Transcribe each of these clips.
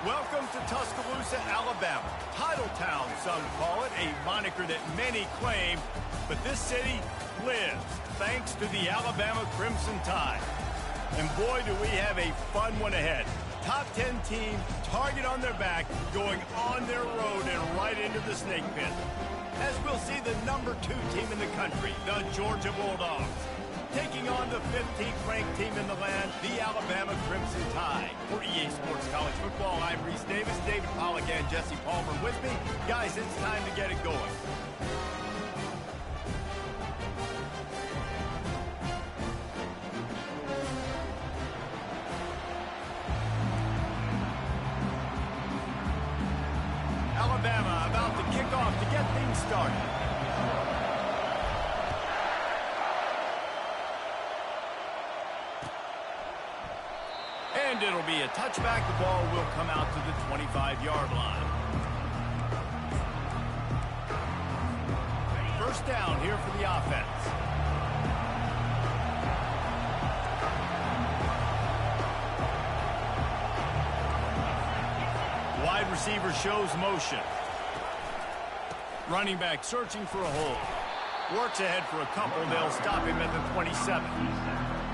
Welcome to Tuscaloosa, Alabama. Titletown, some call it, a moniker that many claim, but this city lives thanks to the Alabama Crimson Tide. And boy, do we have a fun one ahead. Top 10 team, target on their back, going on their road and right into the snake pit. As we'll see the number 2 team in the country, the Georgia Bulldogs, taking on the 15th ranked team in the land, the Alabama Crimson Tide. For EA Sports College Football, I'm Reese Davis, David Pollack, and Jesse Palmer with me. Guys, it's time to get it going. Alabama about to kick off to get things started. And it'll be a touchback. The ball will come out to the 25-yard line. First down here for the offense. Wide receiver shows motion. Running back searching for a hole. Works ahead for a couple. They'll stop him at the 27.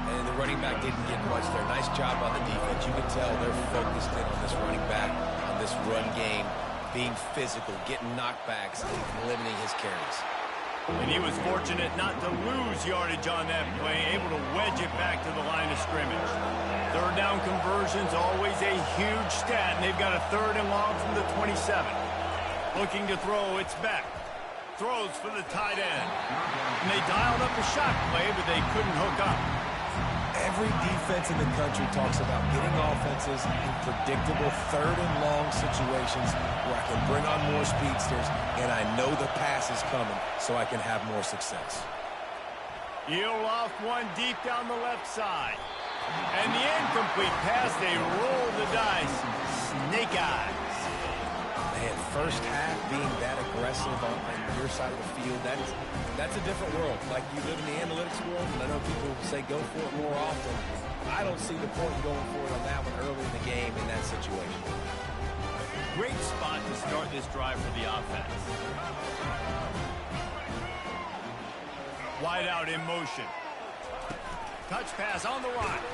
And the running back didn't get much there. Nice job on the defense. You can tell they're focused in on this running back, on this run game, being physical, getting knockbacks, and limiting his carries. And he was fortunate not to lose yardage on that play, able to wedge it back to the line of scrimmage. Third down conversion's always a huge stat, and they've got a 3rd and long from the 27. Looking to throw, it's back. Throws for the tight end. And they dialed up a shot play, but they couldn't hook up. Every defense in the country talks about getting offenses in predictable 3rd and long situations where I can bring on more speedsters and I know the pass is coming so I can have more success. He'll off one deep down the left side. And the incomplete pass, they roll the dice. Snake eyes. Man, first half being that aggressive on your side of the field, that's a different world. Like, you live in the analytics world, and I know people say go for it more often. I don't see the point in going for it on that one early in the game in that situation. Great spot to start this drive for the offense. Wide out in motion. Touch pass on the line.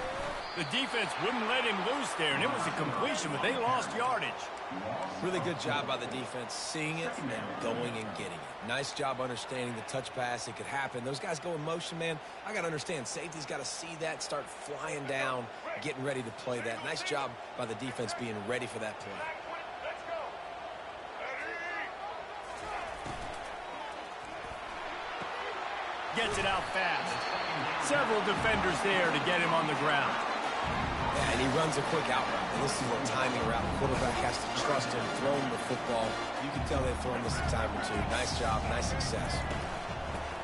The defense wouldn't let him loose there, and it was a completion, but they lost yardage. Really good job by the defense, seeing it and then going and getting it. Nice job understanding the touch pass. It could happen. Those guys go in motion, man. I got to understand, safety's got to see that, start flying down, getting ready to play that. Nice job by the defense being ready for that play. Gets it out fast. Several defenders there to get him on the ground. Yeah, and he runs a quick out route. And this is a timing route. The quarterback has to trust him, throw him the football. You can tell they've thrown this a time or two. Nice job, nice success.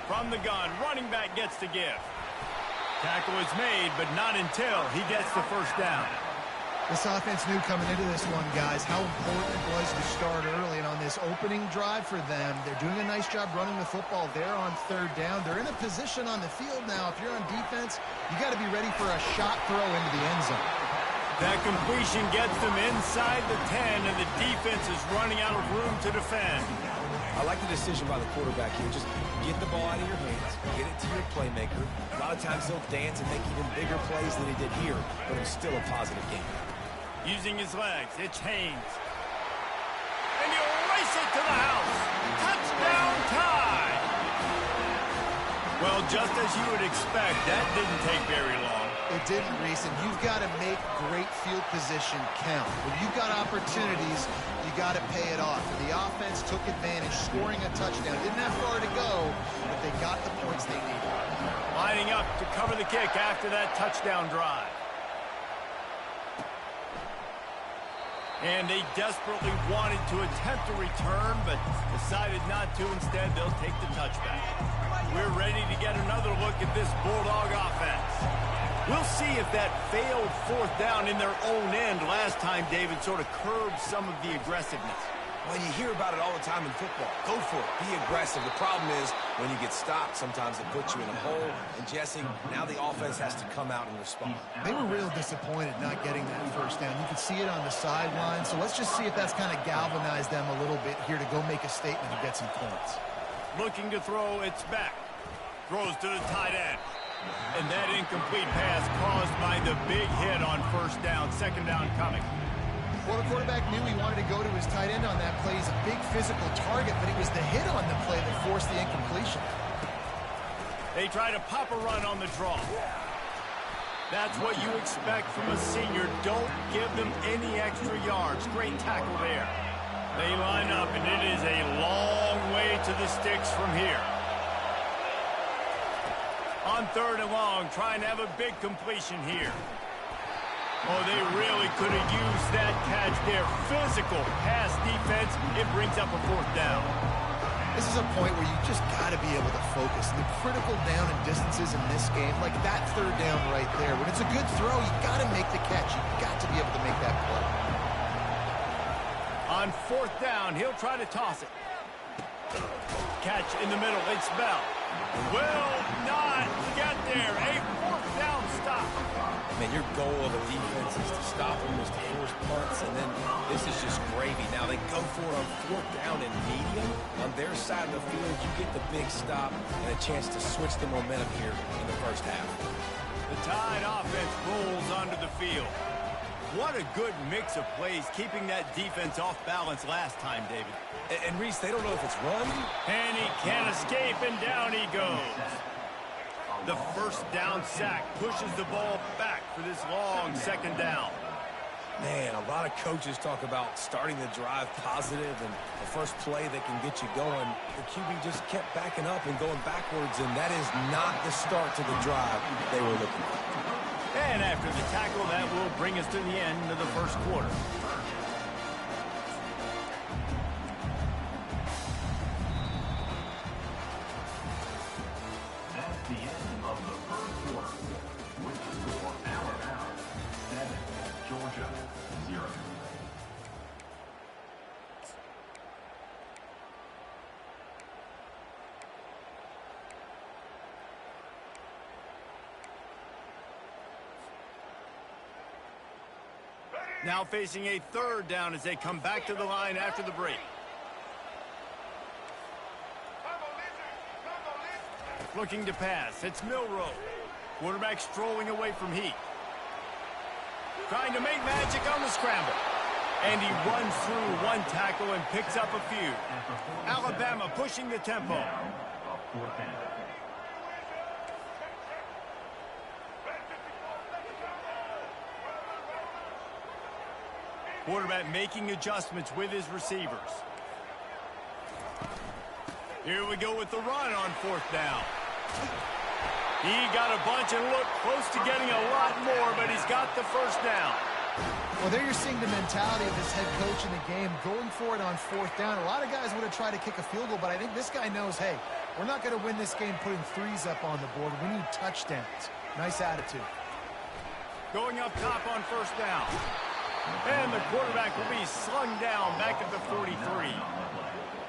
From the gun, running back gets to give. Tackle is made, but not until he gets the first down. This offense knew coming into this one, guys, how important it was to start early. And on this opening drive for them, they're doing a nice job running the football there on 3rd down. They're in a position on the field now. If you're on defense, you got to be ready for a shot throw into the end zone. That completion gets them inside the 10, and the defense is running out of room to defend. I like the decision by the quarterback here. Just get the ball out of your hands, get it to your playmaker. A lot of times he'll dance and make even bigger plays than he did here, but it was still a positive game. Using his legs, it's Haynes. And he'll race it to the house. Touchdown Tide! Well, just as you would expect, that didn't take very long. It didn't, Reese, and you've got to make great field position count. When you've got opportunities, you got to pay it off. And the offense took advantage, scoring a touchdown. Didn't have far to go, but they got the points they needed. Lining up to cover the kick after that touchdown drive. And they desperately wanted to attempt a return, but decided not to. Instead, they'll take the touchback. We're ready to get another look at this Bulldog offense. We'll see if that failed 4th down in their own end last time, David, sort of curbed some of the aggressiveness. Well, you hear about it all the time in football. Go for it. Be aggressive. The problem is when you get stopped, sometimes it puts you in a hole. And, Jesse, now the offense has to come out and respond. They were real disappointed not getting that first down. You could see it on the sideline. So let's just see if that's kind of galvanized them a little bit here to go make a statement and get some points. Looking to throw, it's back. Throws to the tight end. And that incomplete pass caused by the big hit on first down. Second down coming. Well, the quarterback knew he wanted to go to his tight end on that play. He's a big physical target, but it was the hit on the play that forced the incompletion. They try to pop a run on the draw. That's what you expect from a senior. Don't give them any extra yards. Great tackle there. They line up, and it is a long way to the sticks from here. On third and long, trying to have a big completion here. Oh, they really could have used that catch there. Physical pass defense. It brings up a fourth down. This is a point where you just got to be able to focus. The critical down and distances in this game, like that third down right there. When it's a good throw, you got to make the catch. You got to be able to make that play. On fourth down, he'll try to toss it. Catch in the middle. It's Bell. Will not get there. A fourth down stop. Man, your goal of a defense is to stop them, is to force punts, and then this is just gravy. Now they go for it on fourth down and medium. On their side of the field, you get the big stop and a chance to switch the momentum here in the first half. The Tide offense rolls onto the field. What a good mix of plays, keeping that defense off balance last time, David. And Reese, they don't know if it's run. And he can't escape, and down he goes. The first down sack pushes the ball back for this long second down. Man, a lot of coaches talk about starting the drive positive and the first play that can get you going. The QB just kept backing up and going backwards, and that is not the start to the drive they were looking for. And after the tackle, that will bring us to the end of the first quarter. Now facing a third down as they come back to the line after the break. Looking to pass. It's Milroe. Quarterback strolling away from Heat. Trying to make magic on the scramble. And he runs through one tackle and picks up a few. Alabama pushing the tempo. Quarterback making adjustments with his receivers. Here we go with the run on fourth down. He got a bunch and looked close to getting a lot more, but he's got the first down. Well, there you're seeing the mentality of this head coach in the game, going for it on fourth down. A lot of guys would have tried to kick a field goal, but I think this guy knows, hey, we're not going to win this game putting threes up on the board. We need touchdowns. Nice attitude. Going up top on first down. And the quarterback will be slung down back at the 43.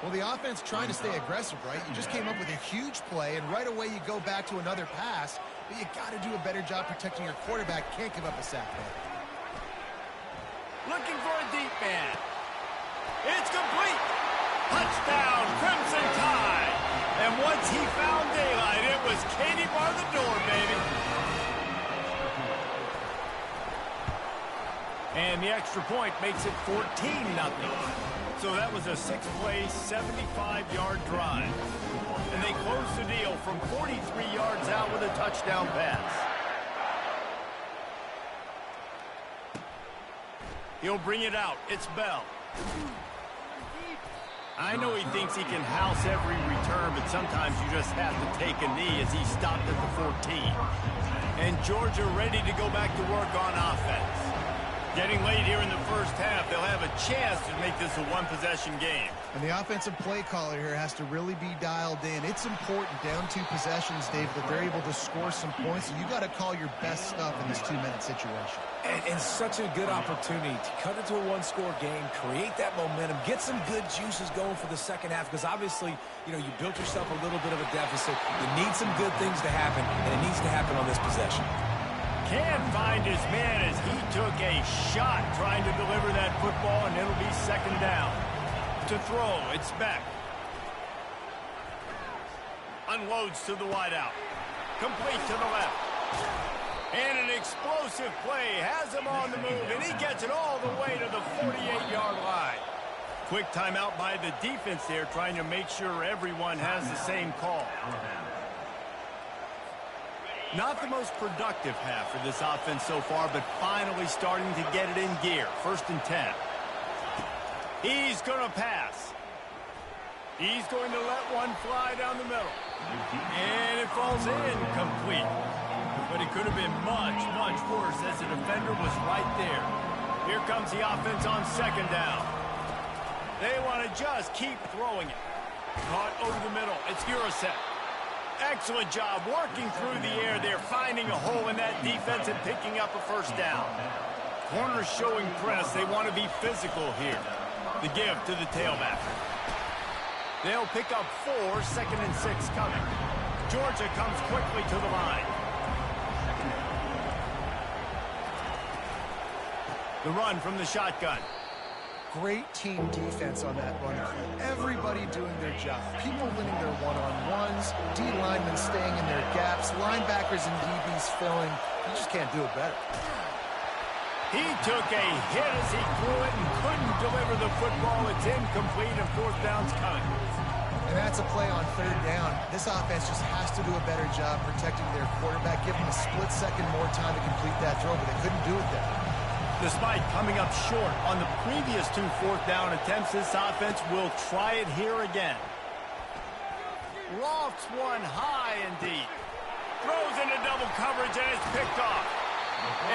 Well, the offense trying to stay aggressive, right? You just came up with a huge play, and right away you go back to another pass, but you got to do a better job protecting your quarterback. Can't give up a sack there. Looking for a deep man. It's complete. Touchdown, Crimson Tide. And once he found daylight, it was Katie bar the door, baby. And the extra point makes it 14-0. So that was a six-play, 75-yard drive. And they close the deal from 43 yards out with a touchdown pass. He'll bring it out. It's Bell. I know he thinks he can house every return, but sometimes you just have to take a knee as he stopped at the 14. And Georgia ready to go back to work on offense. Getting late here in the first half, they'll have a chance to make this a one-possession game. And the offensive play caller here has to really be dialed in. It's important down 2 possessions, Dave, that they're able to score some points. You got to call your best stuff in this 2-minute situation. And such a good opportunity to cut into a one-score game, create that momentum, get some good juices going for the second half, because obviously, you know, you built yourself a little bit of a deficit. You need some good things to happen, and it needs to happen on this possession. Can't find his man as he took a shot trying to deliver that football, and it'll be second down. To throw, it's Beck. Unloads to the wideout. Complete to the left. And an explosive play has him on the move, and he gets it all the way to the 48-yard line. Quick timeout by the defense there, trying to make sure everyone has the same call. Not the most productive half for this offense so far, but finally starting to get it in gear. 1st and 10. He's going to pass. He's going to let one fly down the middle. And it falls incomplete. But it could have been much, much worse as the defender was right there. Here comes the offense on 2nd down. They want to just keep throwing it. Caught over the middle. It's Urasek. Excellent job working through the air there, finding a hole in that defense and picking up a 1st down. Corners showing press. They want to be physical here. The give to the tailback. They'll pick up 4, 2nd and 6 coming. Georgia comes quickly to the line. The run from the shotgun. Great team defense on that run. Everybody doing their job. People winning their one-on-ones, D linemen staying in their gaps, linebackers and DBs filling. You just can't do it better. He took a hit as he threw it and couldn't deliver the football. It's incomplete and 4th down's coming. And that's a play on 3rd down. This offense just has to do a better job protecting their quarterback, give him a split second more time to complete that throw, but they couldn't do it there. Despite coming up short on the previous 2 4th down attempts, this offense will try it here again. Lofts one high and deep. Throws into double coverage and it's picked off.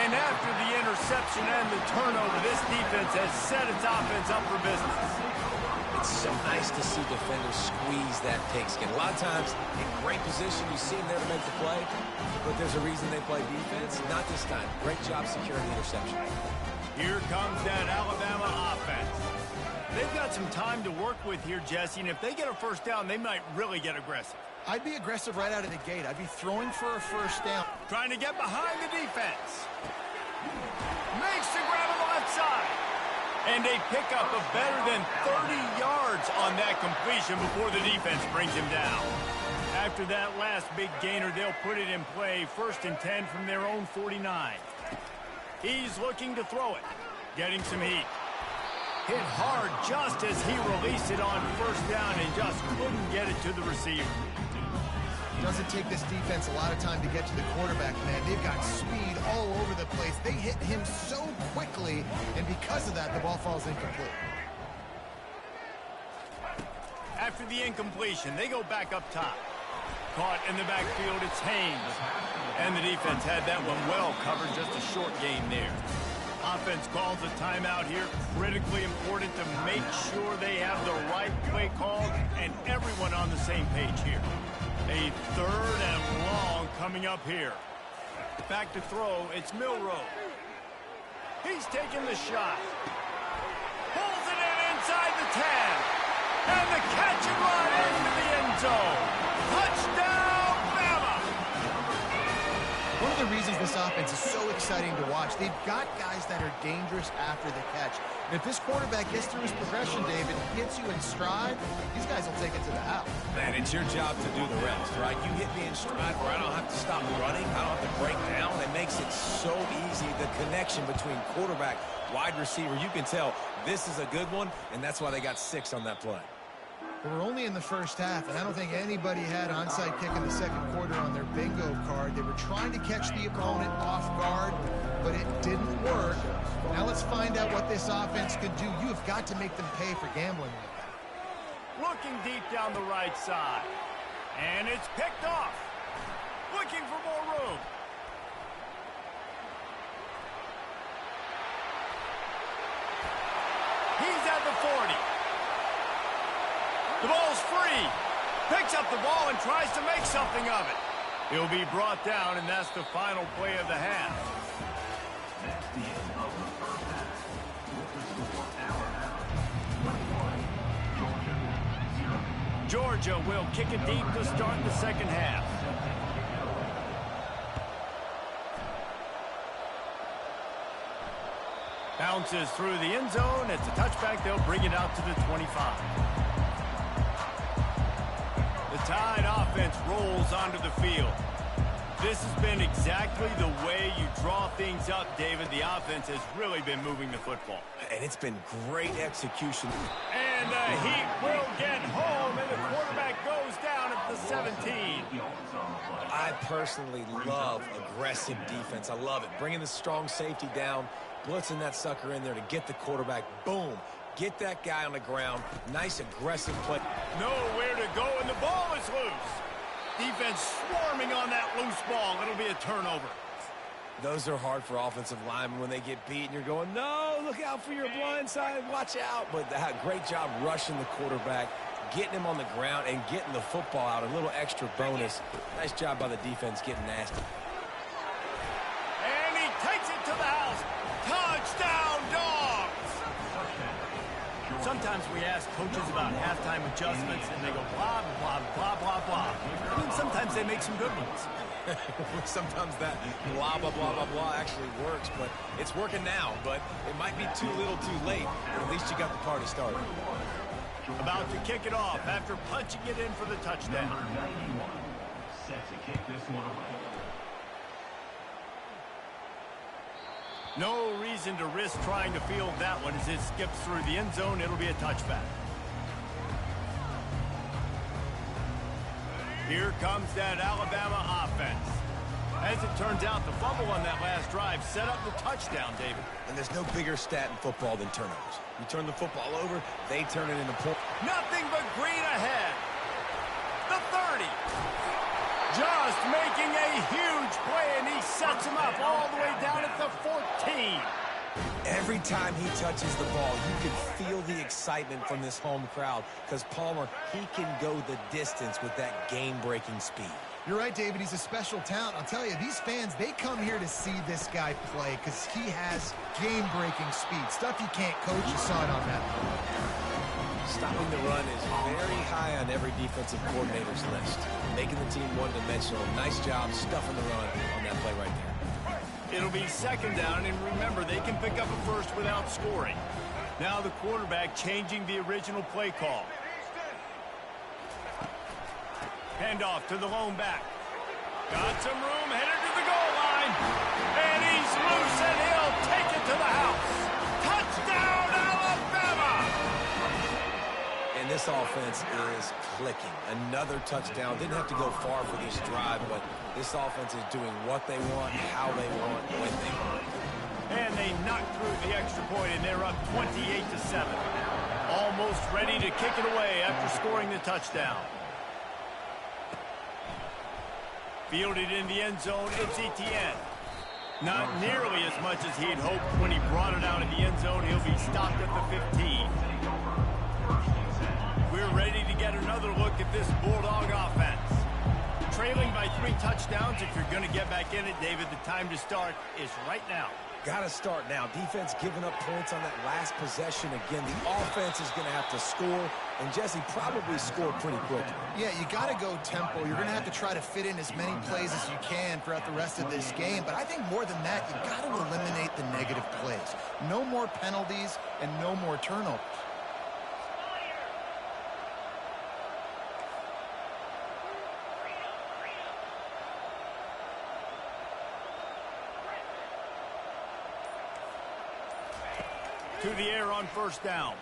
And after the interception and the turnover, this defense has set its offense up for business. It's so nice to see defenders squeeze that pigskin. A lot of times, in great position, you see them there to make the play, but there's a reason they play defense. Not this time. Great job securing the interception. Here comes that Alabama offense. They've got some time to work with here, Jesse, and if they get a 1st down, they might really get aggressive. I'd be aggressive right out of the gate. I'd be throwing for a 1st down. Trying to get behind the defense. Makes the grab on the left side. And they pick up a better than 30 yards on that completion before the defense brings him down. After that last big gainer, they'll put it in play. 1st and 10 from their own 49. He's looking to throw it. Getting some heat. Hit hard just as he released it on 1st down and just couldn't get it to the receiver. Doesn't take this defense a lot of time to get to the quarterback, man. They've got speed all over the place. They hit him so quickly, and because of that, the ball falls incomplete. After the incompletion, they go back up top. Caught in the backfield, it's Haynes. And the defense had that one well covered, just a short gain there. Offense calls a timeout here. Critically important to make sure they have the right play called and everyone on the same page here. A 3rd and long coming up here. Back to throw, it's Milroe. He's taking the shot. Pulls it in inside the 10. And the catch and run into the end zone. Touchdown, Bama! One of the reasons this offense is so exciting to watch, they've got guys that are dangerous after the catch. And if this quarterback gets through his progression, David, gets you in stride, these guys will take it to the house. Man, it's your job to do the rest, right? You hit me in stride where I don't have to stop running. I don't have to break down. It makes it so easy. The connection between quarterback, wide receiver, you can tell this is a good one, and that's why they got 6 on that play. We're only in the first half, and I don't think anybody had onside kick in the second quarter on their bingo card. They were trying to catch the opponent off guard, but it didn't work. Now let's find out what this offense could do. You have got to make them pay for gambling like that. Looking deep down the right side. And it's picked off. Looking for more room. 40. The ball's free. Picks up the ball and tries to make something of it. He'll be brought down, and that's the final play of the half. Georgia will kick it deep to start the second half. Bounces through the end zone. It's a touchback. They'll bring it out to the 25. The Tide offense rolls onto the field. This has been exactly the way you draw things up, David. The offense has really been moving the football. And it's been great execution. And the Heat will get home, and the quarterback goes down at the 17. I personally love aggressive defense. I love it. Bringing the strong safety down, blitzing that sucker in there to get the quarterback. Boom. Get that guy on the ground. Nice aggressive play. Nowhere to go, and the ball is loose. Defense swarming on that loose ball. It'll be a turnover. Those are hard for offensive linemen when they get beat, and you're going, no, look out for your blind side, watch out. But great job rushing the quarterback, getting him on the ground, and getting the football out. A little extra bonus. Nice job by the defense getting nasty. And he takes it to the house. Touchdown, Dogs! Sometimes we ask coaches about halftime adjustments, and they go blah, blah, blah, blah, blah. I mean, sometimes they make some good ones. Sometimes that blah, blah, blah, blah, blah actually works, but it's working now. But it might be too little too late. At least you got the party started. About to kick it off after punching it in for the touchdown. Number 91 set to kick this one away. No reason to risk trying to field that one as it skips through the end zone. It'll be a touchback. Here comes that Alabama offense. As it turns out, the fumble on that last drive set up the touchdown, David. And there's no bigger stat in football than turnovers. You turn the football over, they turn it into points. Nothing but green ahead. The 30. Just making a huge play, and he sets him up all the way down at the 14. Every time he touches the ball, you can feel the excitement from this home crowd because Palmer, he can go the distance with that game-breaking speed. You're right, David. He's a special talent. I'll tell you, these fans, they come here to see this guy play because he has game-breaking speed. Stuff you can't coach. You saw it on that play. Stopping the run is very high on every defensive coordinator's list. Making the team one-dimensional. Nice job stuffing the run on that play right there. It'll be second down, and remember, they can pick up a first without scoring. Now the quarterback changing the original play call. Handoff to the lone back. Got some room, headed to the goal line. And he's loose, and he'll take it to the house. Touchdown, Alabama! And this offense is clicking. Another touchdown. Didn't have to go far for this drive, but this offense is doing what they want, how they want, when they want. And they knock through the extra point, and they're up 28-7. Almost ready to kick it away after scoring the touchdown. Fielded in the end zone, it's Etienne. Not nearly as much as he'd hoped when he brought it out in the end zone. He'll be stopped at the 15. We're ready to get another look at this Bulldog offense. Trailing by 3 touchdowns. If you're going to get back in it, David, the time to start is right now. Got to start now. Defense giving up points on that last possession. Again, the offense is going to have to score, and Jesse probably scored pretty quick. Yeah, you got to go tempo. You're going to have to try to fit in as many plays as you can throughout the rest of this game. But I think more than that, you've got to eliminate the negative plays. No more penalties and no more turnovers. To the air on first down.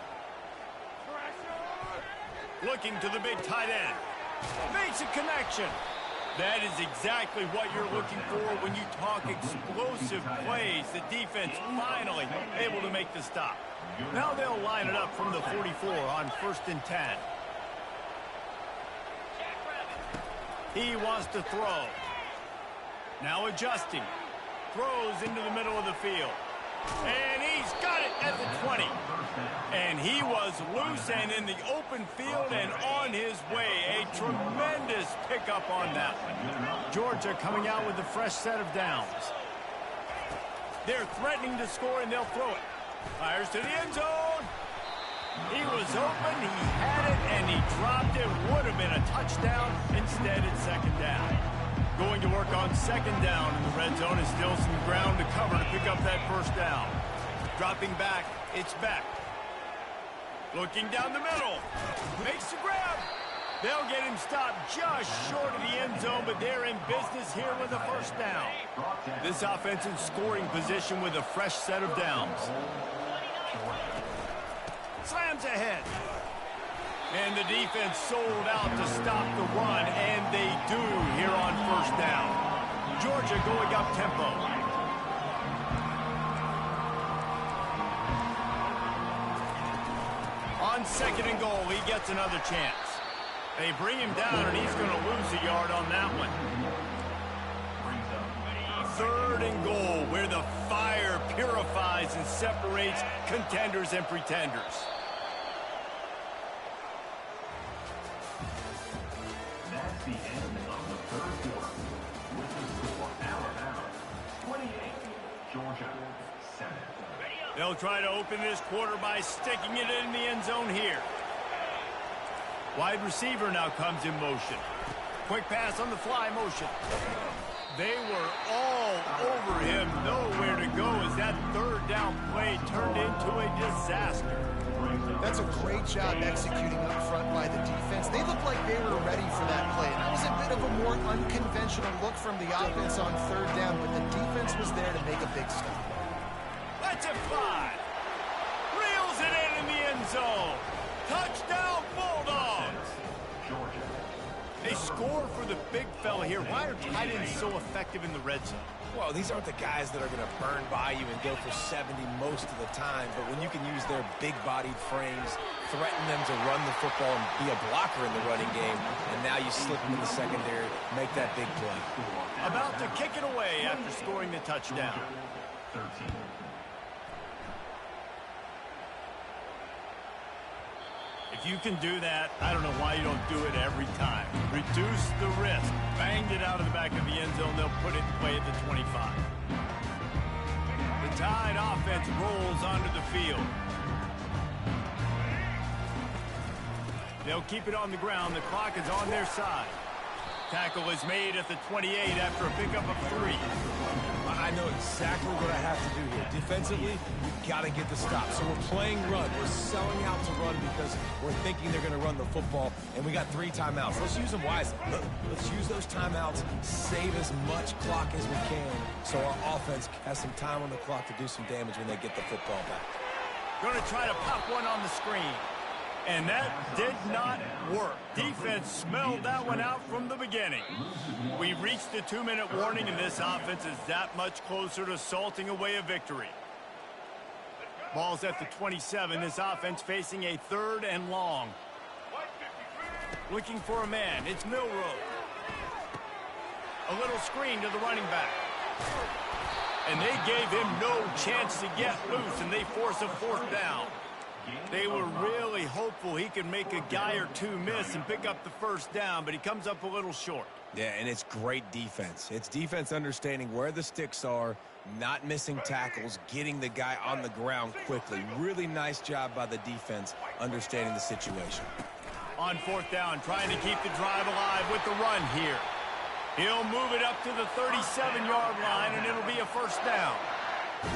Looking to the big tight end. Makes a connection. That is exactly what you're looking for when you talk explosive plays. The defense finally able to make the stop. Now they'll line it up from the 44 on 1st and 10. He wants to throw. Now adjusting. Throws into the middle of the field. And he's got it at the 20. And he was loose and in the open field and on his way. A tremendous pickup on that one. Georgia coming out with a fresh set of downs. They're threatening to score, and they'll throw it. Fires to the end zone. He was open, he had it, and he dropped it. Would have been a touchdown. Instead, it's second down. Going to work on second down in the red zone is still some ground to cover to pick up that first down. Dropping back, it's back. Looking down the middle. Makes the grab. They'll get him stopped just short of the end zone, but they're in business here with a first down. This offense in scoring position with a fresh set of downs. Slams ahead. And the defense sold out to stop the run, and they do here on first down. Georgia going up tempo. On second and goal, he gets another chance. They bring him down, and he's going to lose a yard on that one. Third and goal, where the fire purifies and separates contenders and pretenders. That's the end of the third quarter. With the score, Alabama 28, Georgia 7. They'll try to open this quarter by sticking it in the end zone here. Wide receiver now comes in motion. Quick pass on the fly motion. They were all over him, nowhere to go as that third down play turned into a disaster. That's a great job executing up front by the defense. They looked like they were ready for that play. And that was a bit of a more unconventional look from the offense on third down, but the defense was there to make a big stop. Let's it fly. Reels it in the end zone. Touchdown, Bulldogs. They score for the big fella here. Why are tight ends so effective in the red zone? Well, these aren't the guys that are going to burn by you and go for 70 most of the time, but when you can use their big-bodied frames, threaten them to run the football and be a blocker in the running game, and now you slip them in the secondary, make that big play. About to kick it away after scoring the touchdown. 13. If you can do that, I don't know why you don't do it every time. Reduce the risk. Banged it out of the back of the end zone. They'll put it in play at the 25. The Tide offense rolls onto the field. They'll keep it on the ground. The clock is on their side. Tackle is made at the 28 after a pickup of 3. I know exactly what I have to do here. Defensively, we've got to get the stop. So we're playing run. We're selling out to run because we're thinking they're going to run the football, and we got 3 timeouts. Let's use them wisely. Let's use those timeouts, save as much clock as we can so our offense has some time on the clock to do some damage when they get the football back. Going to try to pop one on the screen. And that did not work. Defense smelled that one out from the beginning. We reached the 2-minute warning, and this offense is that much closer to salting away a victory. Ball's at the 27. This offense facing a 3rd and long. Looking for a man. It's Milroe. A little screen to the running back. And they gave him no chance to get loose, and they force a 4th down. They were really hopeful he could make a guy or 2 miss and pick up the first down, but he comes up a little short. Yeah, and it's great defense. It's defense understanding where the sticks are, not missing tackles, getting the guy on the ground quickly. Really nice job by the defense understanding the situation. On 4th down, trying to keep the drive alive with the run here. He'll move it up to the 37-yard line, and it'll be a first down.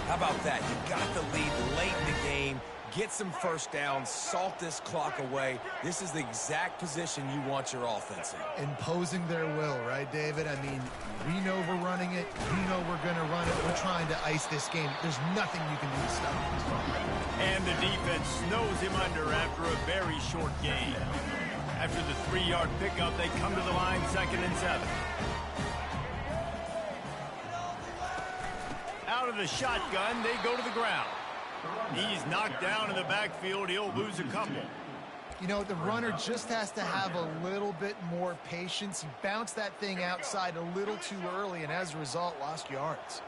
How about that? You got the lead late in the game. Get some first downs, salt this clock away. This is the exact position you want your offense in. Imposing their will, right, David? I mean, we know we're running it. We know we're going to run it. We're trying to ice this game. There's nothing you can do to stop it. And the defense snows him under after a very short game. After the 3-yard pickup, they come to the line 2nd and 7. Out of the shotgun, they go to the ground. He's knocked down in the backfield. He'll lose a couple. You know, the runner just has to have a little bit more patience. He bounced that thing outside a little too early, and as a result, lost yards.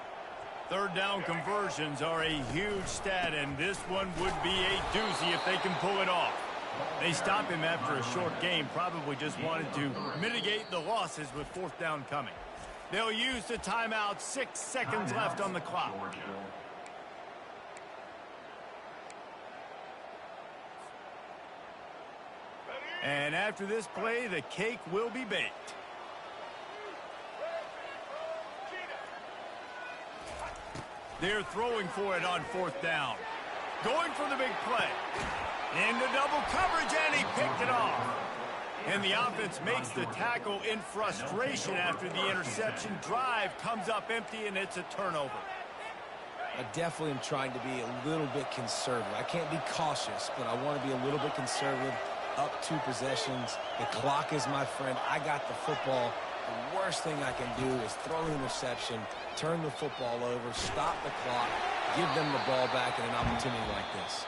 Third down conversions are a huge stat, and this one would be a doozy if they can pull it off. They stop him after a short game, probably just wanted to mitigate the losses with fourth down coming. They'll use the timeout, 6 seconds left on the clock. And after this play, the cake will be baked. They're throwing for it on fourth down. Going for the big play. Into double coverage, and he picked it off. And the offense makes the tackle in frustration after the interception. Drive comes up empty, and it's a turnover. I definitely am trying to be a little bit conservative. I can't be cautious, but I want to be a little bit conservative. Up 2 possessions. The clock is my friend. I got the football. The worst thing I can do is throw an interception, turn the football over, stop the clock, give them the ball back in an opportunity like this.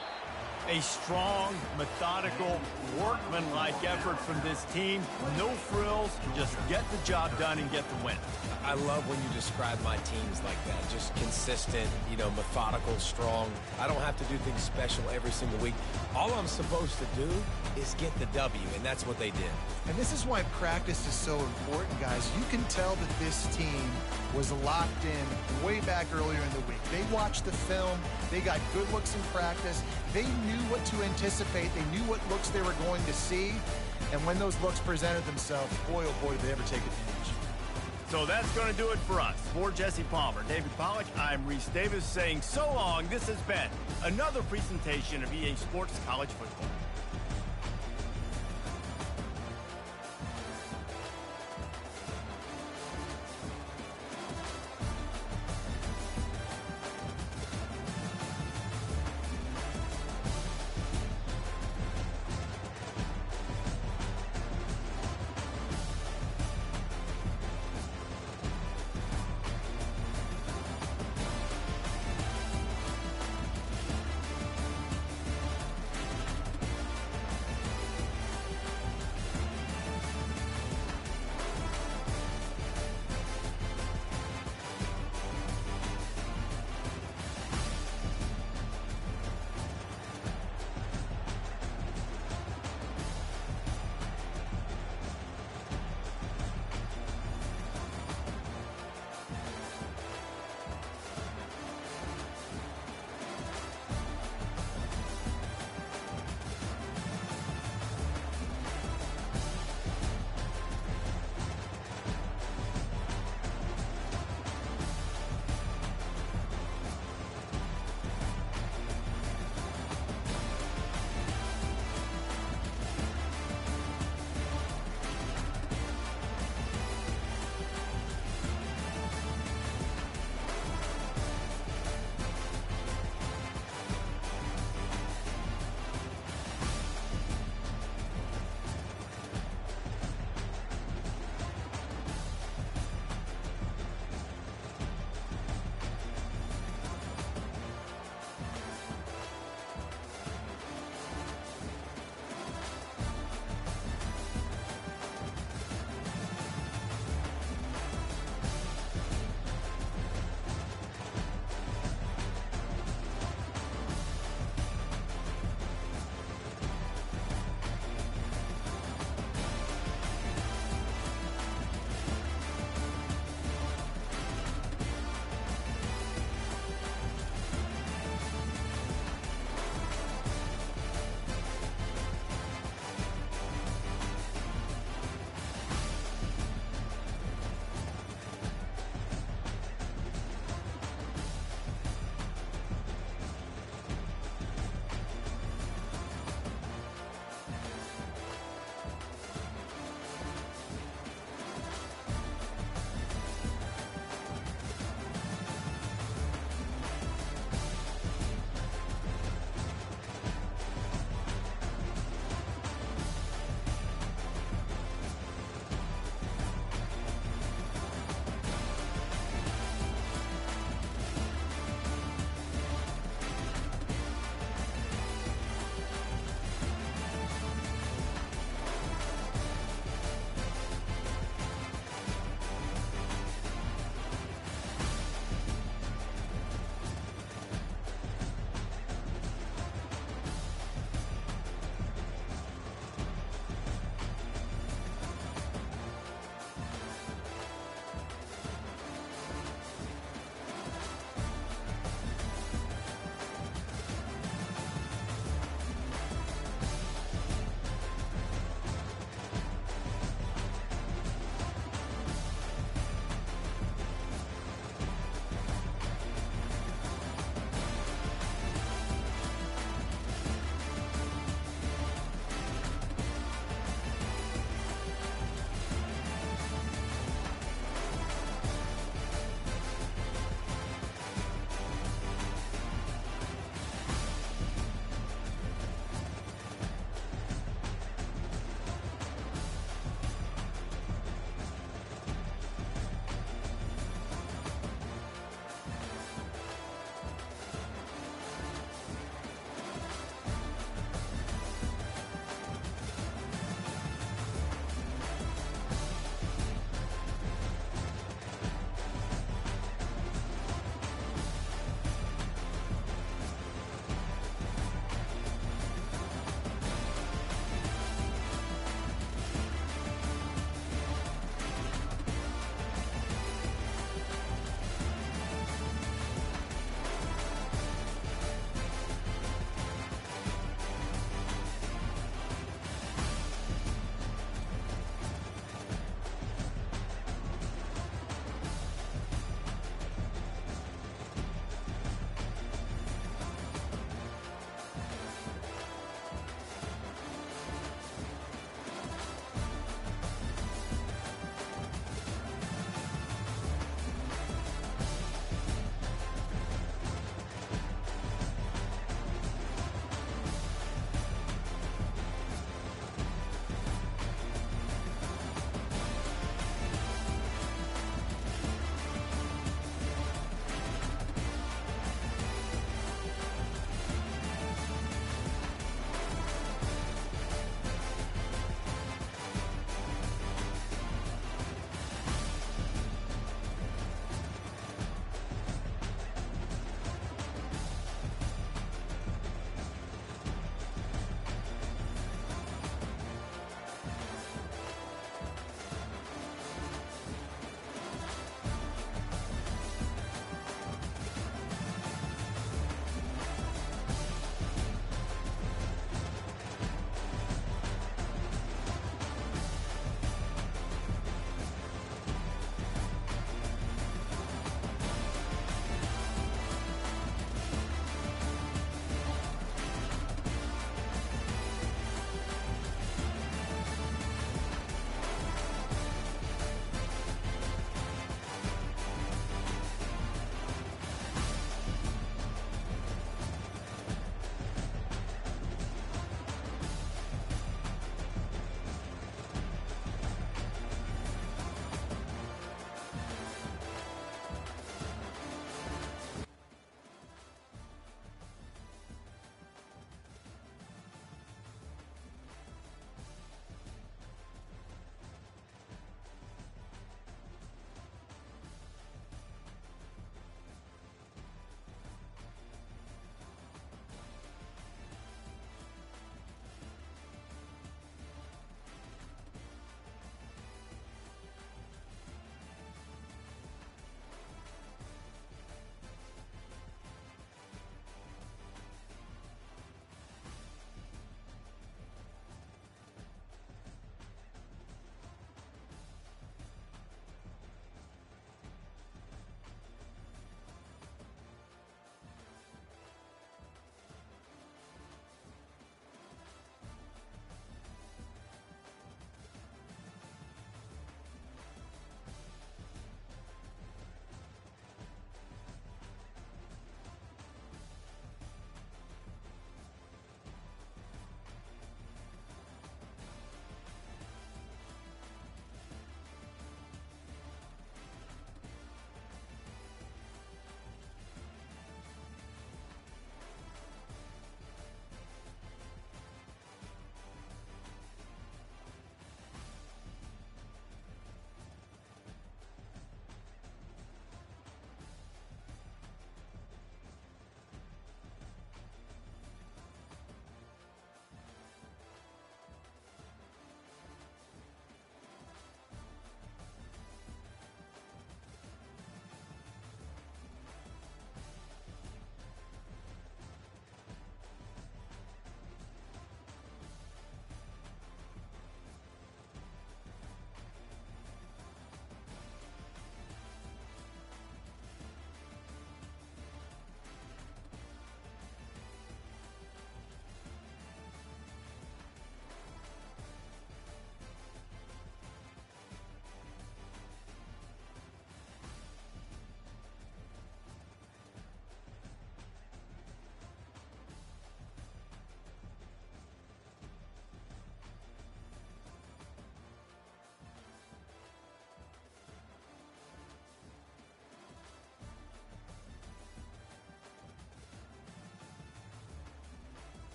A strong, methodical, workmanlike effort from this team. No frills, just get the job done and get the win. I love when you describe my teams like that. Just consistent, methodical, strong. I don't have to do things special every single week. All I'm supposed to do is get the W, and that's what they did. And this is why practice is so important, guys. You can tell that this team was locked in way back earlier in the week. They watched the film. They got good looks in practice. They knew what to anticipate. They knew what looks they were going to see. And when those looks presented themselves, boy, oh boy, did they ever take advantage. So that's going to do it for us. For Jesse Palmer, David Pollack, I'm Reese Davis saying so long. This has been another presentation of EA Sports College Football.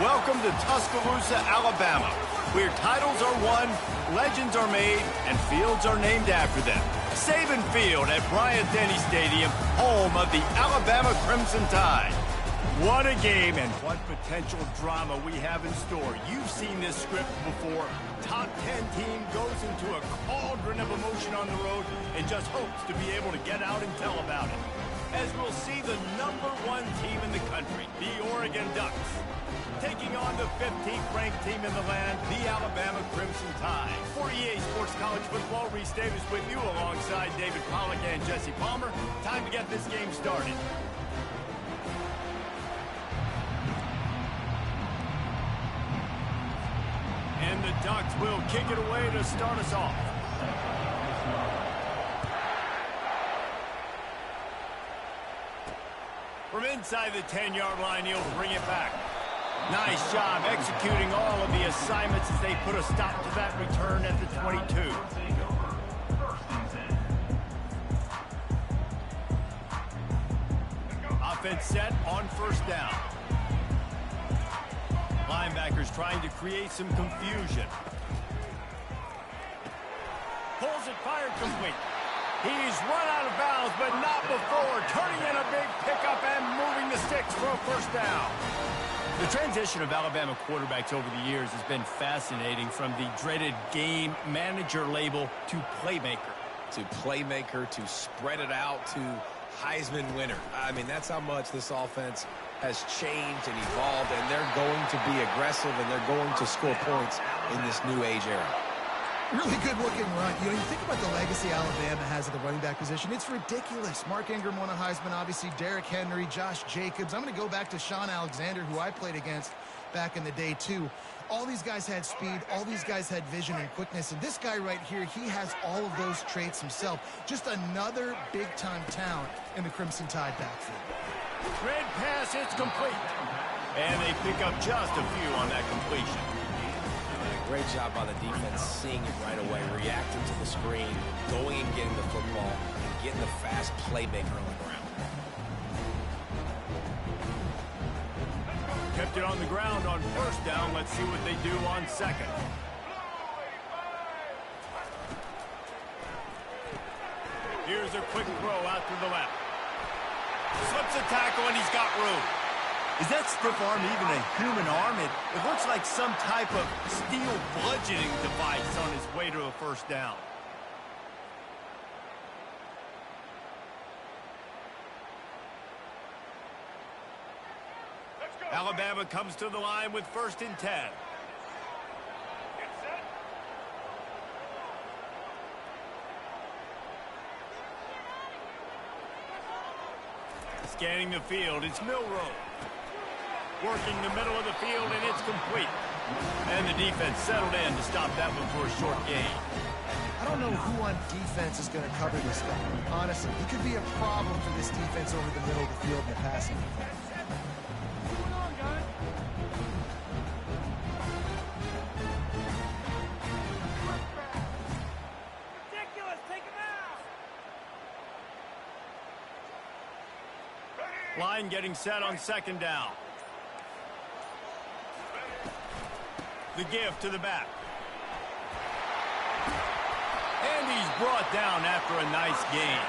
Welcome to Tuscaloosa, Alabama, where titles are won, legends are made, and fields are named after them. Saban Field at Bryant-Denny Stadium, home of the Alabama Crimson Tide. What a game and what potential drama we have in store. You've seen this script before. Top 10 team goes into a cauldron of emotion on the road and just hopes to be able to get out and tell about it. As we'll see the #1 team in the country, the Oregon Ducks, taking on the 15th ranked team in the land, the Alabama Crimson Tide. For EA Sports College Football, Reese Davis with you alongside David Pollack and Jesse Palmer. Time to get this game started. And the Ducks will kick it away to start us off. From inside the 10-yard line, he'll bring it back. Nice job executing all of the assignments as they put a stop to that return at the 22. Offense set on first down. Linebackers trying to create some confusion. Pulls it, fired complete. He's run out of bounds, but not before turning in a big pickup and moving the sticks for a first down. The transition of Alabama quarterbacks over the years has been fascinating, from the dreaded game manager label to playmaker. To playmaker, to spread it out, to Heisman winner. I mean, that's how much this offense has changed and evolved, and they're going to be aggressive, and they're going to score points in this new age era. Really good looking run. You think about the legacy Alabama has at the running back position. It's ridiculous. Mark Ingram won a Heisman, obviously. Derrick Henry, Josh Jacobs. I'm going to go back to Sean Alexander, who I played against back in the day, too. All these guys had speed. All these guys had vision and quickness. And this guy right here, he has all of those traits himself. Just another big-time talent in the Crimson Tide backfield. Red pass, it's complete. And they pick up just a few on that completion. Great job by the defense, seeing it right away, reacting to the screen, going and getting the football, and getting the fast playmaker on the ground. Kept it on the ground on first down. Let's see what they do on second. Here's a quick throw out to the left. Slips a tackle, and he's got room. Is that stiff arm even a human arm? It looks like some type of steel bludgeoning device on his way to a first down. Alabama comes to the line with 1st and 10. Scanning the field, it's Milroe. Working the middle of the field, and it's complete. And the defense settled in to stop that one for a short gain. I don't know who on defense is going to cover this guy. Honestly, he could be a problem for this defense over the middle of the field in the passing. Ridiculous, take him out. Line getting set on second down. The give to the back. And he's brought down after a nice gain.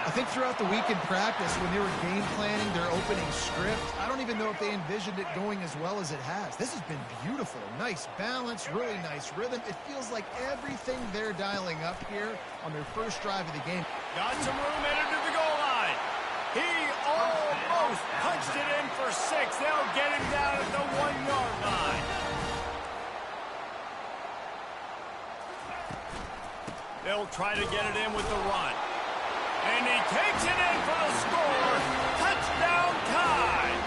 I think throughout the week in practice, when they were game planning their opening script, I don't even know if they envisioned it going as well as it has. This has been beautiful. Nice balance, really nice rhythm. It feels like everything they're dialing up here on their first drive of the game. Got some room, headed to the goal line. He almost punched it in for 6. They'll get him down at the 1-yard line. They'll try to get it in with the run. And he takes it in for the score. Touchdown Tide.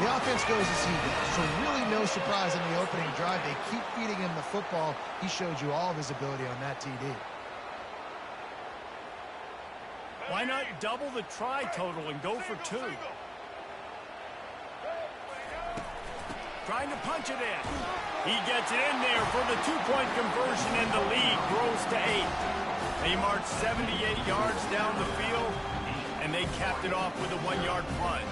The offense goes as he goes, so really no surprise in the opening drive. They keep feeding him the football. He showed you all of his ability on that TD. Why not double the try total and go for 2? Trying to punch it in. He gets it in there for the 2-point conversion, and the lead grows to 8. They marched 78 yards down the field, and they capped it off with a 1-yard plunge.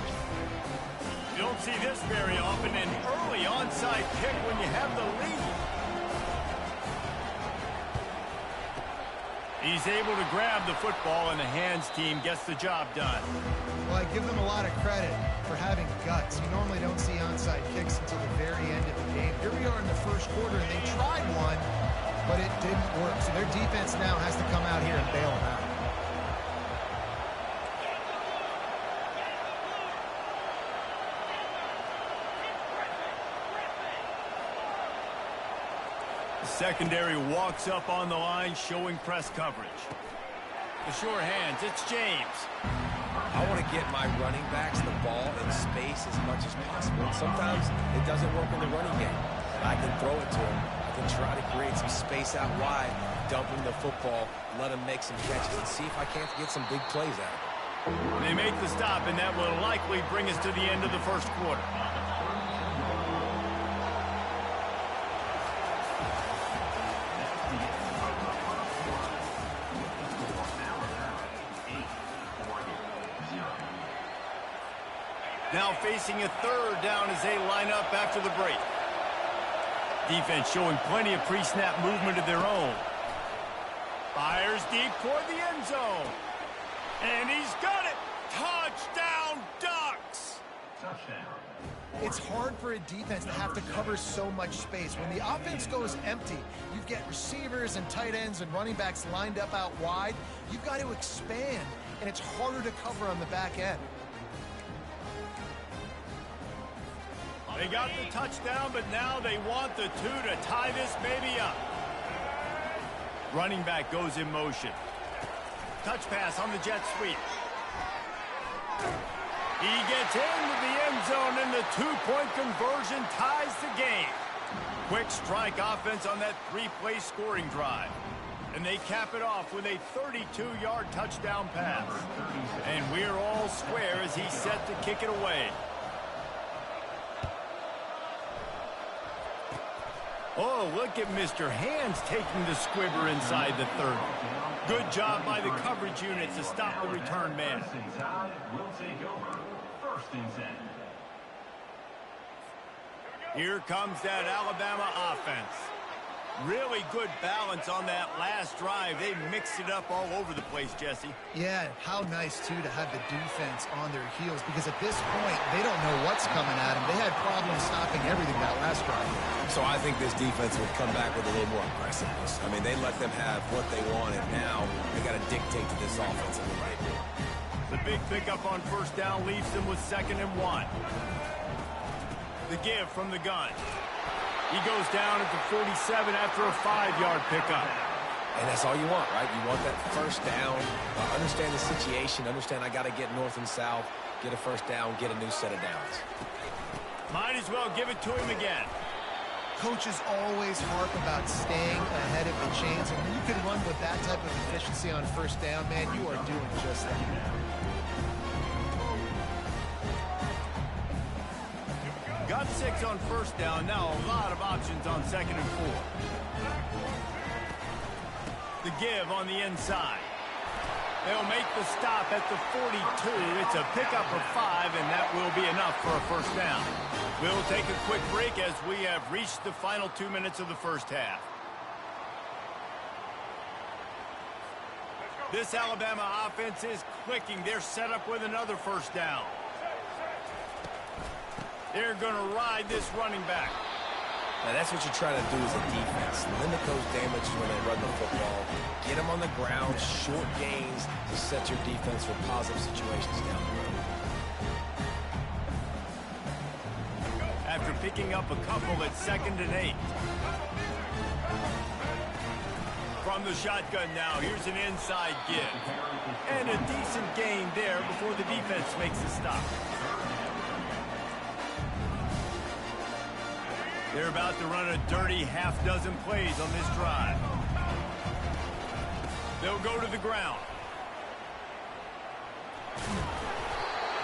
don't see this very often. An early onside kick when you have the lead. He's able to grab the football, and the hands team gets the job done. Well, I give them a lot of credit for having guts. You normally don't see onside kicks until the very end of the game. Here we are in the first quarter, and they tried one, but it didn't work. So their defense now has to come out here and bail them out. The secondary walks up on the line, showing press coverage. The sure hands, it's James. I want to get my running backs the ball in space as much as possible. And sometimes it doesn't work in the running game. I can throw it to them. I can try to create some space out wide, dump them the football, let them make some catches, and see if I can't get some big plays out of it. They make the stop, and that will likely bring us to the end of the first quarter. Now facing a third down as they line up after the break. Defense showing plenty of pre-snap movement of their own. Fires deep toward the end zone. And he's got it. Touchdown, Ducks. Touchdown. It's hard for a defense to have to cover so much space. When the offense goes empty, you get receivers and tight ends and running backs lined up out wide. You've got to expand, and it's harder to cover on the back end. They got the touchdown, but now they want the two to tie this baby up. Running back goes in motion. Touch pass on the jet sweep. He gets into the end zone, and the two-point conversion ties the game. Quick strike offense on that three-play scoring drive. And they cap it off with a 32-yard touchdown pass. And we're all square as he's set to kick it away. Oh, look at Mr. Hands taking the squibber inside the 30. Good job by the coverage unit to stop the return man. Will take over. First and 10. Here comes that Alabama offense. Really good balance on that last drive. They mixed it up all over the place, Jesse. Yeah, how nice, too, to have the defense on their heels, because at this point, they don't know what's coming at them. They had problems stopping everything that last drive. So I think this defense would come back with a little more aggressiveness. I mean, they let them have what they want, and now they got to dictate to this offense a little bit. The big pickup on first down leaves them with 2nd and 1. The give from the gun. He goes down at the 47 after a 5-yard pickup. And that's all you want, right? You want that first down. Understand the situation. Understand I got to get north and south, get a first down, get a new set of downs. Might as well give it to him again. Coaches always harp about staying ahead of the chains, and when you can run with that type of efficiency on first down, man, you are doing just that. Got 6 on first down. Now a lot of options on 2nd and 4. The give on the inside. They'll make the stop at the 42. It's a pickup of 5, and that will be enough for a first down. We'll take a quick break as we have reached the final 2 minutes of the first half. This Alabama offense is clicking. They're set up with another first down. They're going to ride this running back. Now, that's what you're trying to do as a defense. Limit those damages when they run the football. Get them on the ground, short gains to set your defense for positive situations down the road. After picking up a couple at 2nd and 8. From the shotgun now, here's an inside give. And a decent gain there before the defense makes a stop. They're about to run a dirty half-dozen plays on this drive. They'll go to the ground.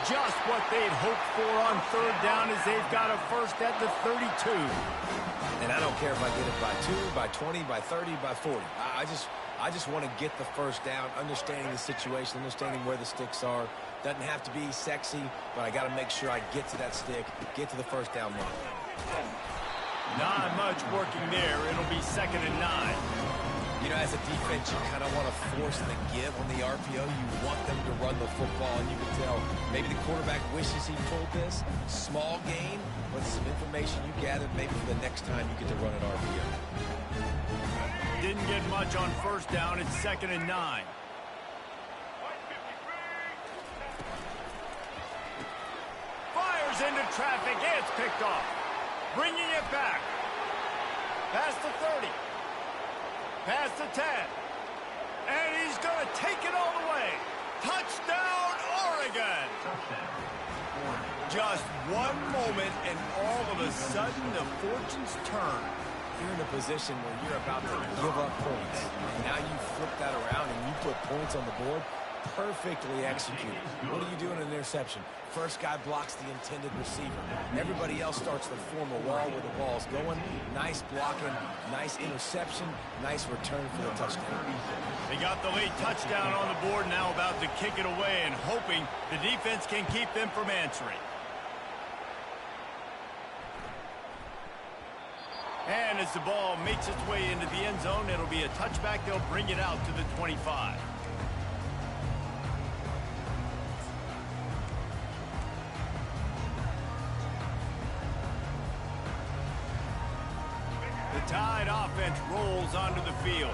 Just what they'd hoped for on 3rd down as they've got a first at the 32. And I don't care if I get it by 2, by 20, by 30, by 40. I just I just want to get the first down, understanding the situation, understanding where the sticks are. Doesn't have to be sexy, but I got to make sure I get to that stick, get to the first down line. Not much working there. It'll be 2nd and 9. You know, as a defense, you kind of want to force the give on the RPO. You want them to run the football, and you can tell maybe the quarterback wishes he pulled this. Small gain, but some information you gathered maybe for the next time you get to run an RPO. Didn't get much on first down. It's 2nd and 9. Fires into traffic. It's picked off. Bringing it back. Past the 30. Past the 10. And he's going to take it all the way. Touchdown, Oregon. Just one moment, and all of a sudden, the fortunes turn. You're in a position where you're about to give up points. Now you flip that around and you put points on the board. Perfectly executed. What do you do in an interception? First guy blocks the intended receiver. Everybody else starts to form a wall where the ball's going. Nice blocking, nice interception, nice return for the touchdown. They got the late touchdown on the board, now about to kick it away and hoping the defense can keep them from answering. And as the ball makes its way into the end zone, it'll be a touchback. They'll bring it out to the 25. The Tide offense rolls onto the field.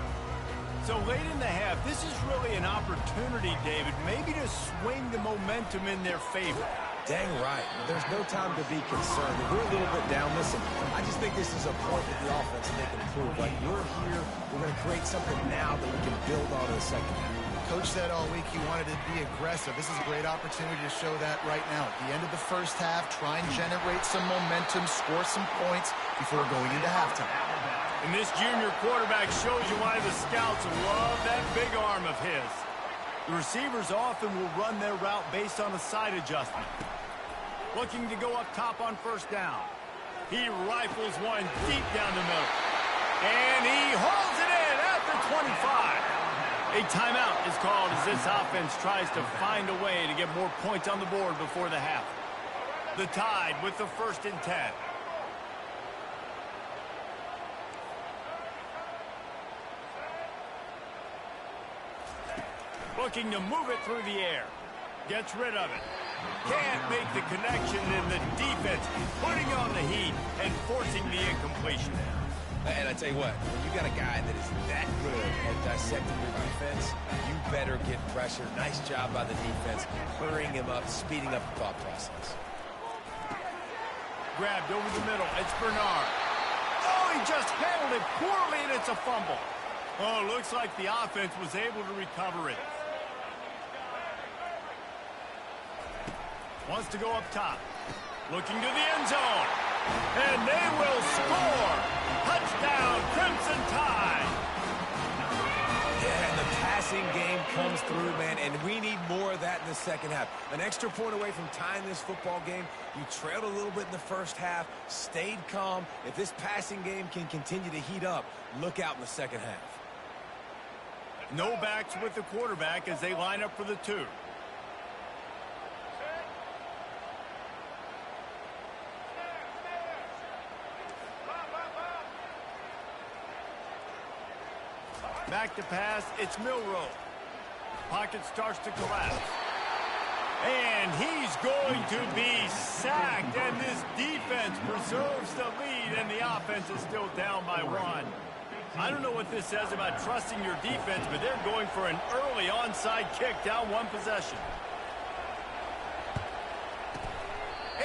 So late in the half, this is really an opportunity, David, maybe to swing the momentum in their favor. Dang right. There's no time to be concerned. If we're a little bit down, listen, I just think this is a point with the offense that they can improve. Like, we're here, we're going to create something now that we can build on in the second half. Coach said all week he wanted to be aggressive. This is a great opportunity to show that right now. At the end of the first half, try and generate some momentum, score some points before going into halftime. And this junior quarterback shows you why the scouts love that big arm of his. The receivers often will run their route based on a side adjustment. Looking to go up top on first down. He rifles one deep down the middle. And he holds it in at the 25. A timeout is called as this offense tries to find a way to get more points on the board before the half. The Tide with the 1st and 10. Looking to move it through the air. Gets rid of it. Can't make the connection, and the defense putting on the heat and forcing the incompletion. And I tell you what, when you got a guy that is that good at dissecting your defense, you better get pressure. Nice job by the defense, hurrying him up, speeding up the thought process. Grabbed over the middle. It's Bernard. Oh, he just handled it poorly, and it's a fumble. Oh, looks like the offense was able to recover it. Wants to go up top. Looking to the end zone. And they will score. Touchdown, Crimson Tide. Yeah, and the passing game comes through, man, and we need more of that in the second half. An extra point away from tying this football game. You trailed a little bit in the first half, stayed calm. If this passing game can continue to heat up, look out in the second half. No backs with the quarterback as they line up for the 2. Back to pass, it's Milroe. Pocket starts to collapse. And he's going to be sacked, and this defense preserves the lead, and the offense is still down by 1. I don't know what this says about trusting your defense, but they're going for an early onside kick down 1 possession.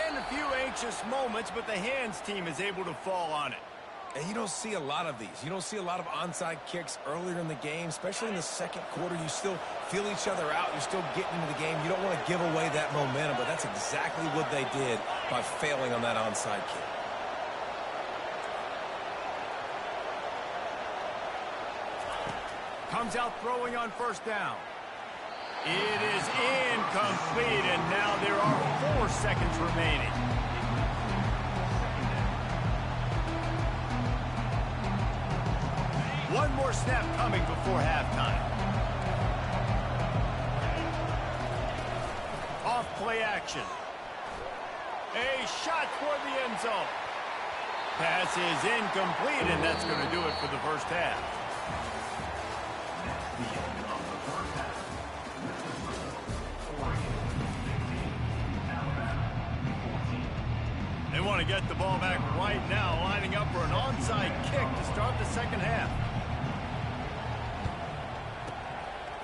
And a few anxious moments, but the hands team is able to fall on it. And you don't see a lot of these. You don't see a lot of onside kicks earlier in the game, especially in the second quarter. You still feel each other out. You're still getting into the game. You don't want to give away that momentum, but that's exactly what they did by failing on that onside kick. Comes out throwing on first down. It is incomplete, and now there are 4 seconds remaining. One more snap coming before halftime. Off play action. A shot toward the end zone. Pass is incomplete, and that's going to do it for the first half. That's the end of the first half. They want to get the ball back right now, lining up for an onside kick to start the second half.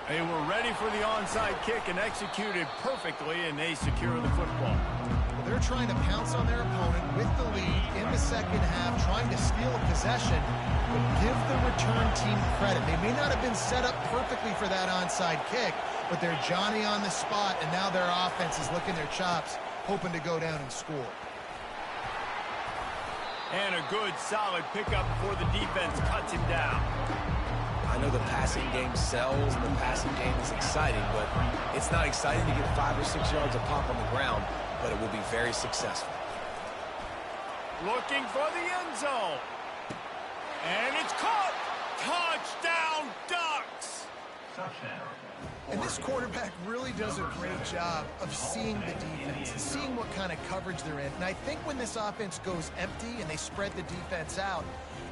They were ready for the onside kick and executed perfectly, and they secure the football. Well, they're trying to pounce on their opponent with the lead in the second half, trying to steal a possession, but give the return team credit. They may not have been set up perfectly for that onside kick, but they're Johnny on the spot, and now their offense is licking their chops, hoping to go down and score. And a good, solid pickup before the defense cuts him down. I know the passing game sells and the passing game is exciting, but it's not exciting to get 5 or 6 yards of pop on the ground, but it will be very successful. Looking for the end zone. And it's caught. Touchdown, Ducks. Touchdown. And this quarterback really does a great job of seeing the defense and seeing what kind of coverage they're in. And I think when this offense goes empty and they spread the defense out,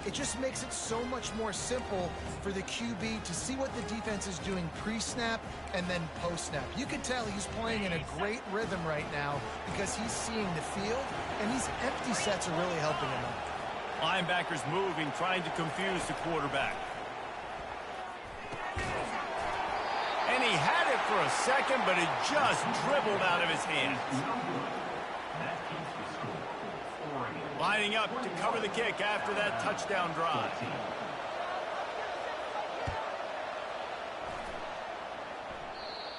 it just makes it so much more simple for the QB to see what the defense is doing pre-snap and then post-snap. You can tell he's playing in a great rhythm right now because he's seeing the field, and these empty sets are really helping him out. Linebackers moving, trying to confuse the quarterback. And he had it for a second, but it just dribbled out of his hands. That keeps the score. Oregon. Lining up to cover the kick after that touchdown drive.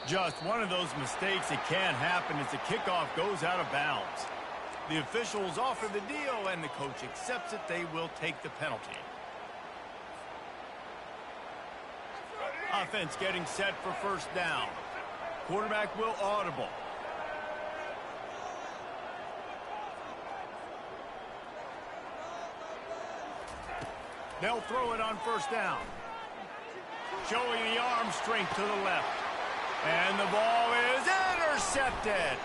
Just one of those mistakes that can happen as the kickoff goes out of bounds. The officials offer the deal, and the coach accepts it. They will take the penalty. Offense getting set for first down. Quarterback will audible. They'll throw it on first down. Showing the arm strength to the left. And the ball is intercepted.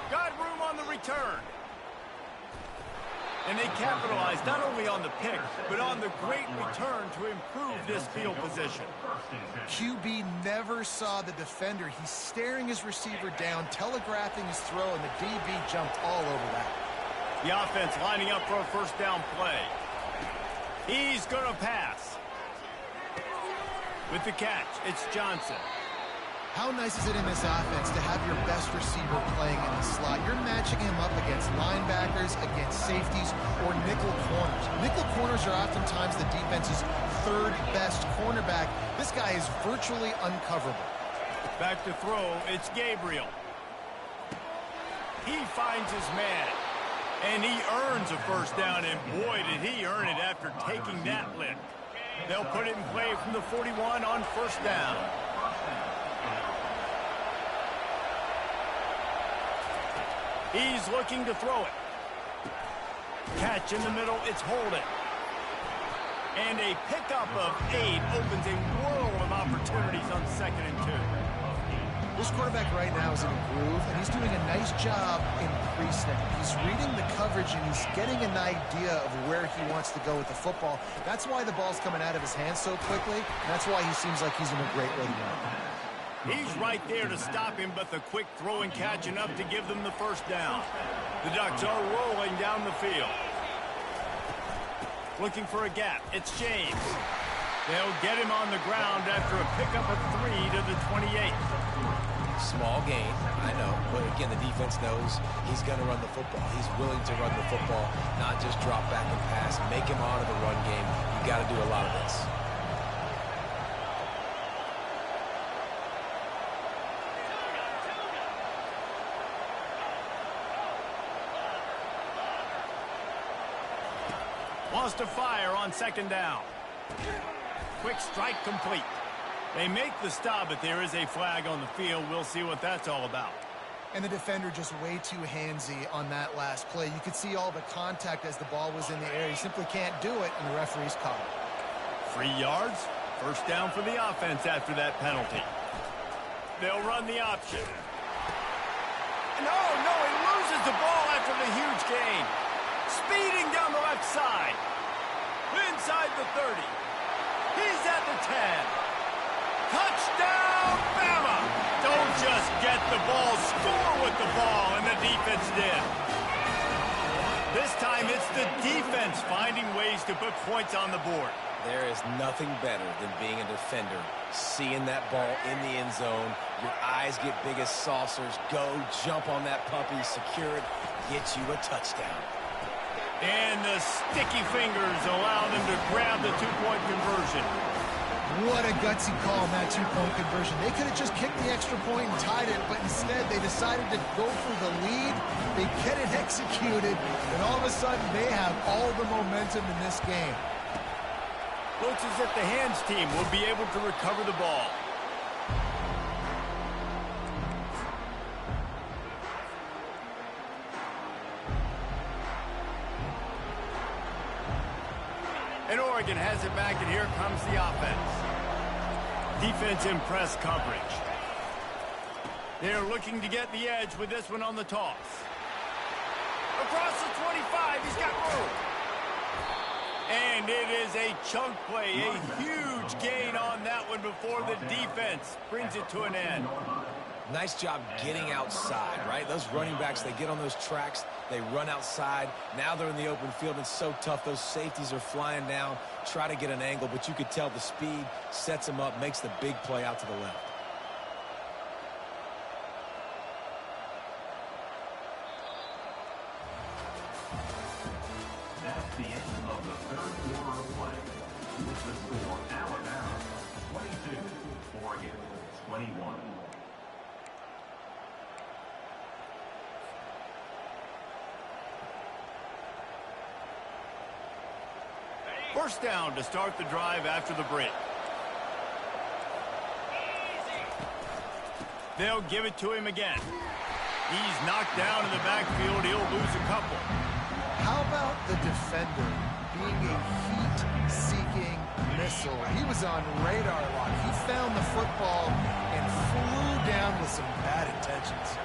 Got room on the return. And they capitalized not only on the pick, but on the great return to improve this field position. QB never saw the defender. He's staring his receiver down, telegraphing his throw, and the DB jumped all over that. The offense lining up for a first down play. He's going to pass. With the catch, it's Johnson. How nice is it in this offense to have your best receiver playing in the slot? You're matching him up against linebackers, against safeties, or nickel corners. Nickel corners are oftentimes the defense's third best cornerback. This guy is virtually uncoverable. Back to throw, it's Gabriel. He finds his man. And he earns a first down, and boy, did he earn it after taking that lift. They'll put it in play from the 41 on first down. He's looking to throw it. Catch in the middle, it's Holden. And a pickup of 8 opens a world of opportunities on 2nd and 2. This quarterback right now is in a groove, and he's doing a nice job in pre-snap. He's reading the coverage, and he's getting an idea of where he wants to go with the football. That's why the ball's coming out of his hands so quickly, and that's why he seems like he's in a great rhythm right now. He's right there to stop him, but the quick throw and catch enough to give them the first down. The Ducks are rolling down the field. Looking for a gap. It's James. They'll get him on the ground after a pickup of 3 to the 28. Small gain, I know, but again, the defense knows he's going to run the football. He's willing to run the football, not just drop back and pass, make him honor the run game. You got to do a lot of this. Wants to fire on 2nd down. Quick strike complete. They make the stop, but there is a flag on the field. We'll see what that's all about. And the defender just way too handsy on that last play. You could see all the contact as the ball was in the air. He simply can't do it, and the referee's caught it. 3 yards. First down for the offense after that penalty. They'll run the option. No, he loses the ball after the huge gain. Speeding down the left side. Inside the 30. He's at the 10. Touchdown, Bama! Don't just get the ball, score with the ball, and the defense did. This time it's the defense finding ways to put points on the board. There is nothing better than being a defender. Seeing that ball in the end zone, your eyes get big as saucers. Go, jump on that puppy, secure it, get you a touchdown. And the sticky fingers allow them to grab the two-point conversion. What a gutsy call on that two-point conversion. They could have just kicked the extra point and tied it, but instead they decided to go for the lead. They get it executed, and all of a sudden they have all the momentum in this game. Looks as if the hands team will be able to recover the ball. And Oregon has it back, and here comes the offense. Defense in press coverage. They're looking to get the edge with this one on the toss. Across the 25, he's got room. And it is a chunk play, a huge gain on that one before the defense brings it to an end. Nice job getting outside, right? Those running backs, they get on those tracks, they run outside. Now they're in the open field. It's so tough. Those safeties are flying down, try to get an angle, but you could tell the speed sets them up, makes the big play out to the left. That's the end of the third quarter of play. With the score, Alabama 22, Oregon 21. First down to start the drive after the break. They'll give it to him again. He's knocked down in the backfield. He'll lose a couple. How about the defender being a heat-seeking missile? He was on radar lock. He found the football and flew down with some bad intentions.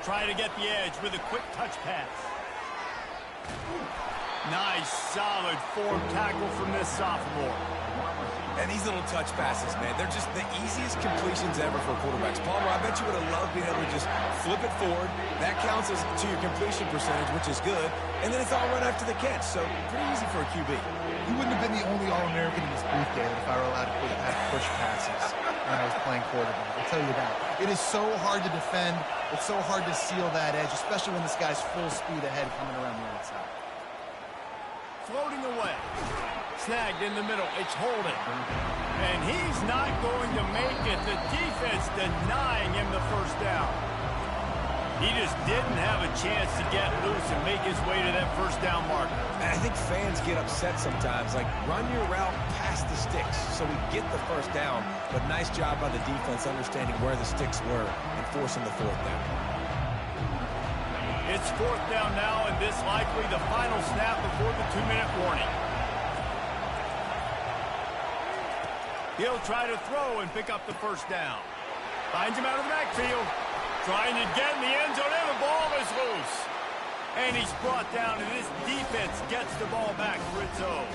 Try to get the edge with a quick touch pass. Nice, solid form tackle from this sophomore. And these little touch passes, man, they're just the easiest completions ever for quarterbacks. Palmer, I bet you would have loved being able to just flip it forward. That counts as to your completion percentage, which is good. And then it's all right after the catch, so pretty easy for a QB. He wouldn't have been the only All-American in this booth, David, if I were allowed to push passes when I was playing quarterback. I'll tell you that. It is so hard to defend. It's so hard to seal that edge, especially when this guy's full speed ahead coming around the outside. Floating away. Snagged in the middle. It's holding. And he's not going to make it. The defense denying him the first down. He just didn't have a chance to get loose and make his way to that first down marker. And I think fans get upset sometimes. Like, run your route past the sticks so we get the first down. But nice job by the defense understanding where the sticks were and forcing the fourth down. It's fourth down now, and this likely the final snap before the 2-minute warning. He'll try to throw and pick up the first down. Finds him out of the backfield. Trying to get in the end zone, and the ball is loose. And he's brought down, and this defense gets the ball back for its own.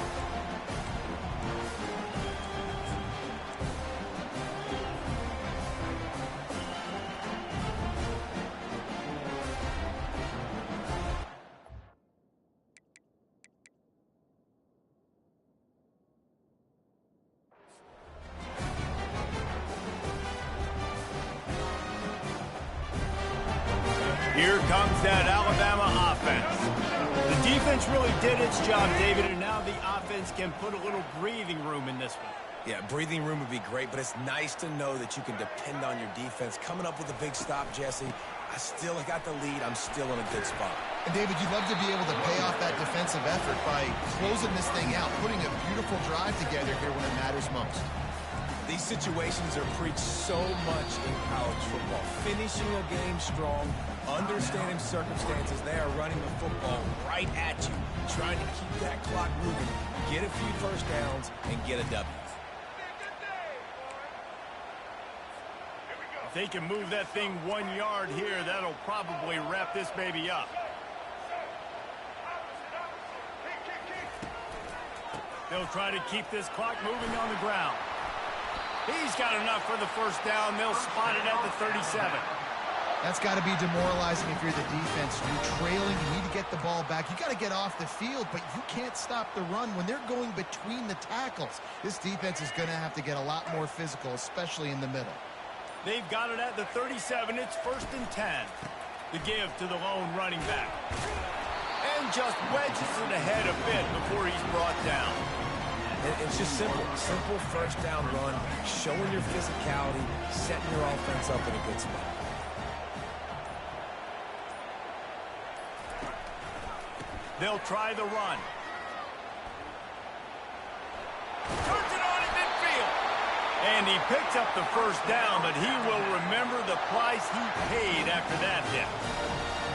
Here comes that Alabama offense. The defense really did its job, David, and now the offense can put a little breathing room in this one. Yeah, breathing room would be great, but it's nice to know that you can depend on your defense. Coming up with a big stop, Jesse. I still got the lead. I'm still in a good spot. And, David, you'd love to be able to pay off that defensive effort by closing this thing out, putting a beautiful drive together here when it matters most. These situations are preached so much in college football. Finishing a game strong, understanding circumstances. They are running the football right at you, trying to keep that clock moving, get a few first downs, and get a W. If they can move that thing 1 yard here, that'll probably wrap this baby up. They'll try to keep this clock moving on the ground. He's got enough for the first down. They'll spot it at the 37. That's got to be demoralizing if you're the defense. You're trailing. You need to get the ball back. You got to get off the field, but you can't stop the run when they're going between the tackles. This defense is going to have to get a lot more physical, especially in the middle. They've got it at the 37. It's 1st and 10. The give to the lone running back. And just wedges it ahead a bit before he's brought down. It's just simple first down run, showing your physicality, setting your offense up in a good spot. They'll try the run. Turns it on in midfield. And he picks up the first down, but he will remember the price he paid after that hit.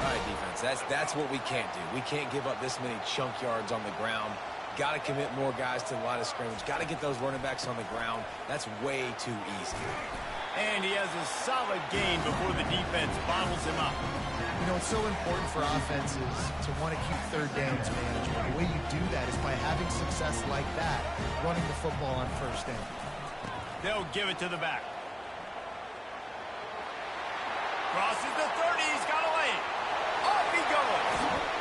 All right, defense, that's what we can't do. We can't give up this many chunk yards on the ground. Got to commit more guys to the line of scrimmage. Got to get those running backs on the ground. That's way too easy. And he has a solid gain before the defense bottles him up. You know, it's so important for offenses to want to keep third downs manageable. The way you do that is by having success like that, running the football on first down. They'll give it to the back. Crosses the 30. He's got a lane. Off he goes.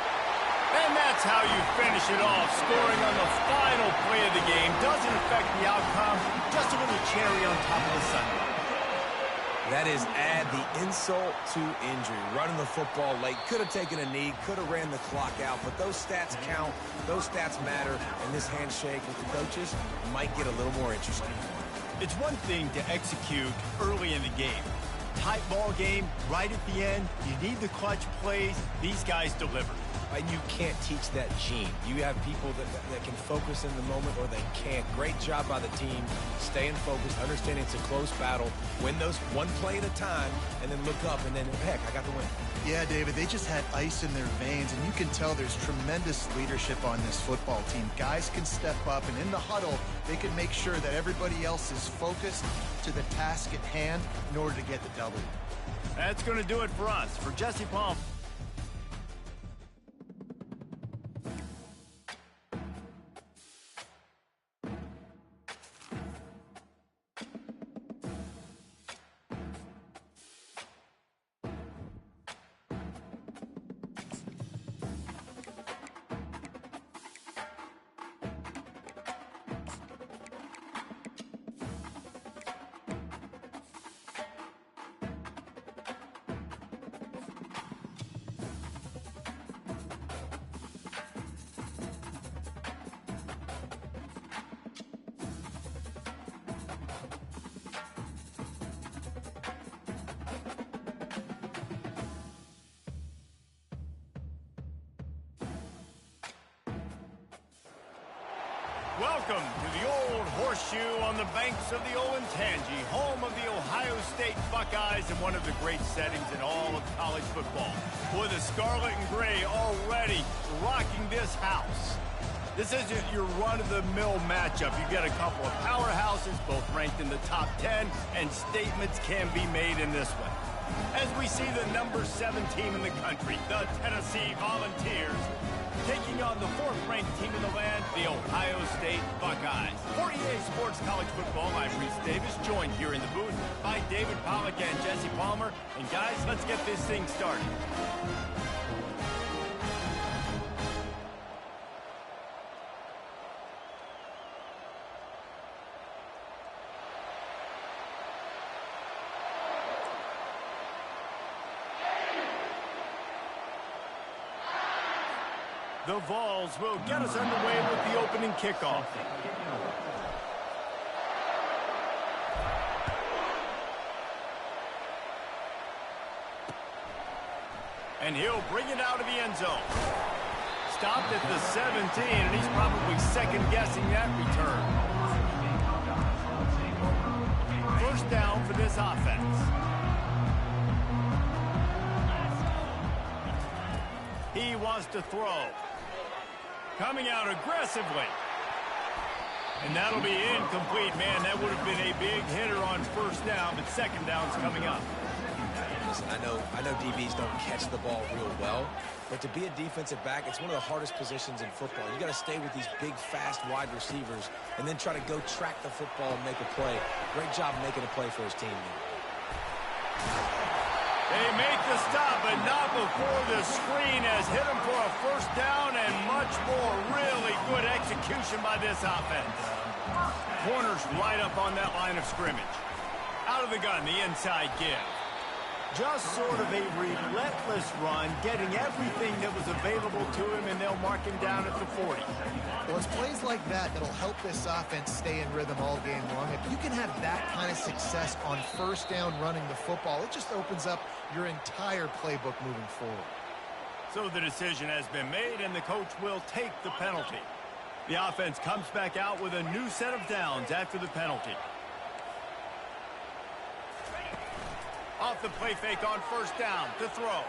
And that's how you finish it off. Scoring on the final play of the game doesn't affect the outcome. Just a little cherry on top of the sundae. That is add the insult to injury. Running the football late. Could have taken a knee. Could have ran the clock out. But those stats count. Those stats matter. And this handshake with the coaches might get a little more interesting. It's one thing to execute early in the game. Tight ball game, right at the end. You need the clutch plays. These guys deliver. And you can't teach that gene. You have people that can focus in the moment or they can't. Great job by the team, staying focused, understanding it's a close battle, win those one play at a time, and then look up, and then, heck, I got the win. Yeah, David, they just had ice in their veins, and you can tell there's tremendous leadership on this football team. Guys can step up, and in the huddle, they can make sure that everybody else is focused to the task at hand in order to get the W. That's going to do it for us. For Jesse Palmer. Welcome to the Old Horseshoe on the banks of the Olentangy, home of the Ohio State Buckeyes and one of the great settings in all of college football. Boy, the scarlet and gray already rocking this house. This isn't your run-of-the-mill matchup. You get a couple of powerhouses, both ranked in the top 10, and statements can be made in this one. As we see the number 7 team in the country, the Tennessee Volunteers, taking on the 4th-ranked team in the land, the Ohio State Buckeyes. For EA Sports College Football, I'm Reese Davis, joined here in the booth by David Pollack and Jesse Palmer. And guys, let's get this thing started. The Vols will get us underway with the opening kickoff. And he'll bring it out of the end zone. Stopped at the 17, and he's probably second-guessing that return. down for this offense. He wants to throw. Coming out aggressively. And that'll be incomplete. Man, that would have been a big hitter on first down, but second down's coming up. Listen, I know DBs don't catch the ball real well, but to be a defensive back, it's one of the hardest positions in football. You got to stay with these big, fast wide receivers and then try to go track the football and make a play. Great job making a play for his team there. They make the stop, but not before the screen has hit him for a first down and much more. Really good execution by this offense. Corners right up on that line of scrimmage. Out of the gun, the inside give. Just sort of a relentless run, getting everything that was available to him, and they'll mark him down at the 40. Well, it's plays like that that'll help this offense stay in rhythm all game long. If you can have that kind of success on first down running the football, it just opens up your entire playbook moving forward. So the decision has been made, and the coach will take the penalty. The offense comes back out with a new set of downs after the penalty. Off the play fake on first down to throw.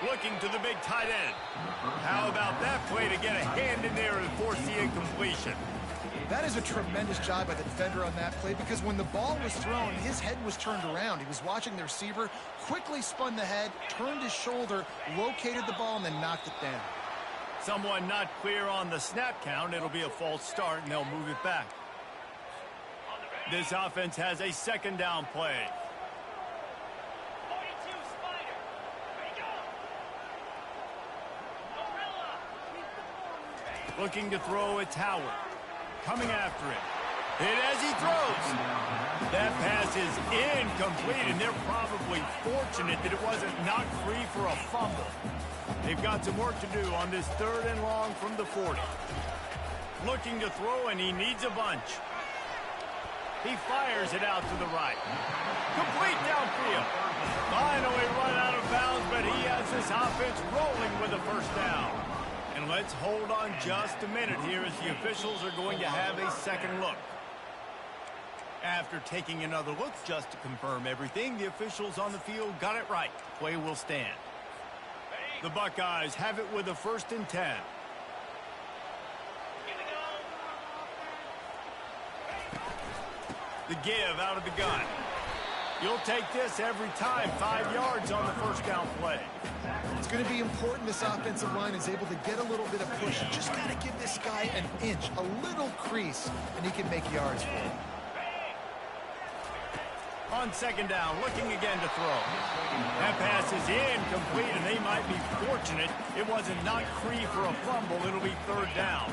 Looking to the big tight end. How about that play to get a hand in there and force the incompletion? That is a tremendous job by the defender on that play, because when the ball was thrown, his head was turned around. He was watching the receiver, quickly spun the head, turned his shoulder, located the ball, and then knocked it down. Someone not clear on the snap count. It'll be a false start, and they'll move it back. This offense has a second down play. Looking to throw, it's Howard. Coming after him. Hit as he throws. That pass is incomplete, and they're probably fortunate that it wasn't knocked free for a fumble. They've got some work to do on this third and long from the 40. Looking to throw, and he needs a bunch. He fires it out to the right. Complete downfield. Finally run out of bounds, but he has this offense rolling with a first down. And let's hold on just a minute here as the officials are going to have a second look. After taking another look just to confirm everything, the officials on the field got it right. Play will stand. The Buckeyes have it with a 1st and 10. The give out of the gun. You'll take this every time. 5 yards on the first down play. It's going to be important this offensive line is able to get a little bit of push. Just got to give this guy an inch, a little crease, and he can make yards for it. On second down, looking again to throw. That pass is incomplete, and they might be fortunate it wasn't knocked free for a fumble. It'll be third down.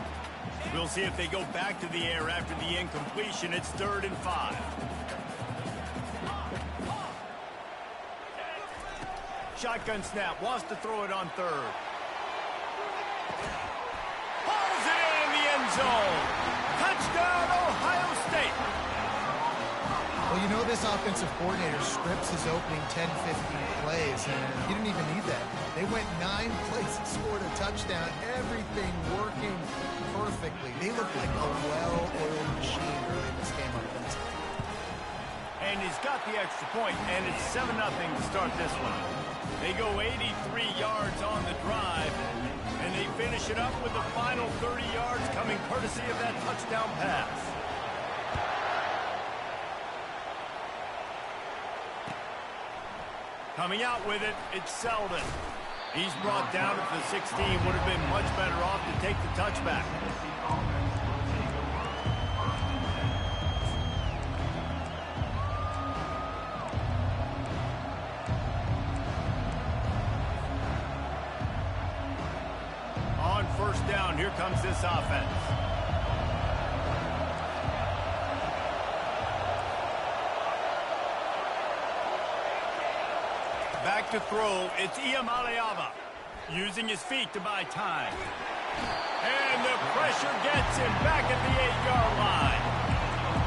We'll see if they go back to the air after the incompletion. It's 3rd and 5. Shotgun snap, wants to throw it on third. Pulls it in the end zone. Touchdown, Ohio State. Well, you know this offensive coordinator scripts his opening 10, 15 plays, and he didn't even need that. They went 9 plays and scored a touchdown. Everything working perfectly. They look like a well-oiled machine early in this game on offense. And he's got the extra point, and it's 7-0 to start this one. They go 83 yards on the drive, and they finish it up with the final 30 yards coming courtesy of that touchdown pass. Coming out with it, it's Selden. He's brought down at the 16. Would have been much better off to take the touchback. On first down, here comes this offense. Back to throw, it's Iamaleava, using his feet to buy time. And the pressure gets him back at the 8-yard line.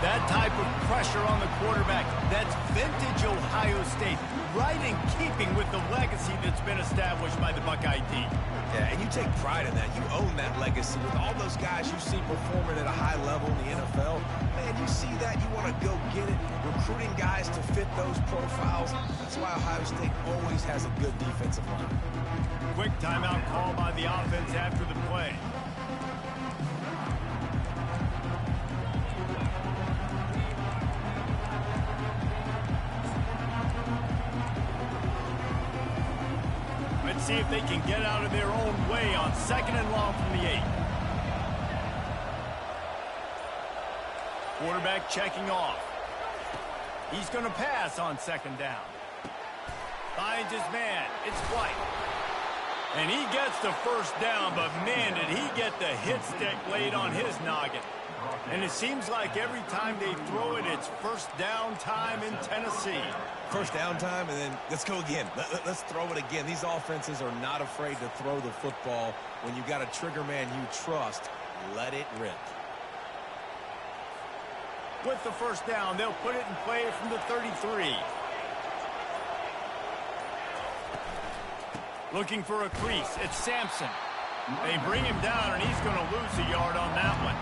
That type of pressure on the quarterback, that's vintage Ohio State, right in keeping with the legacy that's been established by the Buckeye team. Yeah, and you take pride in that. You own that legacy with all those guys you see performing at a high level in the NFL. Man, you see that, you want to go get it. Recruiting guys to those profiles. That's why Ohio State always has a good defensive line. Quick timeout call by the offense after the play. Let's see if they can get out of their own way on 2nd and long from the 8. Quarterback checking off. He's going to pass on 2nd down. Finds his man. It's White. And he gets the first down, but man, did he get the hit stick laid on his noggin. And it seems like every time they throw it, it's first down time in Tennessee. First down time, and then let's go again. Let's throw it again. These offenses are not afraid to throw the football. When you got a trigger man you trust, let it rip. With the first down, they'll put it in play from the 33. Looking for a crease. It's Sampson. They bring him down, and he's going to lose a yard on that one.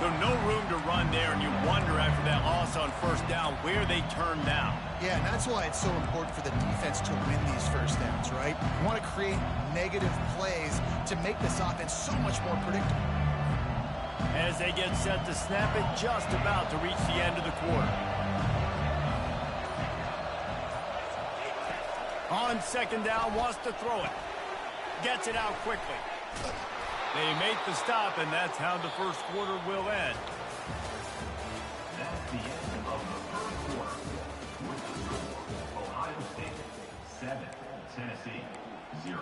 So no room to run there, and you wonder after that loss on first down where they turn down. Yeah, and that's why it's so important for the defense to win these first downs, right? You want to create negative plays to make this offense so much more predictable. As they get set to snap it, just about to reach the end of the quarter. On 2nd down, wants to throw it. Gets it out quickly. They make the stop, and that's how the first quarter will end. That's the end of the first quarter. With the score, Ohio State 7, Tennessee 0.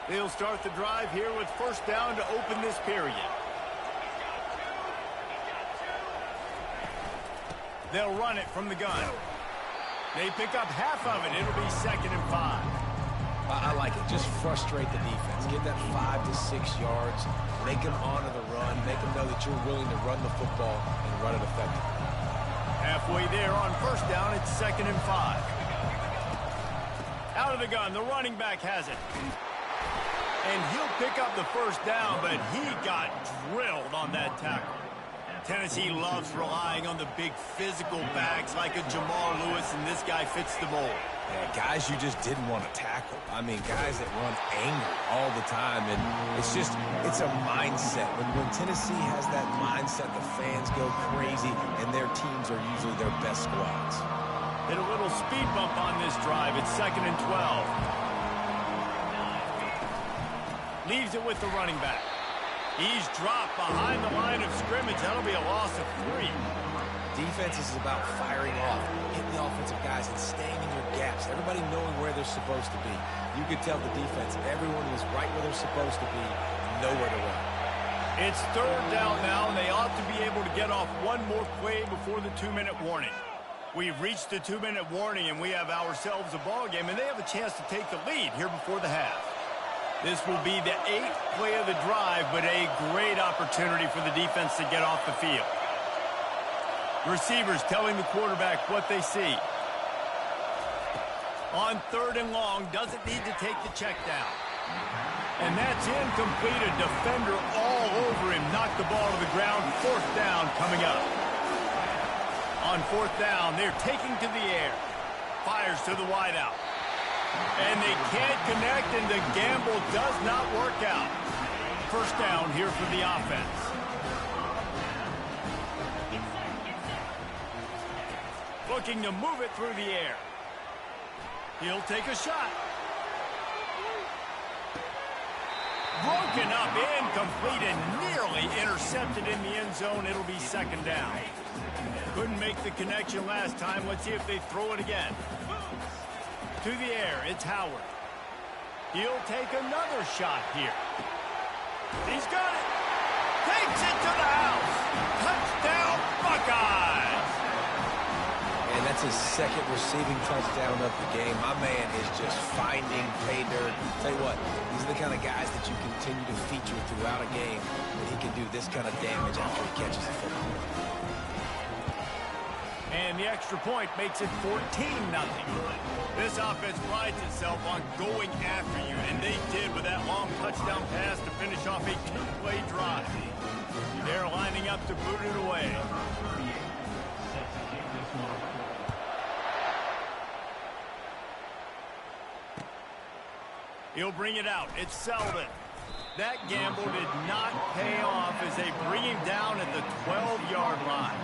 They'll start the drive here with first down to open this period. They'll run it from the gun. They pick up half of it. It'll be 2nd and 5. I like it. Just frustrate the defense. Get that 5 to 6 yards. Make them honor the run. Make them know that you're willing to run the football and run it effectively. Halfway there on first down, it's 2nd and 5. Out of the gun, the running back has it. And he'll pick up the first down, but he got drilled on that tackle. Tennessee loves relying on the big physical backs like a Jamal Lewis, and this guy fits the mold. Yeah, guys you just didn't want to tackle. I mean, guys that run angry all the time, and it's a mindset. When Tennessee has that mindset, the fans go crazy, and their teams are usually their best squads. Hit a little speed bump on this drive. It's 2nd and 12. Leaves it with the running back. He's dropped behind the line of scrimmage. That'll be a loss of 3. Defense is about firing off, hitting the offensive guys, and staying in your gaps. Everybody knowing where they're supposed to be. You could tell the defense, everyone was right where they're supposed to be, nowhere to run. It's 3rd down now, and they ought to be able to get off one more play before the 2-minute warning. We've reached the 2-minute warning, and we have ourselves a ball game, and they have a chance to take the lead here before the half. This will be the 8th play of the drive, but a great opportunity for the defense to get off the field. Receivers telling the quarterback what they see. On 3rd and long, doesn't need to take the check down. And that's incomplete. A defender all over him. Knocked the ball to the ground. 4th down coming up. On 4th down, they're taking to the air. Fires to the wideout. And they can't connect, and the gamble does not work out. First down here for the offense. Looking to move it through the air. He'll take a shot. Broken up, incomplete, and nearly intercepted in the end zone. It'll be 2nd down. Couldn't make the connection last time. Let's see if they throw it again. To the air, it's Howard. He'll take another shot here. He's got it. Takes it to the house. Touchdown, Buckeyes. And that's his 2nd receiving touchdown of the game. My man is just finding pay dirt. Tell you what, these are the kind of guys that you continue to feature throughout a game, and he can do this kind of damage after he catches the football. And the extra point makes it 14-0. This offense prides itself on going after you, and they did with that long touchdown pass to finish off off a two-play drive. They're lining up to boot it away. He'll bring it out. It's Selden. That gamble did not pay off as they bring him down at the 12-yard line.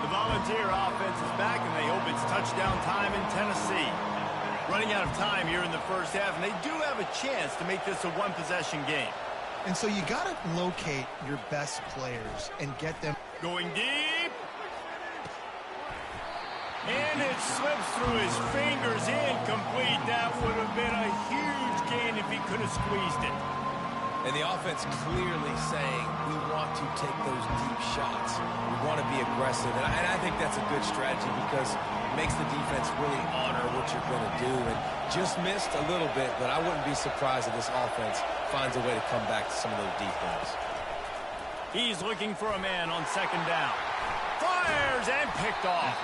The Volunteer offense is back, and they hope it's touchdown time in Tennessee. Running out of time here in the first half, and they do have a chance to make this a one-possession game. And so you got to locate your best players and get them. Going deep. And it slips through his fingers, incomplete. That would have been a huge gain if he could have squeezed it. And the offense clearly saying, we want to take those deep shots. We want to be aggressive. And I think that's a good strategy because it makes the defense really honor what you're going to do. And just missed a little bit, but I wouldn't be surprised if this offense finds a way to come back to some of those deep ones. He's looking for a man on second down. Fires and picked off.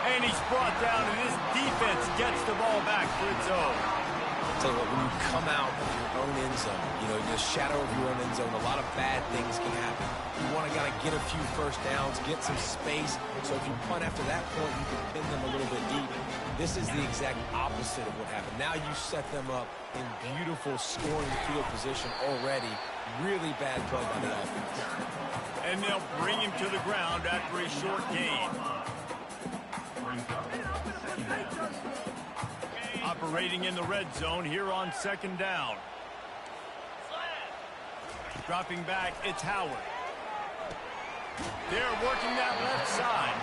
And he's brought down, and his defense gets the ball back for its own. I'll tell you what, when you come out of your own end zone, you know, in the shadow of your own end zone, a lot of bad things can happen. You want to get a few first downs, get some space, so if you punt after that point, you can pin them a little bit deep. This is the exact opposite of what happened. Now you set them up in beautiful scoring field position already. Really bad play by the offense. And they'll bring him to the ground after a short gain. Operating in the red zone here on second down. Dropping back, it's Howard. They're working that left side.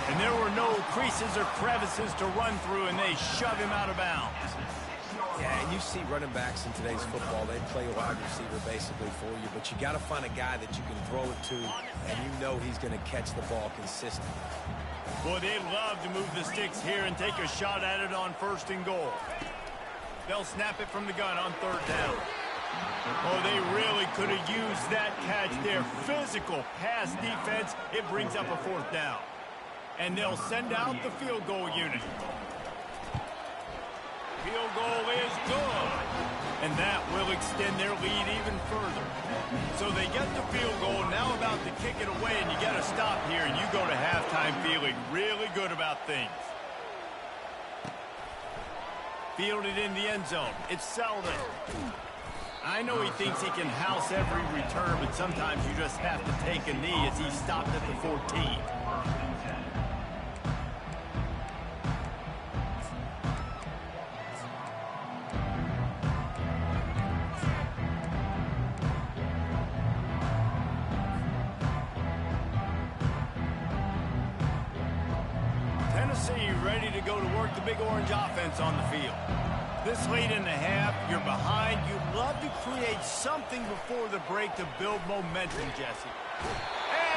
And there were no creases or crevices to run through, and they shove him out of bounds. Yeah, and you see running backs in today's football, they play a wide receiver basically for you, but you got to find a guy that you can throw it to, and you know he's going to catch the ball consistently. Boy, they love to move the sticks here and take a shot at it on first and goal. They'll snap it from the gun on third down. Oh, they really could have used that catch there. Physical pass defense. It brings up a fourth down. And they'll send out the field goal unit. Field goal is good. And that will extend their lead even further. So they get the field goal, now about to kick it away, and you got to stop here, and you go to halftime feeling really good about things. Fielded in the end zone. It's Selden. I know he thinks he can house every return, but sometimes you just have to take a knee as he stopped at the 14. Tennessee ready to go to work the Big Orange offense on the field. This late in the half, you're behind. You'd love to create something before the break to build momentum, Jesse.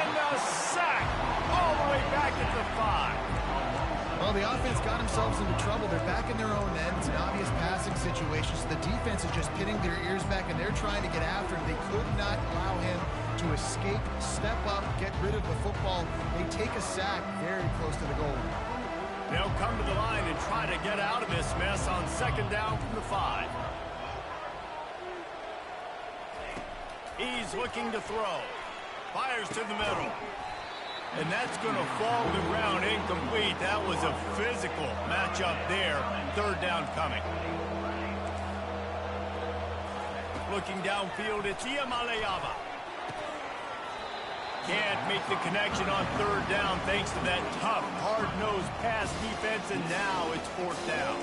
And a sack all the way back at the 5. Well, the offense got themselves into trouble. They're back in their own end. It's an obvious passing situation. So the defense is just pinning their ears back, and they're trying to get after him. They could not allow him to escape, step up, get rid of the football. They take a sack very close to the goal. They'll come to the line and try to get out of this mess on second down from the 5. He's looking to throw. Fires to the middle. And that's going to fall to the ground incomplete. That was a physical matchup there. Third down coming. Looking downfield, it's Iamaleava. Can't make the connection on third down thanks to that tough, hard-nosed pass defense, and now it's fourth down.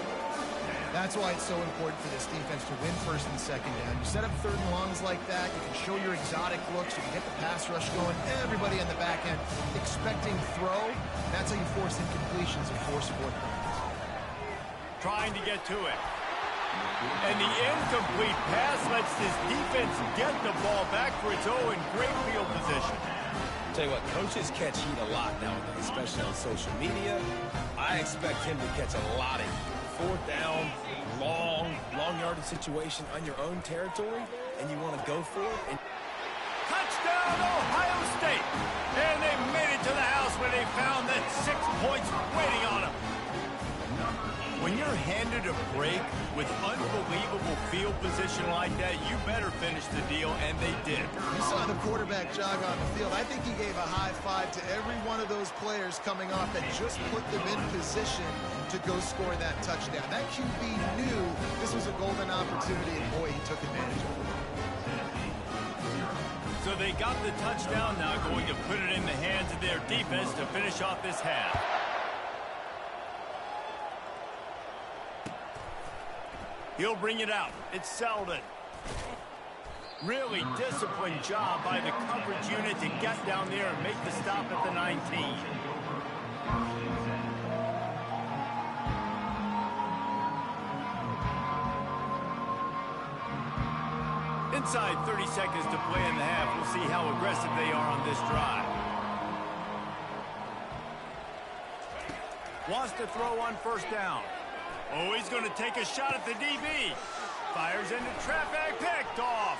That's why it's so important for this defense to win first and second down. You set up third and longs like that, you can show your exotic looks, you can get the pass rush going, everybody on the back end expecting throw. That's how you force incompletions and force fourth downs. Trying to get to it. And the incomplete pass lets this defense get the ball back for its own great field position. Tell you what, coaches catch heat a lot nowadays, especially on social media. I expect him to catch a lot of heat. Fourth down, long yardage situation on your own territory, and you want to go for it. And touchdown, Ohio State! And they made it to the house where they 6 points waiting on him. When you're handed a break with unbelievable field position like that, you better finish the deal, and they did. You saw the quarterback jog on the field. I think he gave a high five to every one of those players coming off that just put them in position to go score that touchdown. That QB knew this was a golden opportunity, and boy, he took advantage of it. So they got the touchdown, now going to put it in the hands of their defense to finish off this half. He'll bring it out. It's Selden. Really disciplined job by the coverage unit to get down there and make the stop at the 19. Inside 30 seconds to play in the half. We'll see how aggressive they are on this drive. Wants to throw on first down. Oh, he's going to take a shot at the DB. Fires into traffic, picked off.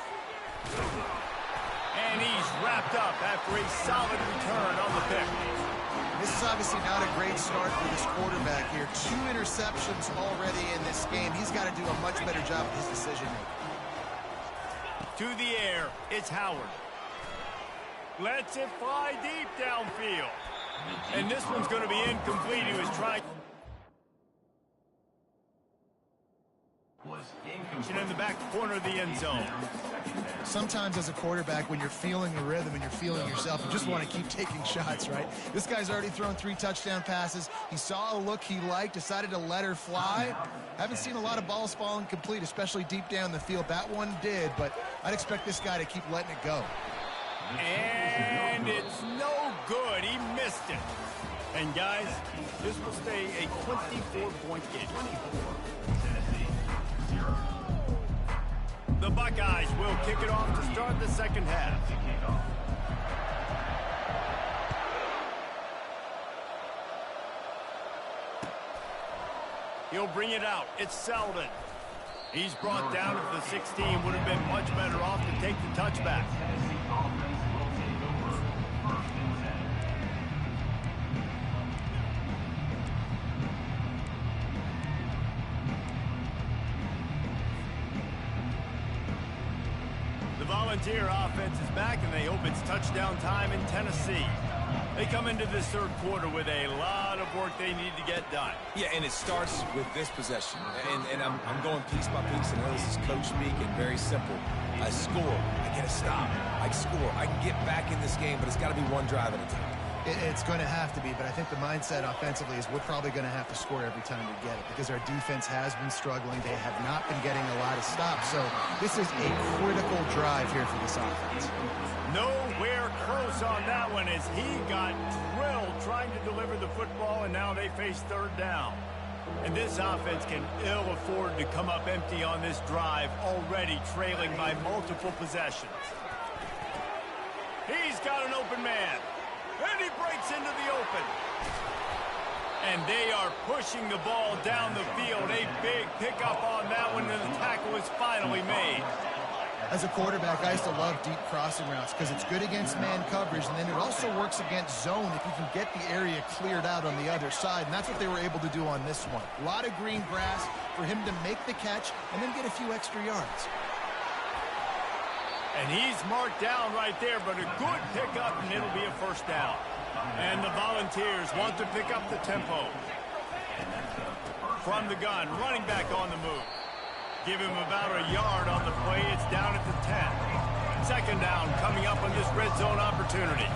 And he's wrapped up after a solid return on the pick. This is obviously not a great start for this quarterback here. 2 interceptions already in this game. He's got to do a much better job with his decision-making. To the air, it's Howard. Lets it fly deep downfield. And this one's going to be incomplete. He was trying... in the back corner of the end zone. Sometimes as a quarterback, when you're feeling the rhythm and you're feeling yourself, you just want to keep taking shots, right? This guy's already thrown 3 touchdown passes. He saw a look he liked, decided to let her fly. Haven't seen a lot of balls falling complete, especially deep down the field. That one did, but I'd expect this guy to keep letting it go. And it's no good. He missed it. And guys, this will stay a 24-point game. The Buckeyes will kick it off to start the second half. He'll bring it out. It's Selden. He's brought down at the 16. Would have been much better off to take the touchback. The Volunteer offense is back, and they hope it's touchdown time in Tennessee. They come into this third quarter with a lot of work they need to get done. Yeah, and it starts with this possession. And I'm going piece by piece, and this is coach speak and very simple. I score, I get a stop. I score, I can get back in this game, but it's got to be one drive at a time. It's going to have to be, but I think the mindset offensively is we're probably going to have to score every time we get it because our defense has been struggling. They have not been getting a lot of stops, so this is a critical drive here for this offense. Nowhere close on that one as he got drilled trying to deliver the football, and now they face third down. And this offense can ill afford to come up empty on this drive, already trailing by multiple possessions. He's got an open man. And he breaks into the open. And they are pushing the ball down the field. A big pickup on that one, and the tackle is finally made. As a quarterback, I used to love deep crossing routes because it's good against man coverage, and then it also works against zone if you can get the area cleared out on the other side, and that's what they were able to do on this one. A lot of green grass for him to make the catch and then get a few extra yards. And he's marked down right there, but a good pickup, and it'll be a first down. And the Volunteers want to pick up the tempo. From the gun, running back on the move. Give him about a yard on the play. It's down at the 10. Second down coming up on this red zone opportunity.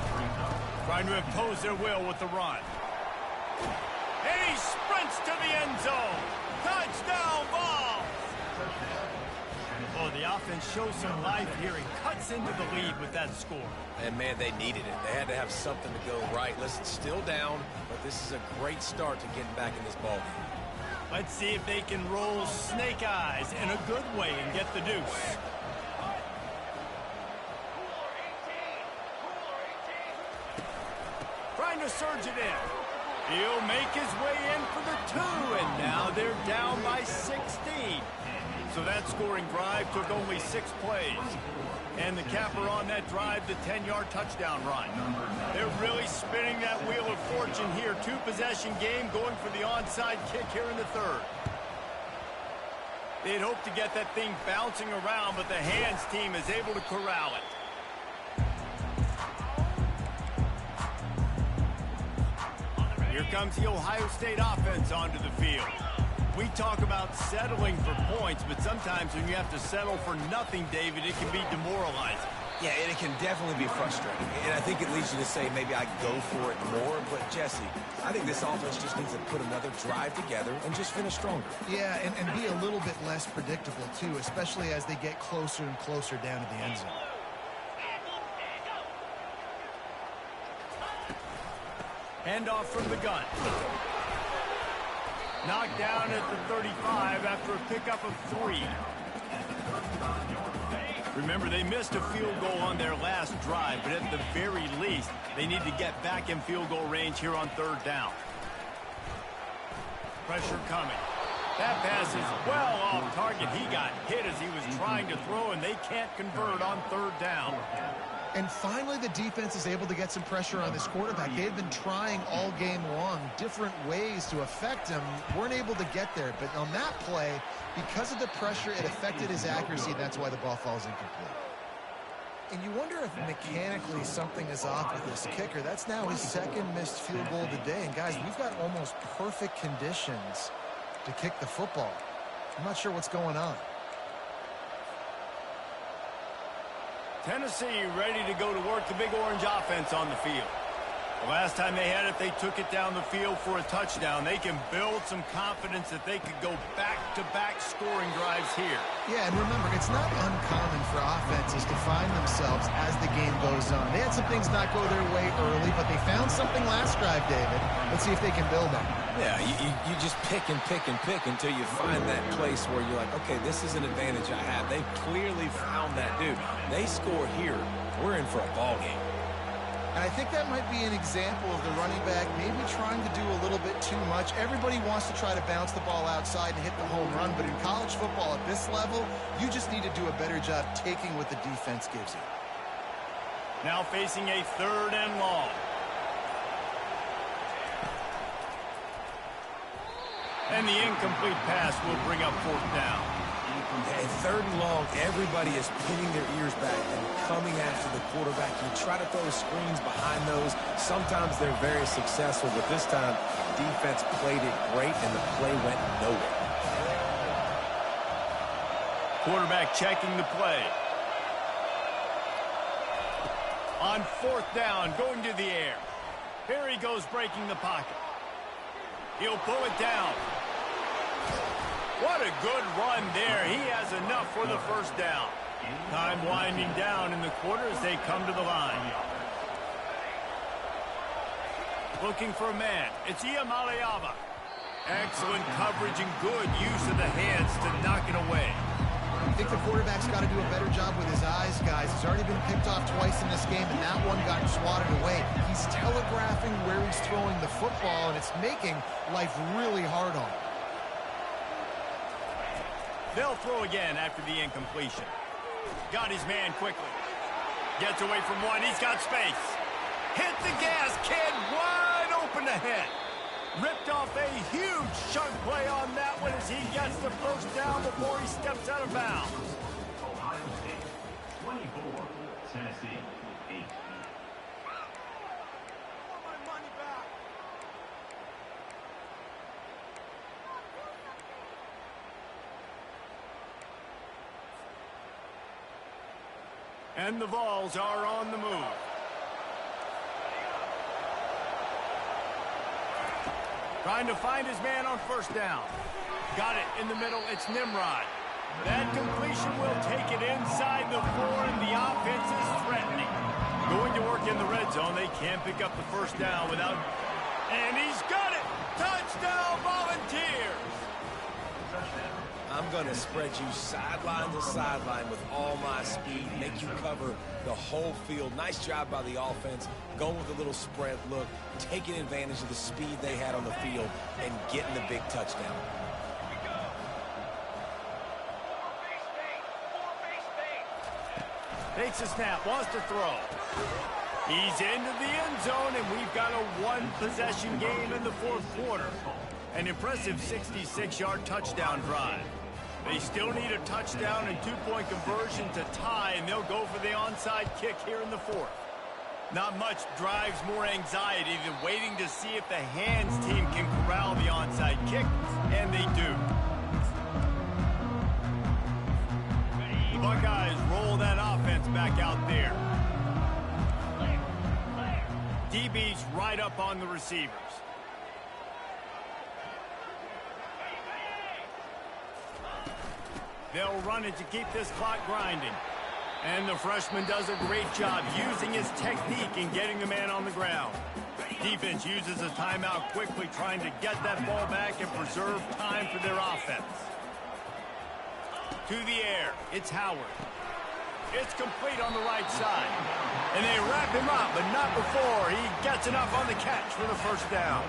Trying to impose their will with the run. And he sprints to the end zone. Touchdown ball. Oh, the offense shows some life here and cuts into the lead with that score. And, man, they needed it. They had to have something to go right. Listen, still down, but this is a great start to getting back in this ballgame. Let's see if they can roll snake eyes in a good way and get the deuce. Trying to surge it in. He'll make his way in for the 2, and now they're down by 16. So that scoring drive took only 6 plays. And the capper on that drive, the 10-yard touchdown run. They're really spinning that wheel of fortune here. 2-possession game going for the onside kick here in the third. They'd hoped to get that thing bouncing around, but the hands team is able to corral it. Here comes the Ohio State offense onto the field. We talk about settling for points, but sometimes when you have to settle for nothing, David, it can be demoralizing. Yeah, and it can definitely be frustrating. And I think it leads you to say maybe I go for it more. But, Jesse, I think this offense just needs to put another drive together and just finish stronger. Yeah, and be a little bit less predictable, too, especially as they get closer and closer down to the end zone. Handoff from the gun. Knocked down at the 35 after a pickup of 3. Remember, they missed a field goal on their last drive, but at the very least, they need to get back in field goal range here on 3rd down. Pressure coming. That pass is well off target. He got hit as he was trying to throw, and they can't convert on 3rd down. And finally, the defense is able to get some pressure on this quarterback. They've been trying all game long different ways to affect him. Weren't able to get there. But on that play, because of the pressure, it affected his accuracy. That's why the ball falls incomplete. And you wonder if mechanically something is off with this kicker. That's now his 2nd missed field goal today. And, guys, we've got almost perfect conditions to kick the football. I'm not sure what's going on. Tennessee ready to go to work the Big Orange offense on the field. The last time they had it, they took it down the field for a touchdown. They can build some confidence that they could go back-to-back scoring drives here. Yeah, and remember, it's not uncommon for offenses to find themselves as the game goes on. They had some things not go their way early, but they found something last drive, David. Let's see if they can build on it. Yeah, you just pick and pick and pick until you find that place where you're like, okay, this is an advantage I have. They've clearly found that, dude. They score here, we're in for a ball game. And I think that might be an example of the running back maybe trying to do a little bit too much. Everybody wants to try to bounce the ball outside and hit the home run, but in college football at this level, you just need to do a better job taking what the defense gives you. Now facing a 3rd and long. And the incomplete pass will bring up 4th down. At 3rd and long, everybody is pinning their ears back and coming after the quarterback. You try to throw screens behind those. Sometimes they're very successful, but this time, defense played it great, and the play went nowhere. Quarterback checking the play. On 4th down, going to the air. Here he goes breaking the pocket. He'll pull it down. What a good run there. He has enough for the 1st down. Time winding down in the quarter as they come to the line. Looking for a man. It's Iamaleava. Excellent coverage and good use of the hands to knock it away. I think the quarterback's got to do a better job with his eyes, guys. He's already been picked off twice in this game, and that one got swatted away. He's telegraphing where he's throwing the football, and it's making life really hard on him. They'll throw again after the incompletion. Got his man quickly. Gets away from one. He's got space. Hit the gas, kid. Wide open ahead. Ripped off a huge chunk play on that one as he gets the 1st down before he steps out of bounds. Ohio State 24, Tennessee 8. And the Vols are on the move. Trying to find his man on 1st down. Got it in the middle. It's Nimrod. That completion will take it inside the 4, and the offense is threatening. Going to work in the red zone. They can't pick up the 1st down without... And he's got it! Touchdown, Volunteers! I'm going to spread you sideline to sideline with all my speed, make you cover the whole field. Nice job by the offense, going with a little spread look, taking advantage of the speed they had on the field, and getting the big touchdown. Takes a snap, wants to throw. He's into the end zone, and we've got a one-possession game in the fourth quarter. An impressive 66-yard touchdown drive. They still need a touchdown and two-point conversion to tie, and they'll go for the onside kick here in the fourth. Not much drives more anxiety than waiting to see if the hands team can corral the onside kick, and they do. The Buckeyes roll that offense back out there. DB's right up on the receivers. They'll run it to keep this clock grinding. And the freshman does a great job using his technique and getting the man on the ground. Defense uses a timeout quickly, trying to get that ball back and preserve time for their offense. To the air, it's Howard. It's complete on the right side. And they wrap him up, but not before he gets enough on the catch for the first down.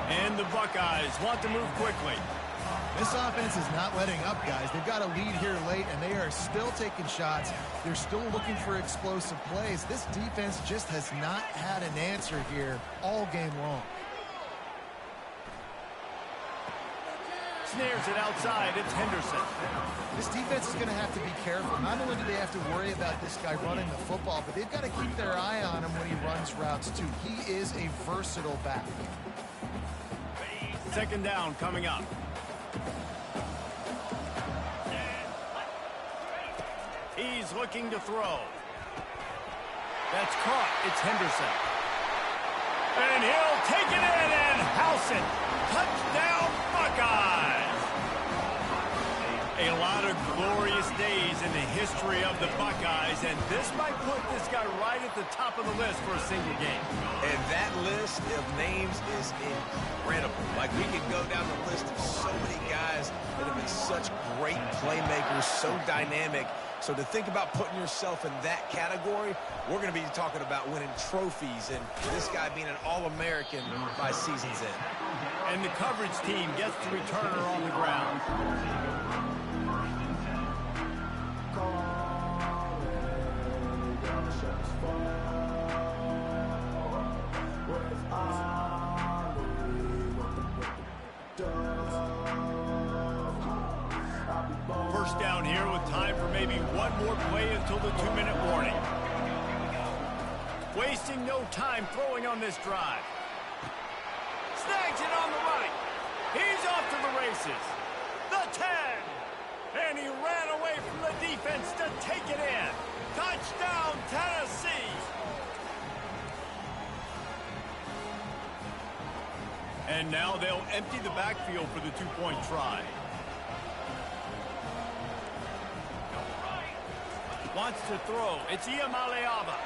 And the Buckeyes want to move quickly. This offense is not letting up, guys. They've got a lead here late, and they are still taking shots. They're still looking for explosive plays. This defense just has not had an answer here all game long. Snares it outside. It's Henderson. This defense is going to have to be careful. Not only do they have to worry about this guy running the football, but they've got to keep their eye on him when he runs routes, too. He is a versatile back. Second down coming up. He's looking to throw. That's caught. It's Henderson. And he'll take it in and house it. Touchdown, Buckeyes! A lot of glorious days in the history of the Buckeyes, and this might put this guy right at the top of the list for a single game. And that list of names is incredible. Like, we could go down the list of so many guys that have been such great playmakers, so dynamic. So to think about putting yourself in that category, we're going to be talking about winning trophies and this guy being an All-American by season's end. And the coverage team gets the returner on the ground. First down here with time for maybe one more play until the 2-minute warning. Wasting no time throwing on this drive. Snags it on the right. He's off to the races. The 10. And he ran away from the defense to take it in. Touchdown, Tennessee. And now they'll empty the backfield for the two-point try. Wants to throw. It's Iamaleava.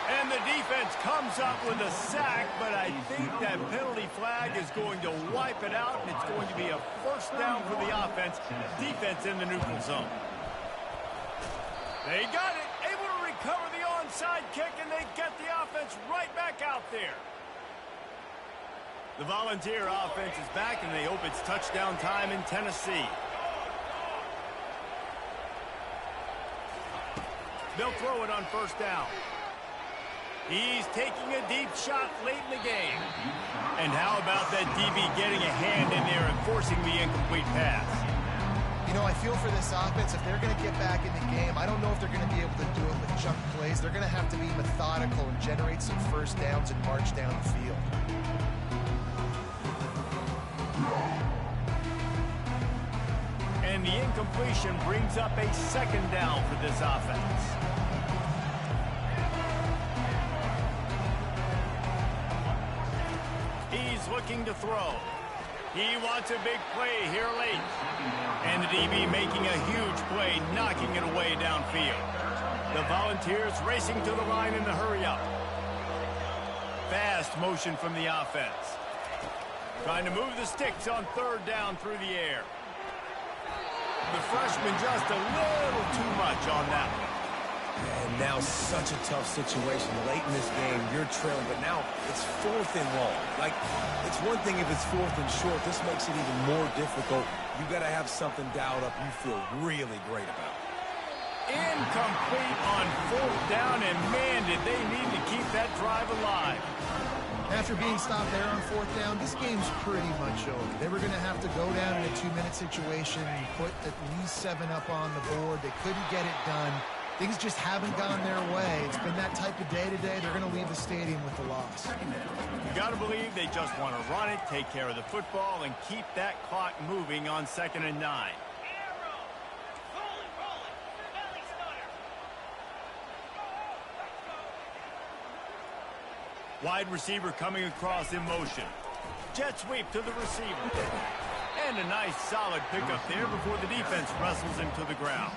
And the defense comes up with a sack, but I think that penalty flag is going to wipe it out, and it's going to be a first down for the offense. Defense in the neutral zone. They got it. Able to recover the onside kick, and they get the offense right back out there. The Volunteer offense is back, and they hope it's touchdown time in Tennessee. They'll throw it on first down. He's taking a deep shot late in the game. And how about that DB getting a hand in there and forcing the incomplete pass? You know, I feel for this offense, if they're going to get back in the game, I don't know if they're going to be able to do it with chunk plays. They're going to have to be methodical and generate some first downs and march down the field. And the incompletion brings up a second down for this offense. He's looking to throw. He wants a big play here late. And the DB making a huge play, knocking it away downfield. The Volunteers racing to the line in the hurry-up. Fast motion from the offense. Trying to move the sticks on third down through the air. The freshman just a little too much on that one. And now such a tough situation. Late in this game, you're trailing, but now it's fourth and long. Like, it's one thing if it's fourth and short. This makes it even more difficult. You got to have something dialed up you feel really great about. Incomplete on 4th down, and man, did they need to keep that drive alive. After being stopped there on 4th down, this game's pretty much over. They were going to have to go down in a 2-minute situation and put at least 7 up on the board. They couldn't get it done. Things just haven't gone their way. It's been that type of day today. They're going to leave the stadium with the loss. You got to believe they just want to run it, take care of the football, and keep that clock moving on 2nd and 9. Wide receiver coming across in motion. Jet sweep to the receiver. And a nice solid pickup there before the defense wrestles him to the ground.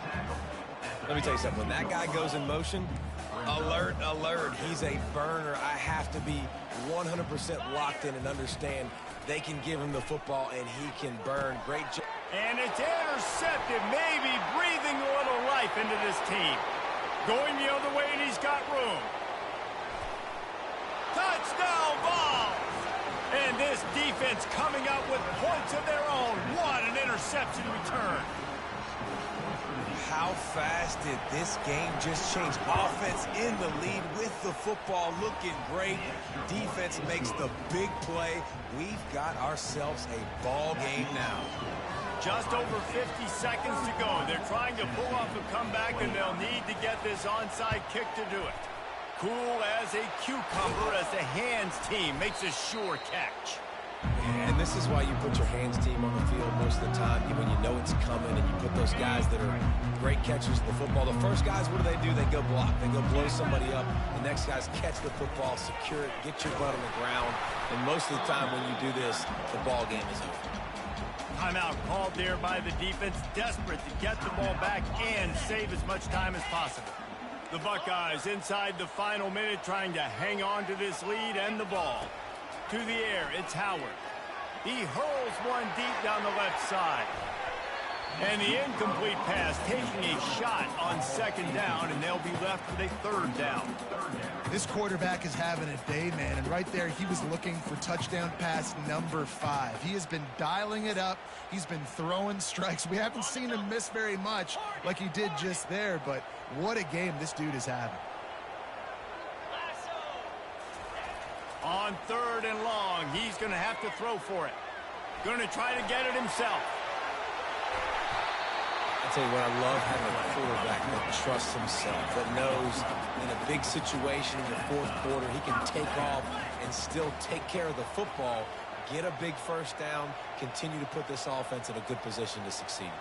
Let me tell you something. When that guy goes in motion, alert, alert. He's a burner. I have to be 100% locked in and understand they can give him the football and he can burn. Great job. And it's intercepted, maybe breathing a little life into this team. Going the other way, and he's got room. Touchdown ball! And this defense coming out with points of their own. What an interception return. How fast did this game just change? Offense in the lead with the football, looking great. Defense makes the big play. We've got ourselves a ball game now. Just over 50 seconds to go. They're trying to pull off a comeback, and they'll need to get this onside kick to do it. Cool as a cucumber as the hands team makes a sure catch. And this is why you put your hands team on the field most of the time when you know it's coming, and you put those guys that are great catchers of the football. The first guys, what do? They go block. They go blow somebody up. The next guys catch the football, secure it, get your butt on the ground. And most of the time when you do this, the ball game is over. Timeout called there by the defense, desperate to get the ball back and save as much time as possible. The Buckeyes inside the final minute trying to hang on to this lead and the ball. To the air, it's Howard. He hurls one deep down the left side. And the incomplete pass taking a shot on 2nd down, and they'll be left with a 3rd down. This quarterback is having a day, man, and right there he was looking for touchdown pass number 5. He has been dialing it up. He's been throwing strikes. We haven't seen him miss very much like he did just there, but what a game this dude is having. On 3rd and long, he's going to have to throw for it. Going to try to get it himself. I tell you what, I love having a quarterback that trusts himself, that knows in a big situation in the 4th quarter, he can take off and still take care of the football, get a big 1st down, continue to put this offense in a good position to succeed.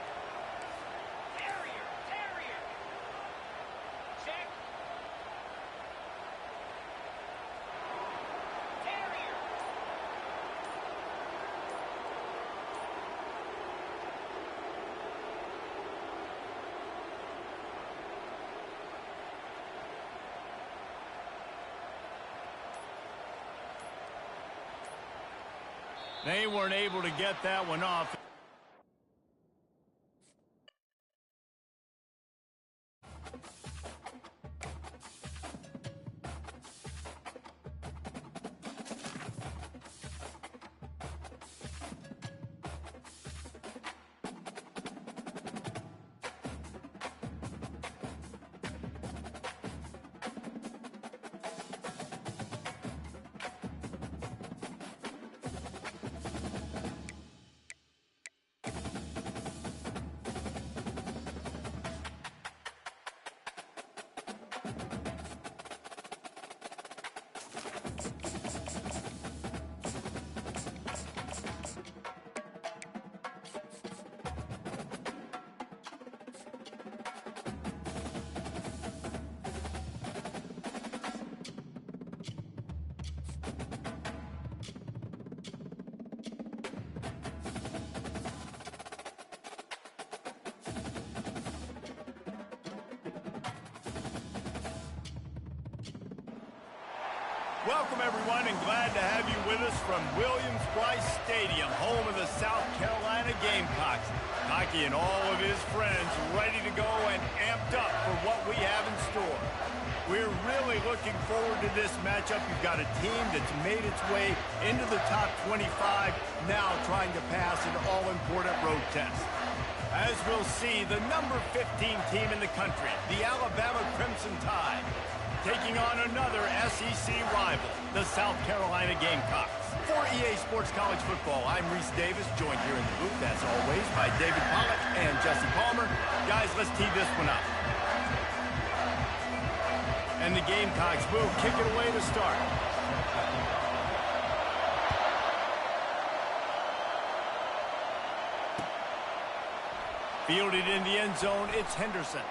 They weren't able to get that one off. Welcome, everyone, and glad to have you with us from Williams-Brice Stadium, home of the South Carolina Gamecocks. Hockey and all of his friends ready to go and amped up for what we have in store. We're really looking forward to this matchup. You've got a team that's made its way into the top 25, now trying to pass an all-important road test. As we'll see, the number 15 team in the country, the Alabama Crimson Tide, taking on another SEC rival, the South Carolina Gamecocks. For EA Sports College Football, I'm Reese Davis, joined here in the booth, as always, by David Pollack and Jesse Palmer. Guys, let's tee this one up. And the Gamecocks will kick it away to start. Fielded in the end zone, it's Henderson.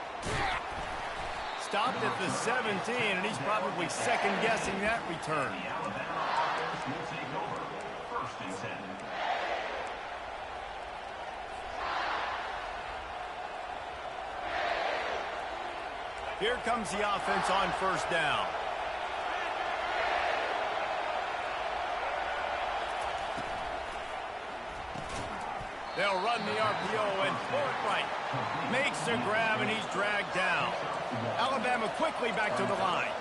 Stopped at the 17, and he's probably second-guessing that return. The Alabama offense will take over. 1st and 10. Here comes the offense on 1st down. They'll run the RPO and pull it right. Makes the grab, and he's dragged down. Alabama quickly back to the line.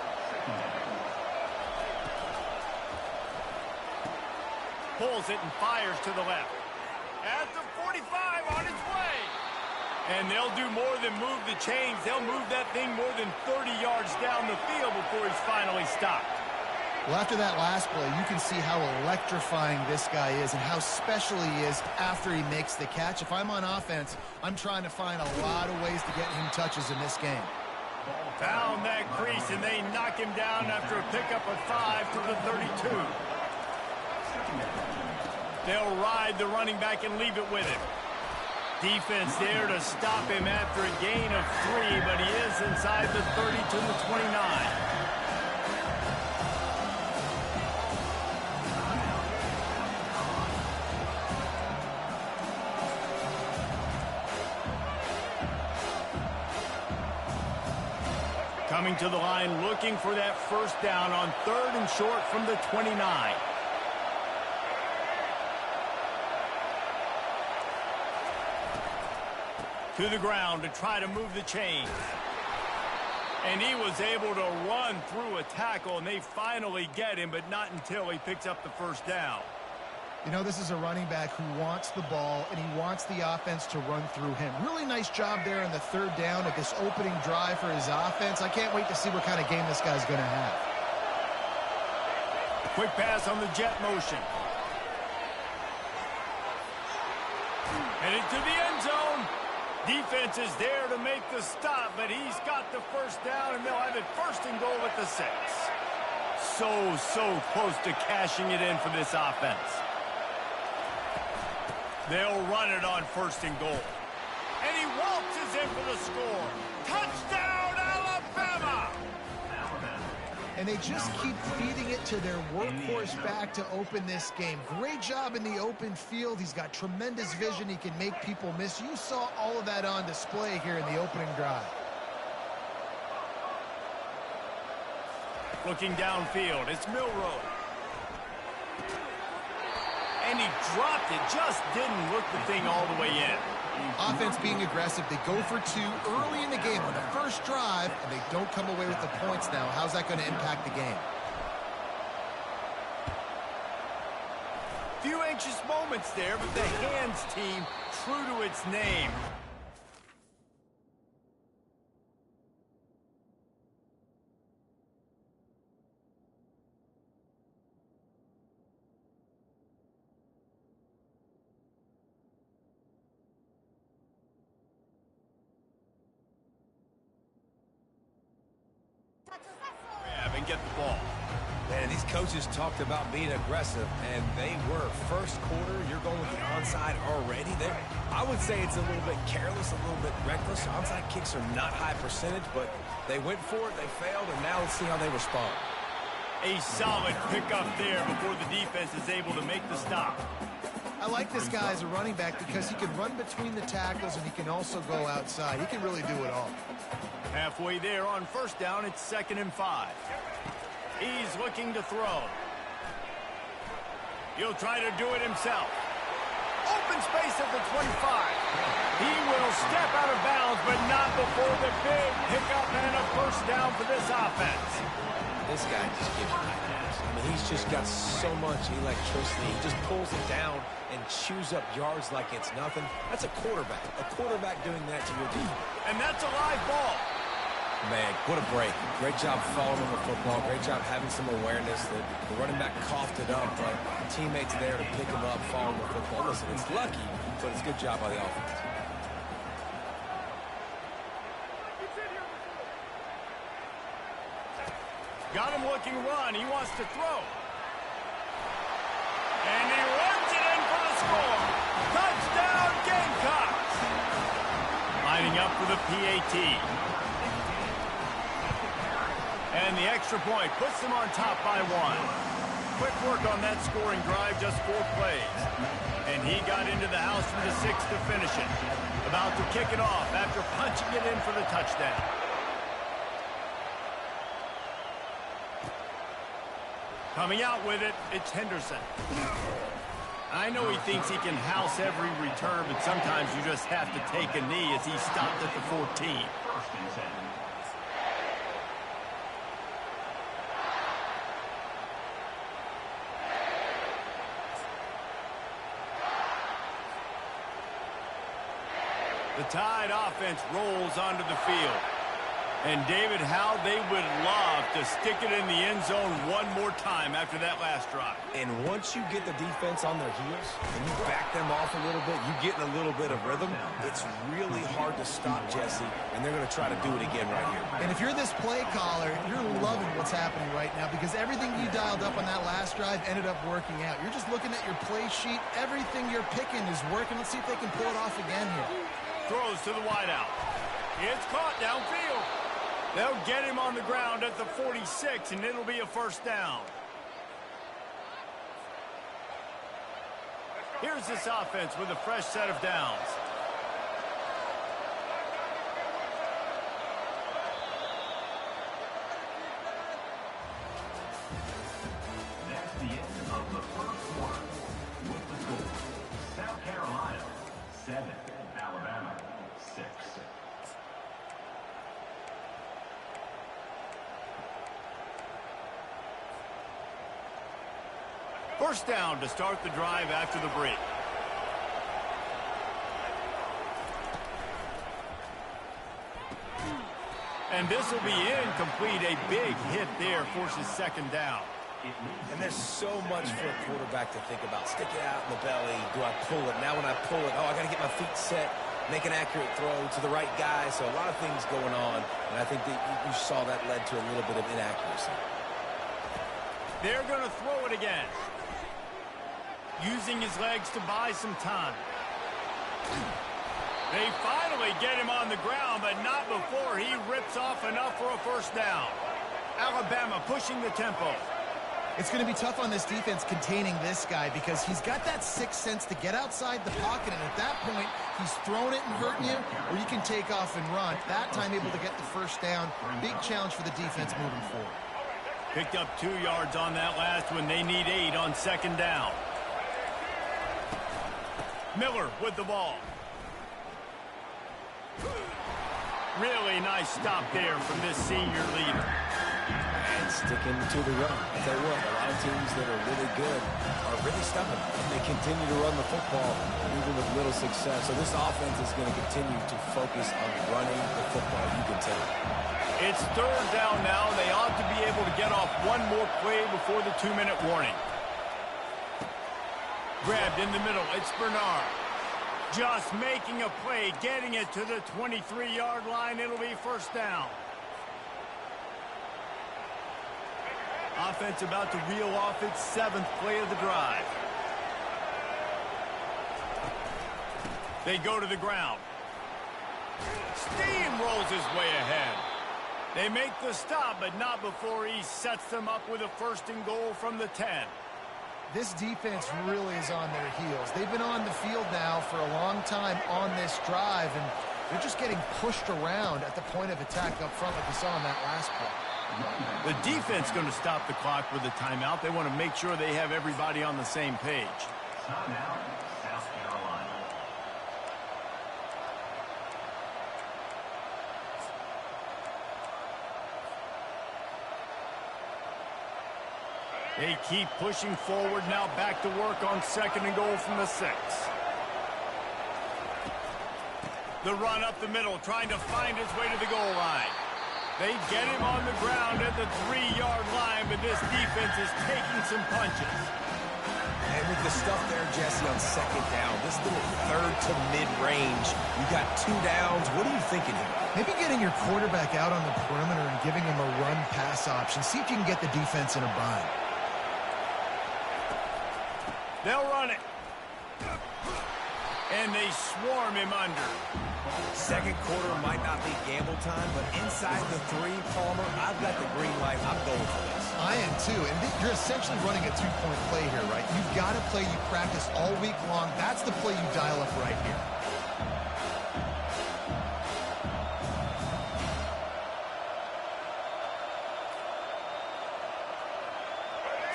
Pulls it and fires to the left. At the 45, on its way. And they'll do more than move the chains. They'll move that thing more than 30 yards down the field before he's finally stopped. Well, after that last play, you can see how electrifying this guy is and how special he is after he makes the catch. If I'm on offense, I'm trying to find a lot of ways to get him touches in this game. Found that crease, and they knock him down after a pickup of 5 to the 32. They'll ride the running back and leave it with him. Defense there to stop him after a gain of 3, but he is inside the 30 to the 29. Coming to the line, looking for that 1st down on 3rd and short from the 29. To the ground to try to move the chains. And he was able to run through a tackle, and they finally get him, but not until he picks up the 1st down. You know, this is a running back who wants the ball, and he wants the offense to run through him. Really nice job there on the 3rd down of this opening drive for his offense. I can't wait to see what kind of game this guy's going to have. Quick pass on the jet motion. Headed to the end zone. Defense is there to make the stop, but he's got the 1st down, and they'll have it 1st and goal at the 6. So close to cashing it in for this offense. They'll run it on 1st and goal. And he waltzes in for the score. Touchdown, Alabama! And they just keep feeding it to their workhorse back to open this game. Great job in the open field. He's got tremendous vision. He can make people miss. You saw all of that on display here in the opening drive. Looking downfield, it's Milroe. And he dropped it, just didn't look the thing all the way in. Offense being aggressive, they go for 2 early in the game on the 1st drive, and they don't come away with the points now. How's that going to impact the game? Few anxious moments there, but the hands team true to its name. And get the ball. Man, these coaches talked about being aggressive, and they were. 1st quarter, you're going with the onside already. I would say it's a little bit careless, a little bit reckless. Onside kicks are not high percentage, but they went for it, they failed, and now let's see how they respond. A solid pickup there before the defense is able to make the stop. I like this guy as a running back because he can run between the tackles and he can also go outside. He can really do it all. Halfway there on 1st down, it's 2nd and 5. He's looking to throw. He'll try to do it himself. Open space at the 25. He will step out of bounds, but not before the big pickup and a first down for this offense. This guy just gives you nightmares. I mean, he's just got so much electricity. He just pulls it down and chews up yards like it's nothing. That's a quarterback. A quarterback doing that to your defense. And that's a live ball. Man, what a break. Great job following the football. Great job having some awareness that the running back coughed it up, but teammates there to pick him up, following the football. Listen, it's lucky, but it's a good job by the offense. Got him looking run. He wants to throw. And he runs it in for the score. Touchdown, Gamecocks. Lining up for the PAT. And the extra point puts them on top by 1. Quick work on that scoring drive, just 4 plays. And he got into the house for the 6th to finish it. About to kick it off after punching it in for the touchdown. Coming out with it, it's Henderson. I know he thinks he can house every return, but sometimes you just have to take a knee as he stopped at the 14. The Tide offense rolls onto the field. And, David, how they would love to stick it in the end zone one more time after that last drive. And once you get the defense on their heels and you back them off a little bit, you get in a little bit of rhythm, it's really hard to stop Jesse, and they're going to try to do it again right here. And if you're this play caller, you're loving what's happening right now because everything you dialed up on that last drive ended up working out. You're just looking at your play sheet. Everything you're picking is working. Let's see if they can pull it off again here. Throws to the wideout. It's caught downfield. They'll get him on the ground at the 46, and it'll be a first down. Here's this offense with a fresh set of downs. That's the end of the first quarter. With the score, South Carolina 7, Alabama 6. First down to start the drive after the break. And this will be incomplete. A big hit there forces second down. And there's so much for a quarterback to think about. Stick it out in the belly. Do I pull it? Now when I pull it, I got to get my feet set, make an accurate throw to the right guy. So a lot of things going on. And I think that you saw that led to a little bit of inaccuracy. They're going to throw it again. Using his legs to buy some time. They finally get him on the ground, but not before he rips off enough for a first down. Alabama pushing the tempo. It's going to be tough on this defense containing this guy because he's got that sixth sense to get outside the pocket, and at that point, he's throwing it and hurting you, or you can take off and run. That time able to get the first down. Big challenge for the defense moving forward. Picked up 2 yards on that last one. They need 8 on second down. Miller with the ball. Really nice stop there from this senior leader. And sticking to the run. I tell you what, a lot of teams that are really good are really stubborn. And they continue to run the football even with little success. So this offense is going to continue to focus on running the football. You can tell. It's third down now. They ought to be able to get off one more play before the 2-minute warning. Grabbed in the middle. It's Bernard. Just making a play, getting it to the 23-yard line. It'll be first down. Offense about to reel off its 7th play of the drive. They go to the ground. Steamrolls his way ahead. They make the stop, but not before he sets them up with a 1st and goal from the 10. This defense really is on their heels. They've been on the field now for a long time on this drive, and they're just getting pushed around at the point of attack up front like we saw in that last play. The defense going to stop the clock with a timeout. They want to make sure they have everybody on the same page. Timeout, South Carolina. They keep pushing forward, now back to work on 2nd and goal from the 6. The run up the middle, trying to find his way to the goal line. They get him on the ground at the 3-yard line, but this defense is taking some punches. And with the stuff there, Jesse, on 2nd down, this little 3rd to mid-range, you got 2 downs. What are you thinking here? Maybe getting your quarterback out on the perimeter and giving him a run-pass option. See if you can get the defense in a bind. They'll run it. And they swarm him under. 2nd quarter might not be gamble time, but inside the 3, Palmer, I've got the green light. I'm going for this. I am too, and you're essentially running a 2-point play here, right? You've got a play you practice all week long. That's the play you dial up right here.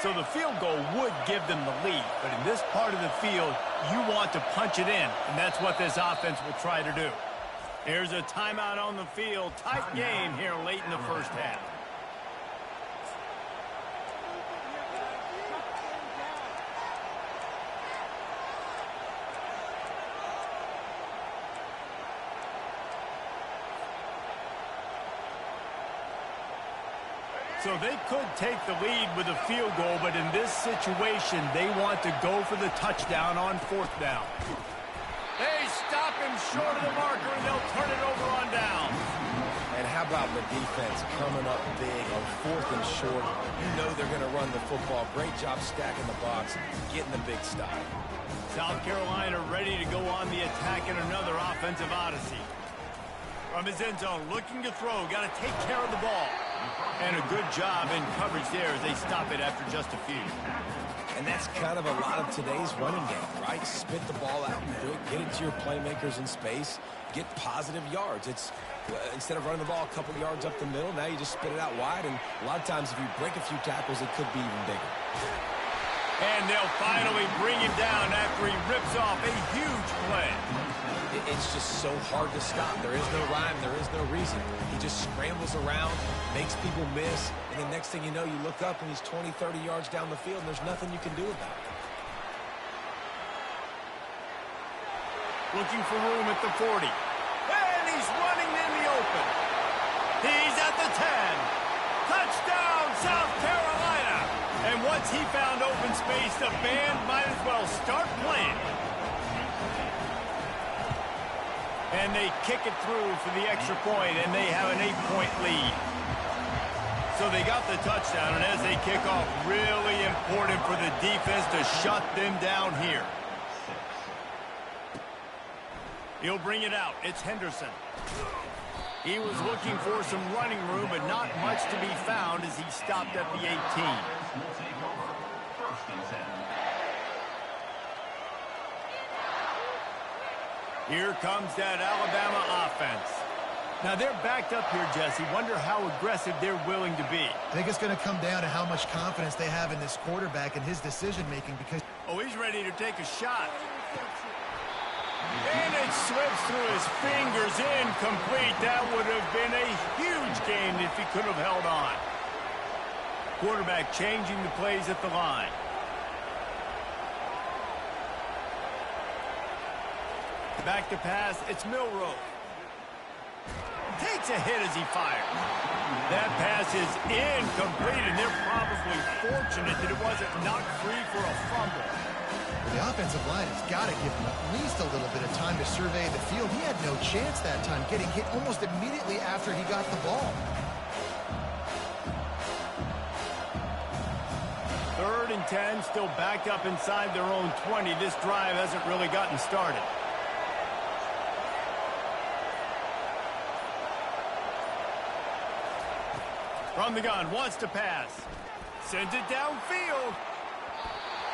So the field goal would give them the lead, but in this part of the field, you want to punch it in, and that's what this offense will try to do. There's a timeout on the field. Tight game here late in the first half. So they could take the lead with a field goal, but in this situation, they want to go for the touchdown on 4th down. They stop him short of the marker, and they'll turn it over on down. And how about the defense coming up big on 4th and short? You know they're going to run the football. Great job stacking the box, getting the big stop. South Carolina ready to go on the attack in another offensive odyssey. From his end zone, looking to throw, got to take care of the ball. And a good job in coverage there as they stop it after just a few. And that's kind of a lot of today's running game, right? Spit the ball out and quick, get it to your playmakers in space, get positive yards. It's instead of running the ball a couple yards up the middle, now you just spit it out wide, and a lot of times if you break a few tackles, it could be even bigger. And they'll finally bring him down after he rips off a huge play. It's just so hard to stop. There is no rhyme. There is no reason. He just scrambles around, makes people miss, and the next thing you know, you look up and he's 20, 30 yards down the field, and there's nothing you can do about it. Looking for room at the 40. And he's running in the open. He's at the 10. Touchdown, South Carolina. And once he found open space, the band might as well start playing. And they kick it through for the extra point, and they have an 8-point lead. So they got the touchdown, and as they kick off, really important for the defense to shut them down here. He'll bring it out. It's Henderson. He was looking for some running room, but not much to be found as he stopped at the 18. Here comes that Alabama offense. Now they're backed up here, Jesse. Wonder how aggressive they're willing to be. I think it's going to come down to how much confidence they have in this quarterback and his decision-making because... Oh, he's ready to take a shot. And it slips through his fingers, incomplete. That would have been a huge gain if he could have held on. Quarterback changing the plays at the line. Back to pass, it's Milroe. Takes a hit as he fires. That pass is incomplete, and they're probably fortunate that it wasn't knocked free for a fumble. The offensive line has got to give him at least a little bit of time to survey the field. He had no chance that time, getting hit almost immediately after he got the ball. 3rd and 10, still backed up inside their own 20. This drive hasn't really gotten started. From the gun, wants to pass. Sends it downfield.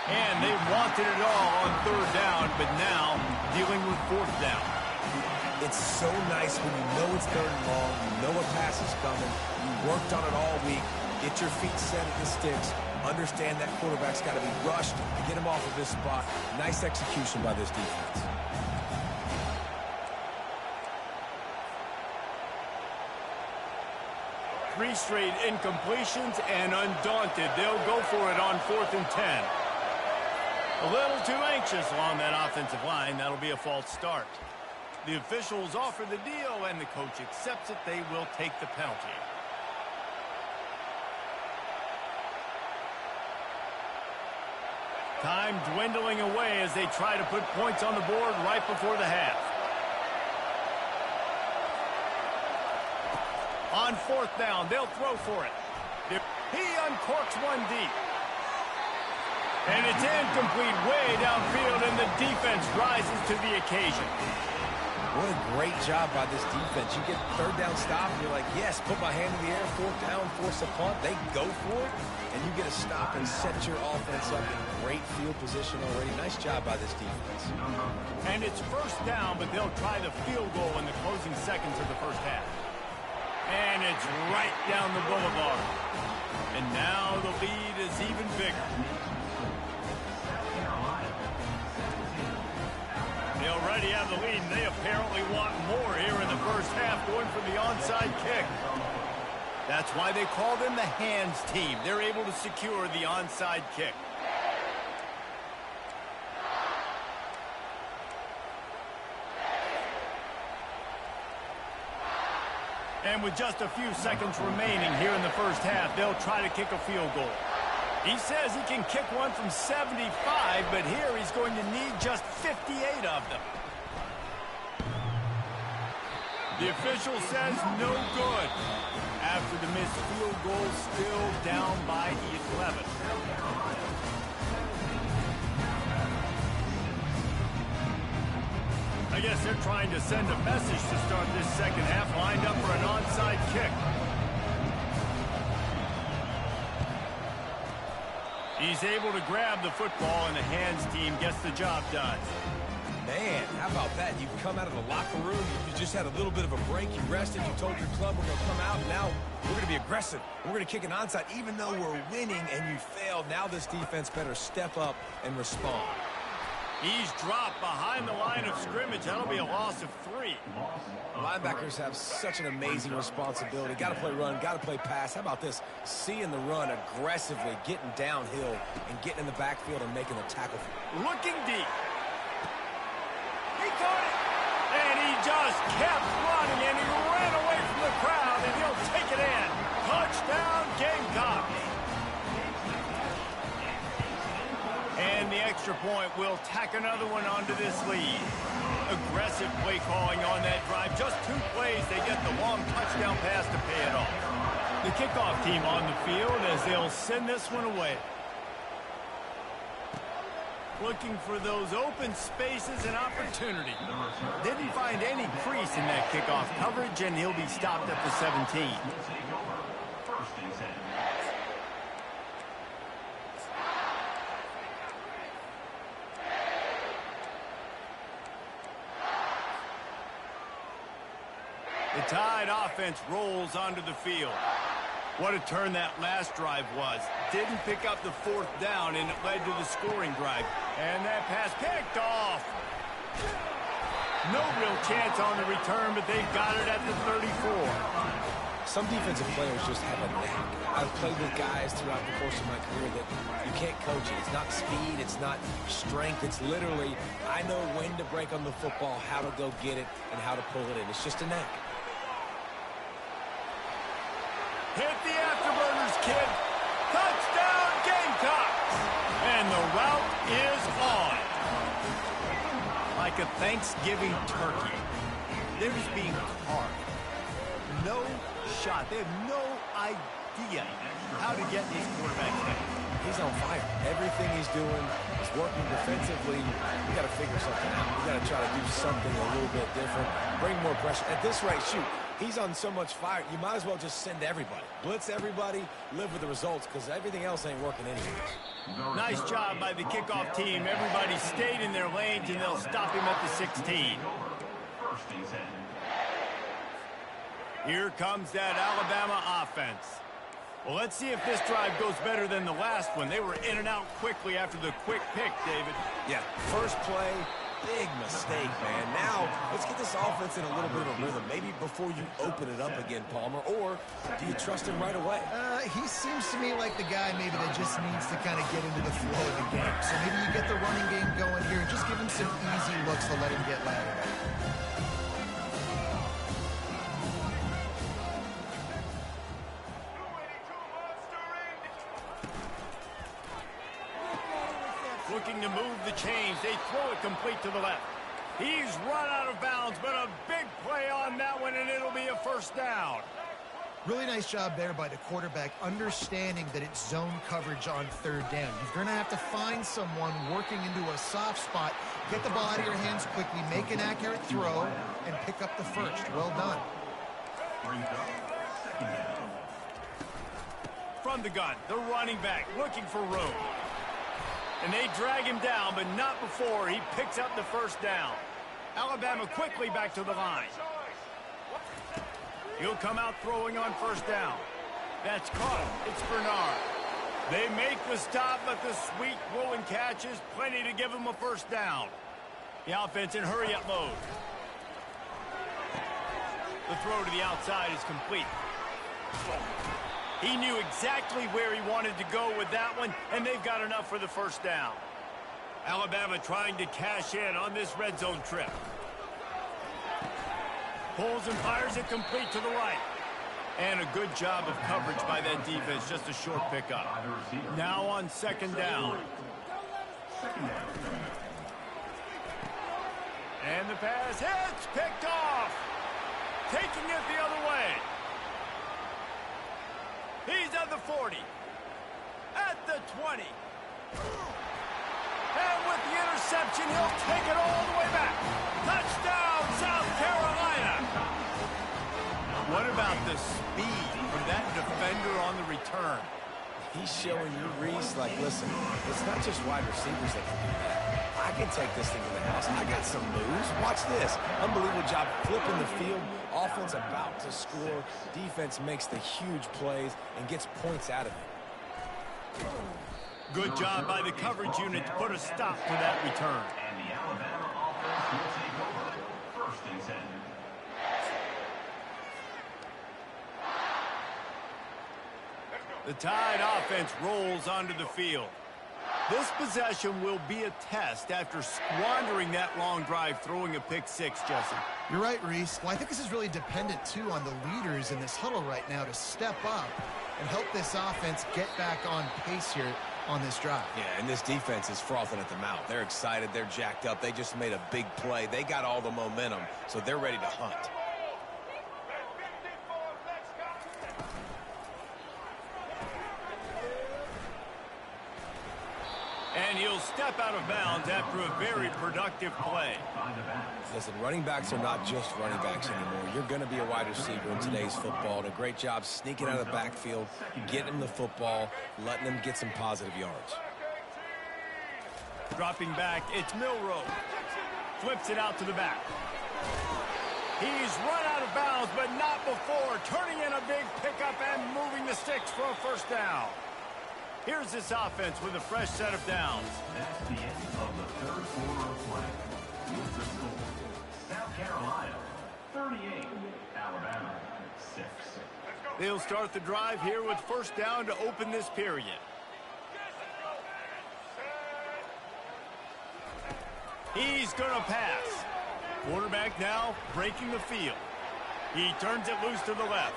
And they wanted it all on 3rd down, but now dealing with 4th down. It's so nice when you know it's 3rd and long, you know a pass is coming, you worked on it all week, get your feet set at the sticks, understand that quarterback's got to be rushed to get him off of this spot. Nice execution by this defense. 3 straight incompletions, and undaunted, they'll go for it on 4th and 10. A little too anxious along that offensive line. That'll be a false start. The officials offer the deal, and the coach accepts it. They will take the penalty. Time dwindling away as they try to put points on the board right before the half. On 4th down, they'll throw for it. He uncorks one deep. And it's incomplete way downfield, and the defense rises to the occasion. What a great job by this defense. You get 3rd down stop, and you're like, yes, put my hand in the air, 4th down, force a punt. They go for it, and you get a stop and set your offense up in great field position already. Nice job by this defense. And it's 1st down, but they'll try the field goal in the closing seconds of the first half. And it's right down the boulevard. And now the lead is even bigger. They already have the lead, and they apparently want more here in the first half, going for the onside kick. That's why they call them the hands team. They're able to secure the onside kick. And with just a few seconds remaining here in the first half, they'll try to kick a field goal. He says he can kick one from 75, but here he's going to need just 58 of them. The official says no good. After the missed field goal, still down by 11. I guess they're trying to send a message to start this second half, lined up for an onside kick. He's able to grab the football, and the hands team gets the job done. Man, how about that? You come out of the locker room, you just had a little bit of a break, you rested, you told your club we're going to come out, and now we're going to be aggressive. We're going to kick an onside, even though we're winning and you failed. Now this defense better step up and respond. He's dropped behind the line of scrimmage. That'll be a loss of 3. Linebackers have such an amazing responsibility. Got to play run, got to play pass. How about this? Seeing the run aggressively, getting downhill, and getting in the backfield and making a tackle. Looking deep. He caught it. And he just kept running, and he ran away from the crowd, and he'll take it in. Touchdown, Gamecocks. And the extra point will tack another one onto this lead. Aggressive play calling on that drive. Just 2 plays, they get the long touchdown pass to pay it off. The kickoff team on the field as they'll send this one away. Looking for those open spaces and opportunity. Didn't find any crease in that kickoff coverage, and he'll be stopped at the 17. The Tide offense rolls onto the field. What a turn that last drive was. Didn't pick up the 4th down, and it led to the scoring drive. And that pass picked off. No real chance on the return, but they've got it at the 34. Some defensive players just have a knack. I've played with guys throughout the course of my career that you can't coach it. It's not speed, it's not strength. It's literally, I know when to break on the football, how to go get it, and how to pull it in. It's just a knack. Hit the afterburners, kid. Touchdown, Gamecocks. And the route is on. Like a Thanksgiving turkey. They're just being carved. No shot. They have no idea how to get these quarterbacks back. He's on fire. Everything he's doing is working defensively. We got to figure something out. We got to try to do something a little bit different. Bring more pressure. At this rate, shoot. He's on so much fire, you might as well just send everybody. Blitz everybody, live with the results, because everything else ain't working anyways. Nice job by the kickoff team. Everybody stayed in their lanes, and they'll stop him at the 16. Here comes that Alabama offense. Well, let's see if this drive goes better than the last one. They were in and out quickly after the quick pick, David. Yeah, first play, Big mistake, man. Now, let's get this offense in a little bit of a rhythm. Maybe before you open it up again, Palmer, or do you trust him right away? He seems to me like the guy maybe that just needs to kind of get into the flow of the game. So maybe you get the running game going here and just give him some easy looks to let him get lateral. Looking to move the chains. They throw it complete to the left. He's run out of bounds, but a big play on that one, and it'll be a first down. Really nice job there by the quarterback, understanding that it's zone coverage on third down. You're going to have to find someone working into a soft spot, get the ball out of your hands quickly, make an accurate throw, and pick up the first. Well done. From the gun, the running back looking for room. And they drag him down, but not before he picks up the first down. Alabama quickly back to the line. He'll come out throwing on first down. That's caught him. It's Bernard. They make the stop, but the sweet rolling catch is plenty to give him a first down. The offense in hurry-up mode. The throw to the outside is complete. He knew exactly where he wanted to go with that one, and they've got enough for the first down. Alabama trying to cash in on this red zone trip. Pulls and fires it complete to the right. And a good job of coverage by that defense, just a short pickup. Now on second down. And the pass hits, picked off. Taking it the other way. He's at the 40. At the 20. And with the interception, he'll take it all the way back. Touchdown, South Carolina. What about the speed from that defender on the return? He's showing you, Reese, like, listen, it's not just wide receivers that can do that. I can take this thing to the house. I got some moves. Watch this. Unbelievable job flipping the field. Offense about to score. Defense makes the huge plays and gets points out of it. Good job by the coverage unit to put a stop to that return. And the Alabama offense will take over. First and 10. The Tide offense rolls onto the field. This possession will be a test after squandering that long drive, throwing a pick six, Jesse. You're right, Reese. Well, I think this is really dependent, too, on the leaders in this huddle right now to step up and help this offense get back on pace here on this drive. Yeah, and this defense is frothing at the mouth. They're excited. They're jacked up. They just made a big play. They got all the momentum, so they're ready to hunt. And he'll step out of bounds after a very productive play. Listen, running backs are not just running backs anymore. You're going to be a wide receiver in today's football. And a great job sneaking out of the backfield, getting them the football, letting them get some positive yards. Dropping back, it's Milroe. Flips it out to the back. He's run out of bounds, but not before. Turning in a big pickup and moving the sticks for a first down. Here's this offense with a fresh set of downs. That's the end of the third quarter of play. With the score, South Carolina 38, Alabama 6. They'll start the drive here with first down to open this period. He's going to pass. Quarterback now breaking the field. He turns it loose to the left.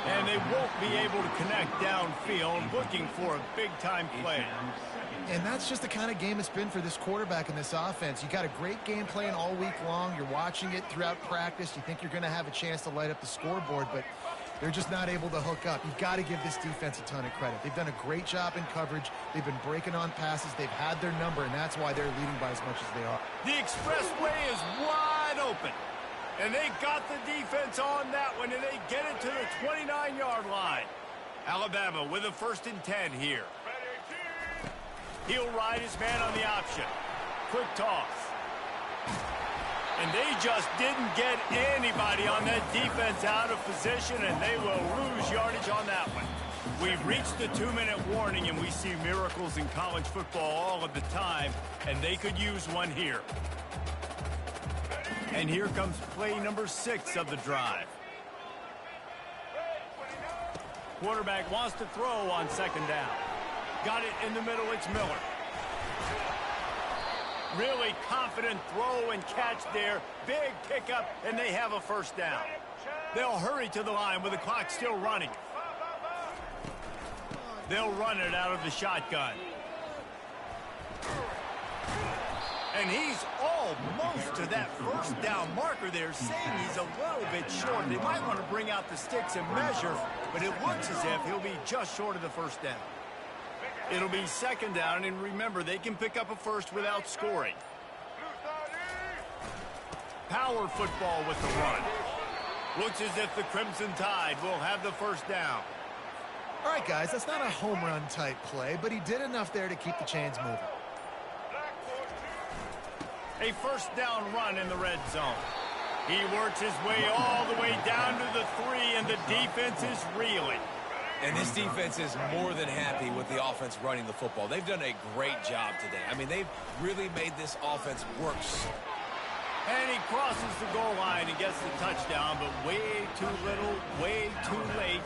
And they won't be able to connect downfield, looking for a big-time play. And that's just the kind of game it's been for this quarterback in this offense. You got a great game plan all week long. You're watching it throughout practice. You think you're going to have a chance to light up the scoreboard, but they're just not able to hook up. You've got to give this defense a ton of credit. They've done a great job in coverage. They've been breaking on passes. They've had their number, and that's why they're leading by as much as they are. The expressway is wide open. And they got the defense on that one, and they get it to the 29-yard line. Alabama with a 1st and 10 here. He'll ride his man on the option. Quick toss. And they just didn't get anybody on that defense out of position, and they will lose yardage on that one. We've reached the 2-minute warning, and we see miracles in college football all of the time, and they could use one here. And here comes play number 6 of the drive. Quarterback wants to throw on second down. Got it in the middle, it's Miller. Really confident throw and catch there. Big pickup, and they have a first down. They'll hurry to the line with the clock still running. They'll run it out of the shotgun. And he's almost to that first down marker there, saying he's a little bit short. They might want to bring out the sticks and measure, but it looks as if he'll be just short of the first down. It'll be second down, and remember, they can pick up a first without scoring. Power football with the run. Looks as if the Crimson Tide will have the first down. All right, guys, that's not a home run type play, but he did enough there to keep the chains moving. A first down run in the red zone. He works his way all the way down to the 3, and the defense is reeling. And this defense is more than happy with the offense running the football. They've done a great job today. I mean, they've really made this offense work. And he crosses the goal line and gets the touchdown, but way too little, way too late.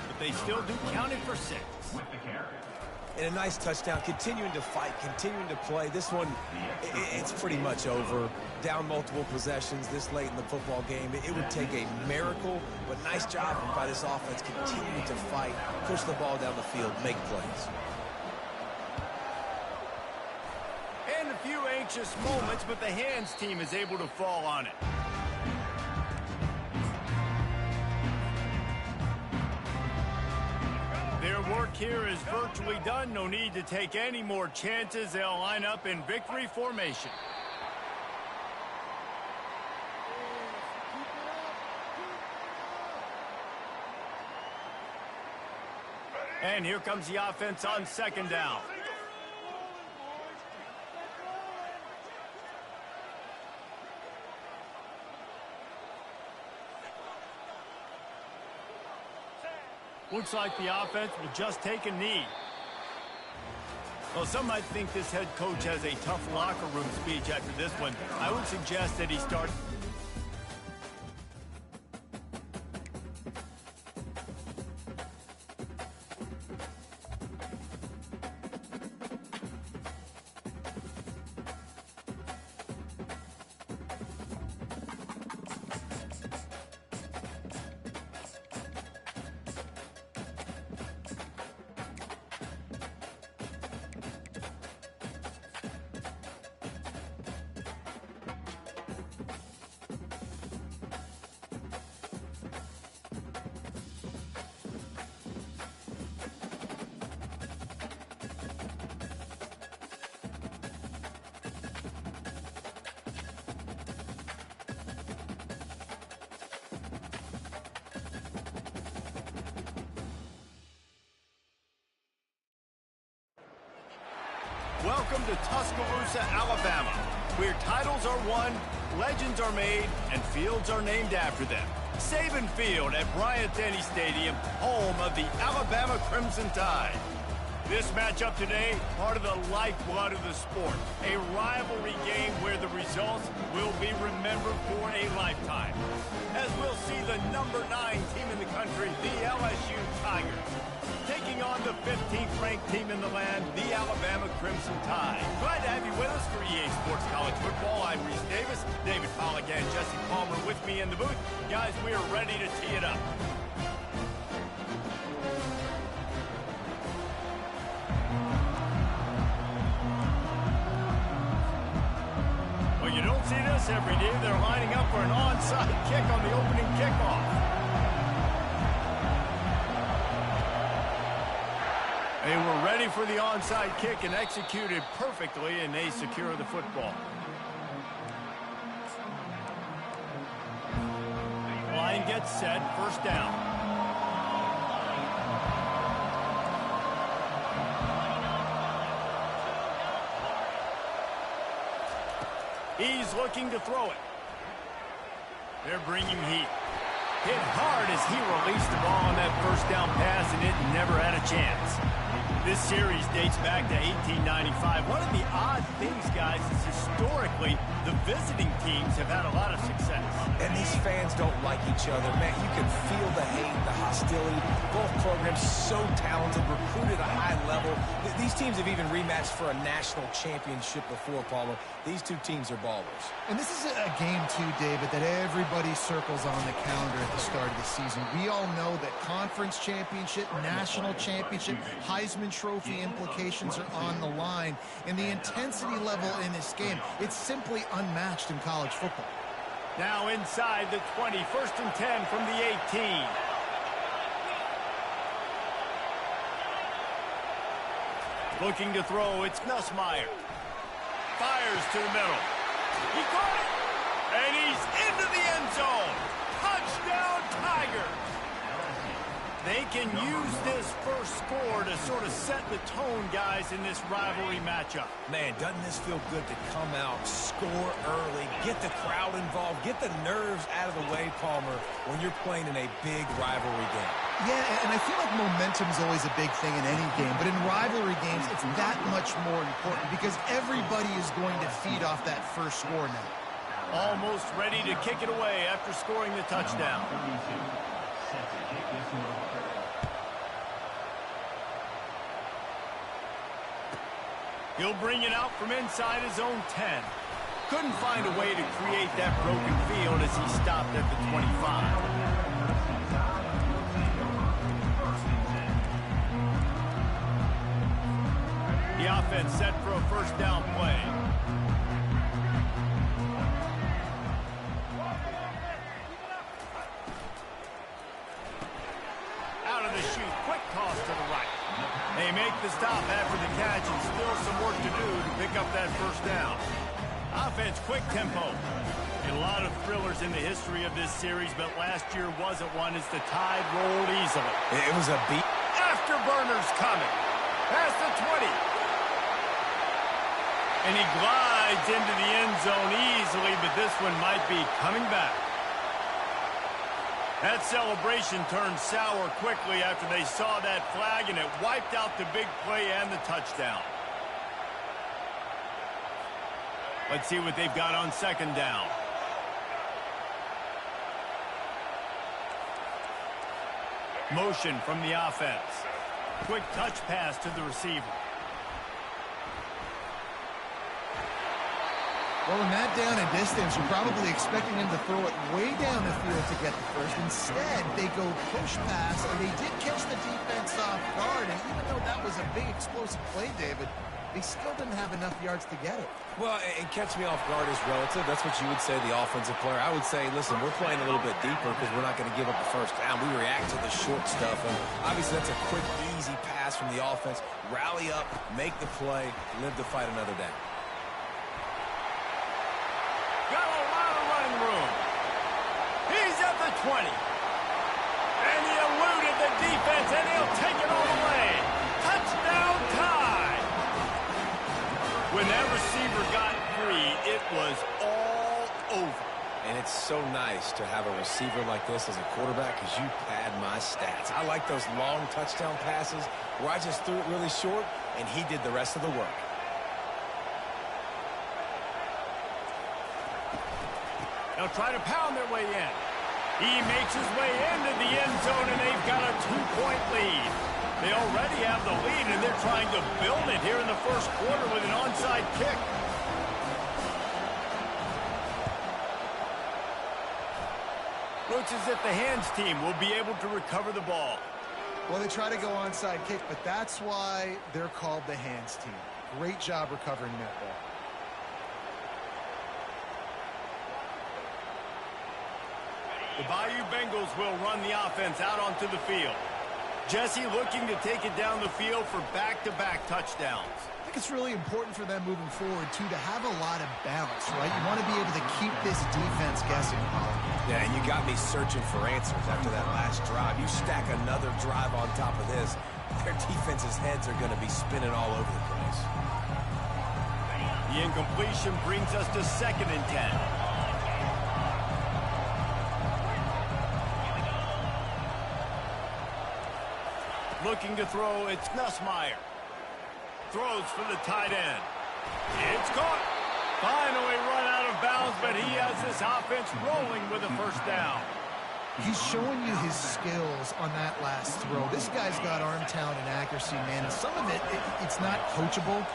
But they still do count it for 6. With the carry. And a nice touchdown, continuing to fight, continuing to play. This one, it's pretty much over. Down multiple possessions this late in the football game. It would take a miracle, but nice job by this offense continuing to fight, push the ball down the field, make plays. And a few anxious moments, but the hands team is able to fall on it. Their work here is virtually done. No need to take any more chances. They'll line up in victory formation. And here comes the offense on second down. Looks like the offense will just take a knee. Well, some might think this head coach has a tough locker room speech after this one. I would suggest that he starts. Welcome to Tuscaloosa, Alabama, where titles are won, legends are made, and fields are named after them. Saban Field at Bryant-Denny Stadium, home of the Alabama Crimson Tide. This matchup today, part of the lifeblood of the sport. A rivalry game where the results will be remembered for a lifetime. As we'll see the number 9 team in the country, the LSU Tigers, taking on the 15th ranked team in the land, the Alabama Crimson Tide. Glad to have you with us for EA Sports College Football. I'm Reese Davis, David Pollack, and Jesse Palmer with me in the booth. Guys, we are ready to tee it up. Well, you don't see this every day. They're lining up for an onside kick on the opening kickoff. They were ready for the onside kick and executed perfectly, and they secure the football. Line gets set, first down. He's looking to throw it. They're bringing heat. Hit hard as he released the ball on that first down pass, and it never had a chance. This series dates back to 1895. One of the odd things, guys, is historically the visiting teams have had a lot of success. And these fans don't like each other. Man, you can feel the hate, the hostility. Both programs so talented, recruited at a high level. These teams have even rematched for a national championship before, Palmer. These two teams are ballers. And this is a game, too, David, that everybody circles on the calendar at the start of the season. We all know that conference championship, national championship, Heisman Trophy implications are on the line. And the intensity level in this game, it's simply unmatched in college football. Now inside the 20, 1st and 10 from the 18. Looking to throw, it's Nussmeier. Fires to the middle. He caught it! And he's into the end zone! Touchdown, Tiger! They can use this first score to sort of set the tone, guys, in this rivalry matchup. Man, doesn't this feel good to come out, score early, get the crowd involved, get the nerves out of the way, Palmer, when you're playing in a big rivalry game. Yeah, and I feel like momentum's always a big thing in any game, but in rivalry games, it's that much more important because everybody is going to feed off that first score now. Almost ready to kick it away after scoring the touchdown. He'll bring it out from inside his own 10. Couldn't find a way to create that broken field as he stopped at the 25. The offense set for a first down play. Out of the chute, quick toss to the right. They make the stop after the catch and still some work to do to pick up that first down. Offense, quick tempo. A lot of thrillers in the history of this series, but last year wasn't one as the Tide rolled easily. It was a beat. Afterburners coming. Past the 20. And he glides into the end zone easily, but this one might be coming back. That celebration turned sour quickly after they saw that flag, and it wiped out the big play and the touchdown. Let's see what they've got on second down. Motion from the offense. Quick touch pass to the receiver. Well, in that down and distance, you're probably expecting him to throw it way down the field to get the first. Instead, they go push pass, and they did catch the defense off guard. And even though that was a big explosive play, David, they still didn't have enough yards to get it. Well, and catch me off guard is relative. That's what you would say, the offensive player. I would say, listen, we're playing a little bit deeper because we're not going to give up the first down. We react to the short stuff, and obviously that's a quick, easy pass from the offense. Rally up, make the play, live to fight another down. Got a lot of running room. He's at the 20. And he eluded the defense, and he'll take it all the way. Touchdown tie. When that receiver got free, it was all over. And it's so nice to have a receiver like this as a quarterback because you pad my stats. I like those long touchdown passes where I just threw it really short, and he did the rest of the work. They'll try to pound their way in. He makes his way into the end zone, and they've got a 2-point lead. They already have the lead, and they're trying to build it here in the first quarter with an onside kick. Looks as if the hands team will be able to recover the ball. Well, they try to go onside kick, but that's why they're called the hands team. Great job recovering that ball. The Bayou Bengals will run the offense out onto the field. Jesse looking to take it down the field for back-to-back touchdowns. I think it's really important for them moving forward, too, to have a lot of balance, right? You want to be able to keep this defense guessing. Yeah, and you got me searching for answers after that last drive. You stack another drive on top of this, their defense's heads are going to be spinning all over the place. The incompletion brings us to 2nd and 10. Looking to throw, it's Nussmeier. Throws for the tight end. It's caught. Finally run out of bounds, but he has this offense rolling with a first down. He's showing you his skills on that last throw. This guy's got arm talent and accuracy, man. And some of it's not coachable.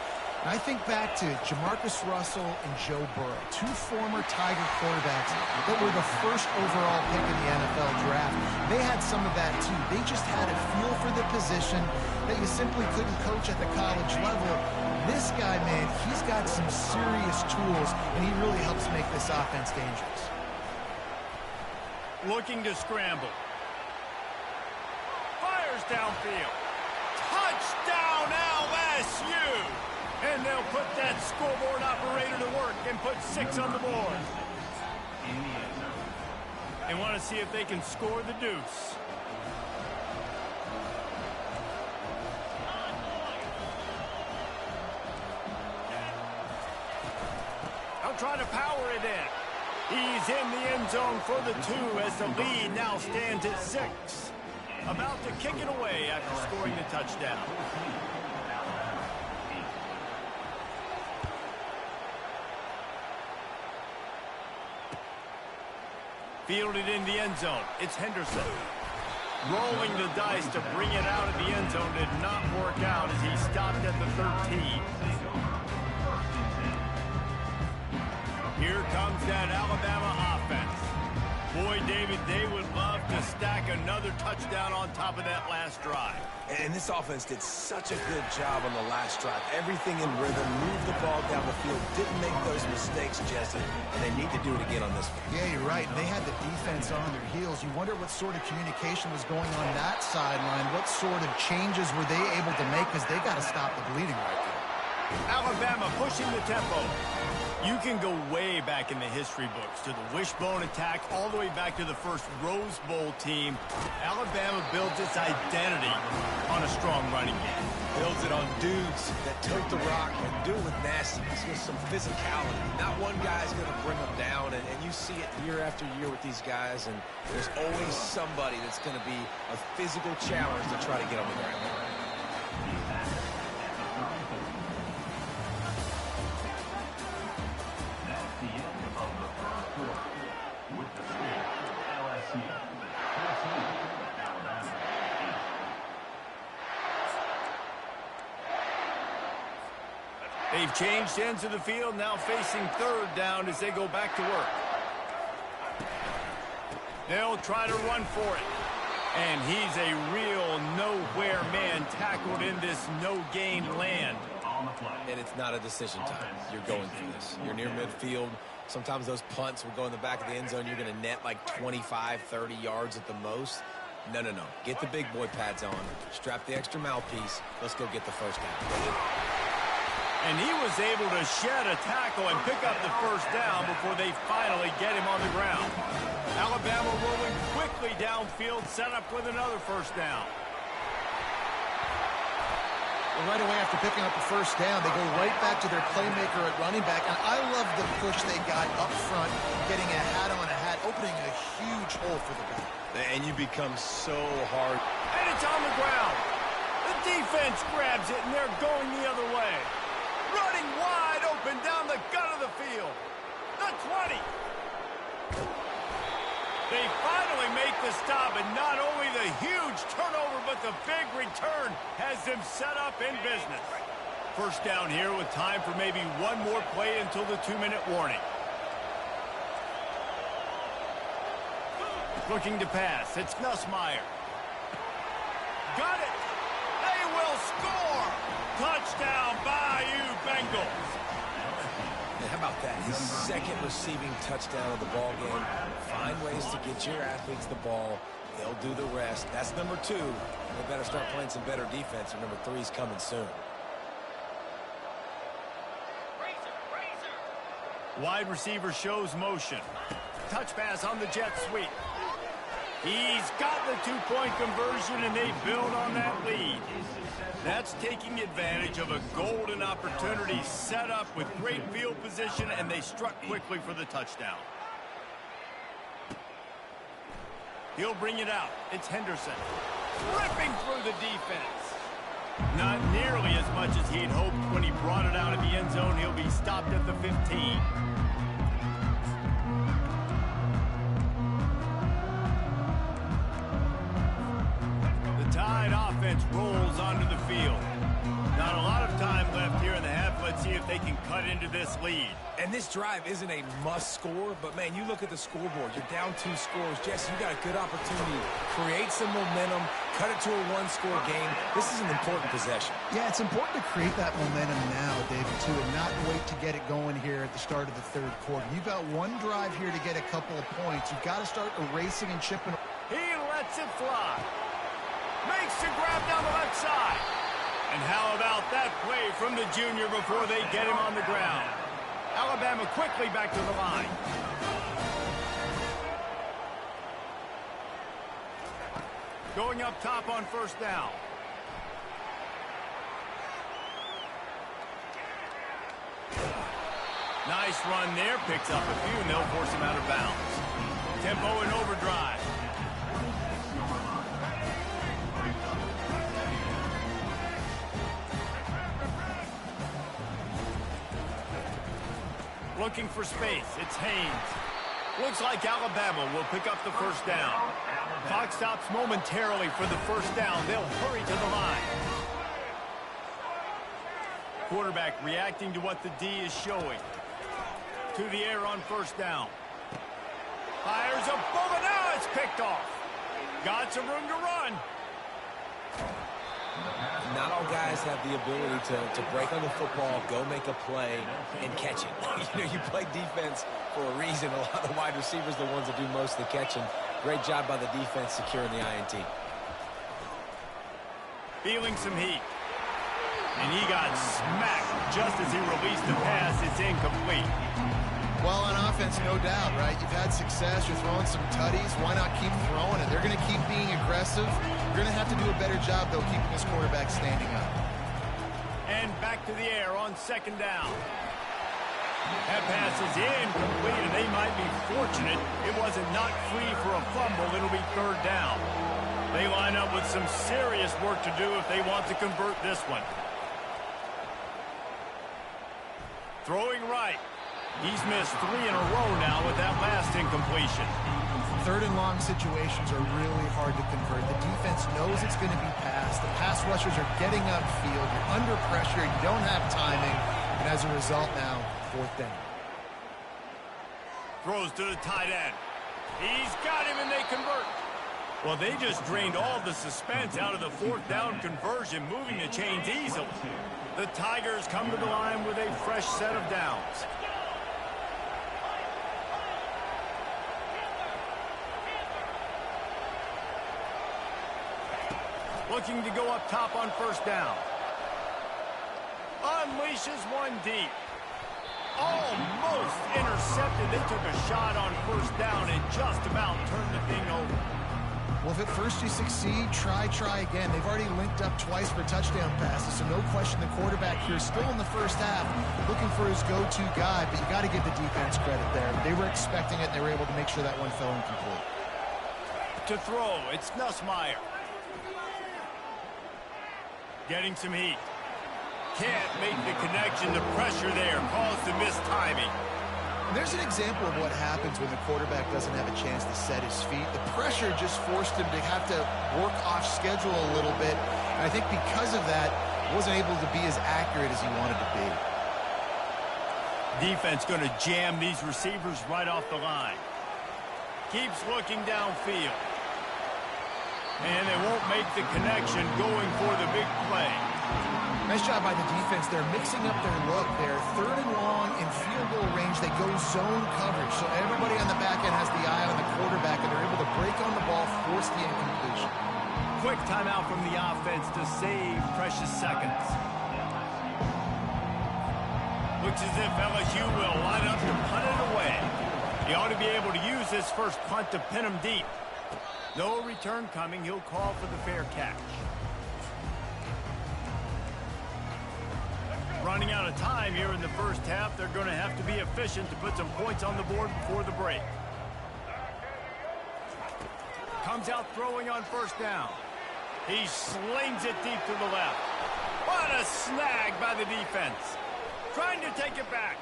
And I think back to Jamarcus Russell and Joe Burrow, two former Tiger quarterbacks that were the first overall pick in the NFL draft. They had some of that, too. They just had a feel for the position that you simply couldn't coach at the college level. This guy, man, he's got some serious tools, and he really helps make this offense dangerous. Looking to scramble. Fires downfield. Touchdown LSU! And they'll put that scoreboard operator to work and put 6 on the board. They want to see if they can score the deuce. They'll try to power it in. He's in the end zone for the 2 as the lead now stands at 6. About to kick it away after scoring the touchdown. Fielded in the end zone. It's Henderson. Rolling the dice to bring it out of the end zone did not work out as he stopped at the 13. Here comes that Alabama offense. Boy, David, they would love to stack another touchdown on top of that last drive. And this offense did such a good job on the last drive. Everything in rhythm, moved the ball down the field, didn't make those mistakes, Jesse, and they need to do it again on this one. Yeah, you're right. They had the defense on their heels. You wonder what sort of communication was going on that sideline. What sort of changes were they able to make, because they got to stop the bleeding right there. Alabama pushing the tempo. You can go way back in the history books to the wishbone attack all the way back to the first Rose Bowl team. Alabama builds its identity on a strong running game. Builds it on dudes that tote the rock and do it with nastiness, with some physicality. Not one guy's going to bring them down, and you see it year after year with these guys, and there's always somebody that's going to be a physical challenge to try to get on the ground. They've changed ends of the field, now facing third down as they go back to work. They'll try to run for it. And he's a real nowhere man tackled in this no-gain land. And it's not a decision time. You're going for this. You're near midfield. Sometimes those punts will go in the back of the end zone. You're going to net like 25, 30 yards at the most. No. Get the big boy pads on. Strap the extra mouthpiece. Let's go get the first down. And he was able to shed a tackle and pick up the first down before they finally get him on the ground. Alabama rolling quickly downfield, set up with another first down. Well, right away after picking up the first down, they go right back to their playmaker at running back. And I love the push they got up front, getting a hat on a hat, opening a huge hole for the back. And you become so hard. And it's on the ground. The defense grabs it, and they're going the other way. Running wide open down the gut of the field. The 20. They finally make the stop, and not only the huge turnover, but the big return has them set up in business. First down here with time for maybe one more play until the 2-minute warning. Looking to pass. It's Nussmeier. Got it. They will score. Touchdown, Bayou Bengals. And how about that? His second receiving touchdown of the ball game. Find ways to get your athletes the ball. They'll do the rest. That's number 2. They better start playing some better defense, or number 3's coming soon. Wide receiver shows motion. Touch pass on the jet sweep. He's got the 2-point conversion, and they build on that lead. That's taking advantage of a golden opportunity set up with great field position, and they struck quickly for the touchdown. He'll bring it out. It's Henderson. ripping through the defense. Not nearly as much as he'd hoped when he brought it out of the end zone. He'll be stopped at the 15. The Tide offense rolls onto the field. Not a lot of time left here in the half. Let's see if they can cut into this lead. And this drive isn't a must score, but man, you look at the scoreboard. You're down 2 scores. Jesse, you got a good opportunity to create some momentum, cut it to a 1-score game. This is an important possession. Yeah, it's important to create that momentum now, David, too, and not wait to get it going here at the start of the third quarter. You've got one drive here to get a couple of points. You've got to start erasing and chipping. He lets it fly. Makes the grab down the left side. And how about that play from the junior before they get him on the ground? Alabama quickly back to the line. Going up top on first down. Nice run there. Picks up a few, and they'll force him out of bounds. Tempo and overdrive. Looking for space. It's Haynes. Looks like Alabama will pick up the first down. Clock stops momentarily for the first down. They'll hurry to the line. Quarterback reacting to what the D is showing. To the air on first down. Fires a bullet. Now it's picked off. Got some room to run. Not all guys have the ability to break on the football, go make a play, and catch it. You play defense for a reason. A lot of the wide receivers are the ones that do most of the catching. Great job by the defense securing the INT. Feeling some heat. And he got smacked just as he released the pass. It's incomplete. Well, on offense, no doubt, right? You've had success. You're throwing some tutties. Why not keep throwing it? They're going to keep being aggressive. You're going to have to do a better job, though, keeping this quarterback standing up. And back to the air on second down. That pass is incomplete, and they might be fortunate it wasn't not free for a fumble. It'll be third down. They line up with some serious work to do if they want to convert this one. Throwing right. He's missed 3 in a row now with that last incompletion. Third and long situations are really hard to convert. The defense knows it's going to be passed. The pass rushers are getting upfield. You're under pressure. You don't have timing. And as a result now, fourth down. Throws to the tight end. He's got him and they convert. Well, they just drained all the suspense out of the fourth down conversion, moving the chains easily. The Tigers come to the line with a fresh set of downs. Looking to go up top on first down. Unleashes one deep. Almost intercepted. They took a shot on first down and just about turned the thing over. Well, if at first you succeed, try again. They've already linked up twice for touchdown passes, so no question the quarterback here still in the first half looking for his go-to guy, but you got to give the defense credit there. They were expecting it, and they were able to make sure that one fell incomplete. To throw, it's Nussmeier. Getting some heat. Can't make the connection. The pressure there caused the missed timing. And there's an example of what happens when the quarterback doesn't have a chance to set his feet. The pressure just forced him to have to work off schedule a little bit. And I think because of that, he wasn't able to be as accurate as he wanted to be. Defense going to jam these receivers right off the line. Keeps looking downfield. And they won't make the connection going for the big play. Nice job by the defense. They're mixing up their look there. Third and long in field goal range. They go zone coverage. So everybody on the back end has the eye on the quarterback, and they're able to break on the ball, force the incompletion. Quick timeout from the offense to save precious seconds. Looks as if LSU will line up to punt it away. He ought to be able to use this first punt to pin him deep. No return coming. He'll call for the fair catch. Running out of time here in the first half. They're going to have to be efficient to put some points on the board before the break. Comes out throwing on first down. He slings it deep to the left. What a snag by the defense. Trying to take it back.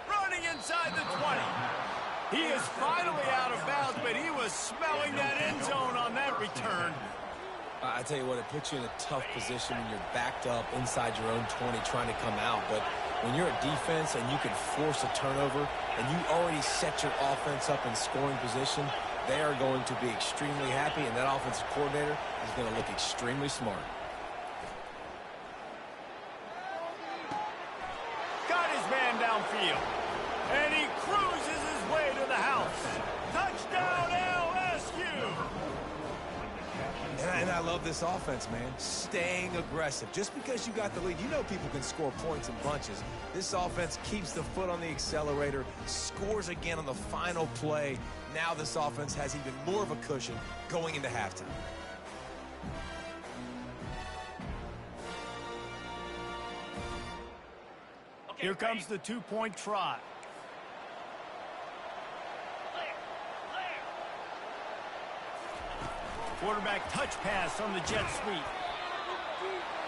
Running inside the 20. He is finally out of bounds, but he was smelling that end zone on that return. I tell you what, it puts you in a tough position when you're backed up inside your own 20 trying to come out. But when you're a defense and you can force a turnover and you already set your offense up in scoring position, they are going to be extremely happy, and that offensive coordinator is going to look extremely smart. Got his man downfield. And he cruises his way to the house. Touchdown, LSU! And I love this offense, man. Staying aggressive. Just because you got the lead, you know people can score points in bunches. This offense keeps the foot on the accelerator, scores again on the final play. Now this offense has even more of a cushion going into halftime. Here comes the two-point try. Quarterback touch pass on the jet sweep.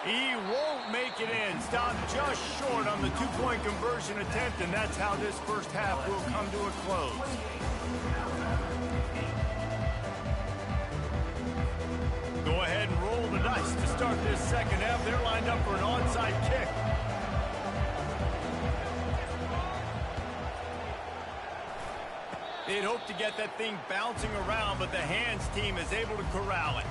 He won't make it in. Stopped just short on the two-point conversion attempt, and that's how this first half will come to a close. Go ahead and roll the dice to start this second half. They're lined up for an onside kick. They'd hoped to get that thing bouncing around, but the hands team is able to corral it.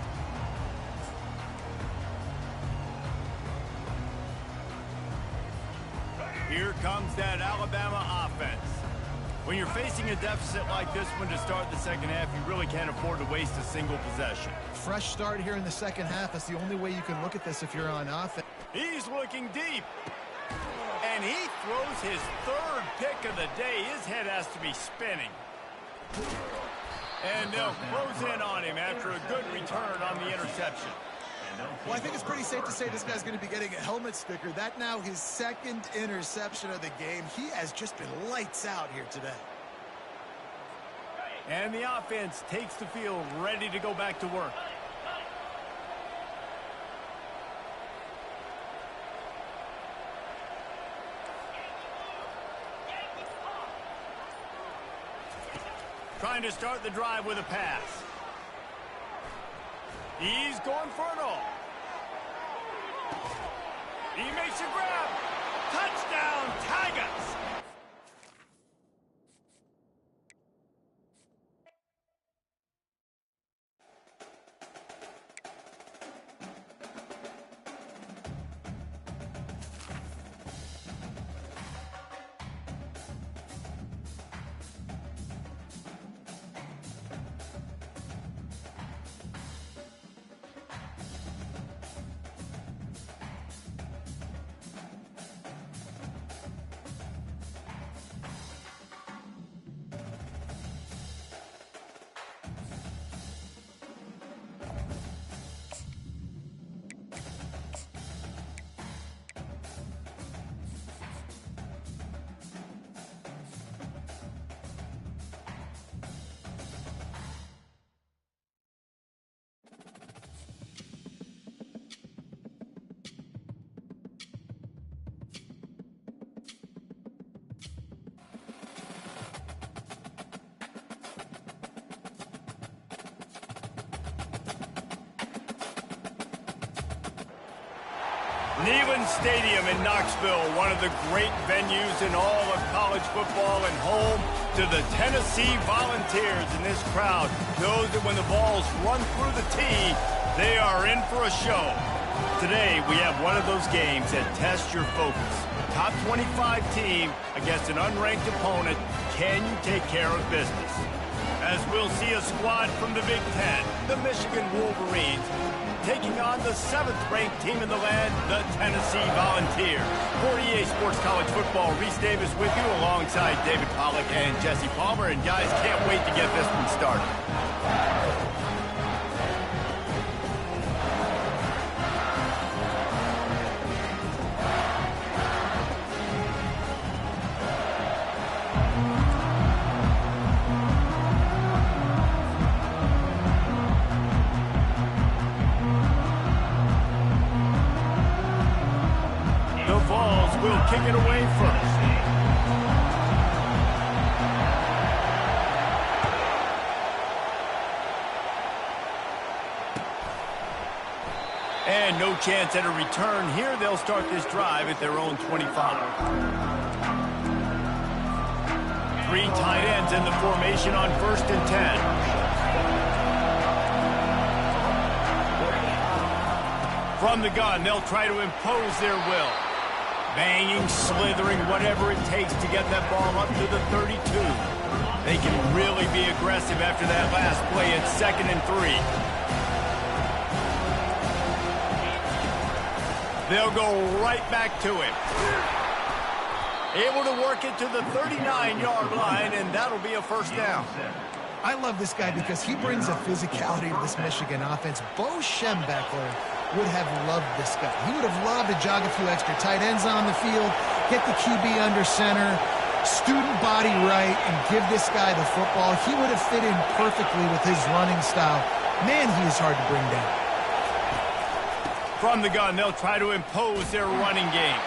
Here comes that Alabama offense. When you're facing a deficit like this one to start the second half, you really can't afford to waste a single possession. Fresh start here in the second half. That's the only way you can look at this if you're on offense. He's looking deep. And he throws his third pick of the day. His head has to be spinning. And they'll close in on him after a good return on the interception. Well, I think it's pretty safe to say this guy's going to be getting a helmet sticker. That now his second interception of the game. He has just been lights out here today. And the offense takes the field ready to go back to work. Trying to start the drive with a pass. He's going for it all. He makes a grab. Touchdown, Tigers! Neyland Stadium in Knoxville, one of the great venues in all of college football and home to the Tennessee Volunteers. And this crowd knows that when the balls run through the tee, they are in for a show. Today, we have one of those games that tests your focus. Top 25 team against an unranked opponent. Can you take care of business? As we'll see a squad from the Big Ten, the Michigan Wolverines, taking on the 7th-ranked team in the land, the Tennessee Volunteers. For EA Sports College Football, Reese Davis with you alongside David Pollack and Jesse Palmer. And guys, can't wait to get this one started. kick it away first. And no chance at a return here. They'll start this drive at their own 25. 3 tight ends in the formation on 1st and 10. From the gun, they'll try to impose their will. Banging, slithering, whatever it takes to get that ball up to the 32. They can really be aggressive after that last play at 2nd and 3. They'll go right back to him. Able to work it to the 39-yard line, and that'll be a first down. I love this guy because he brings a physicality to this Michigan offense. Bo Schembechler would have loved this guy. He would have loved to jog a few extra tight ends on the field, get the QB under center, student body right, and give this guy the football. He would have fit in perfectly with his running style. Man, he is hard to bring down. From the gun, they'll try to impose their running game.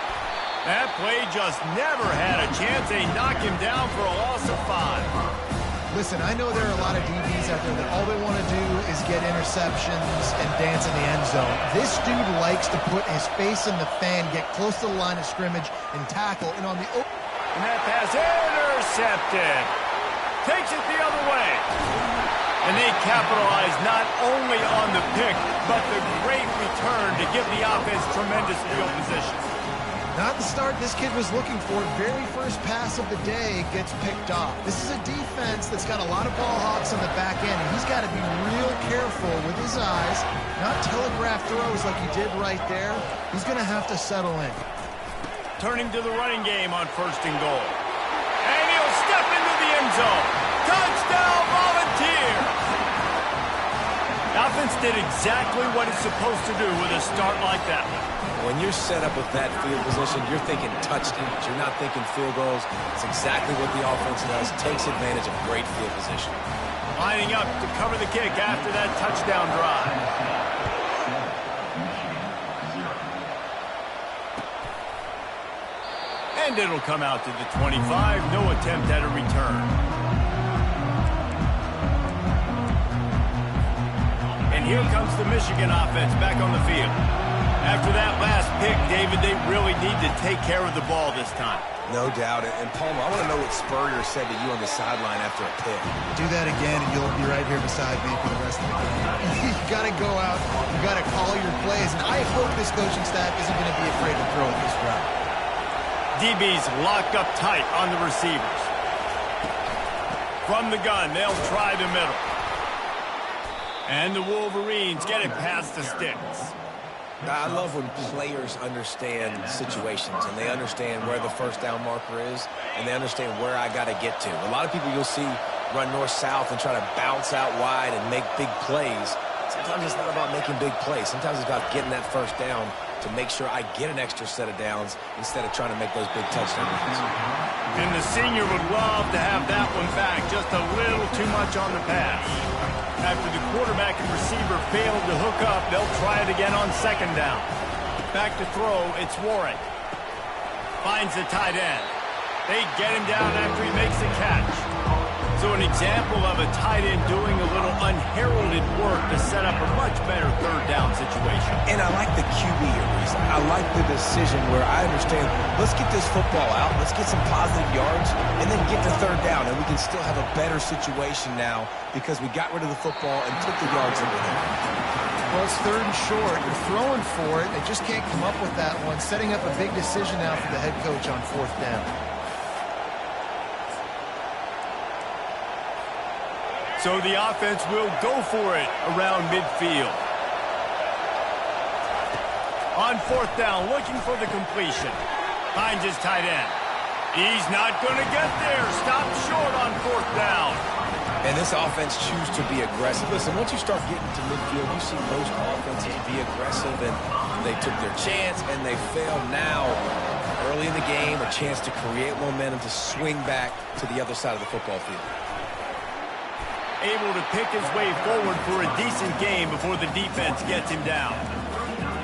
That play just never had a chance. They knock him down for a loss of 5. Listen, I know there are a lot of DBs out there that all they want to do is get interceptions and dance in the end zone. This dude likes to put his face in the fan, get close to the line of scrimmage, and tackle. And on the and that pass intercepted. Takes it the other way. And they capitalize not only on the pick, but the great return to give the offense tremendous field position. Not the start this kid was looking for. Very first pass of the day gets picked off. This is a defense that's got a lot of ball hawks on the back end, and he's got to be real careful with his eyes, not telegraph throws like he did right there. He's going to have to settle in. Turning to the running game on 1st and goal. And he'll step into the end zone. Touchdown, Volunteers! The offense did exactly what it's supposed to do with a start like that one. When you're set up with that field position, you're thinking touchdowns. You're not thinking field goals. It's exactly what the offense does. Takes advantage of great field position. Lining up to cover the kick after that touchdown drive. And it'll come out to the 25. No attempt at a return. And here comes the Michigan offense back on the field. After that last pick, David, they really need to take care of the ball this time. No doubt. And Palmer, I want to know what Spurrier said to you on the sideline after a pick. Do that again, and you'll be right here beside me for the rest of the game. You got to go out. You got to call your plays. And I hope this coaching staff isn't going to be afraid to throw it this route. DB's locked up tight on the receivers. From the gun, they'll try the middle. And the Wolverines get it past the sticks. I love when players understand situations and they understand where the first down marker is and they understand where I got to get to. A lot of people you'll see run north-south and try to bounce out wide and make big plays. Sometimes it's not about making big plays. Sometimes it's about getting that first down to make sure I get an extra set of downs instead of trying to make those big touchdown runs. And the senior would love to have that one back. Just a little too much on the pass. After the quarterback and receiver failed to hook up, they'll try it again on 2nd down. Back to throw, it's Warwick. Finds the tight end. They get him down after he makes the catch. So an example of a tight end doing a little unheralded work to set up a much better 3rd down situation. And I like the QB here, Reese. I like the decision where I understand, let's get this football out, let's get some positive yards, and then get to 3rd down, and we can still have a better situation now because we got rid of the football and took the yards over there. Well, it's 3rd and short. You're throwing for it. They just can't come up with that one. Setting up a big decision now for the head coach on 4th down. So the offense will go for it around midfield. On 4th down, looking for the completion. Finds his tight end. He's not going to get there. Stop short on 4th down. And this offense chooses to be aggressive. Listen, once you start getting to midfield, you see most offenses be aggressive, and they took their chance, and they failed now. Early in the game, a chance to create momentum to swing back to the other side of the football field. Able to pick his way forward for a decent game before the defense gets him down.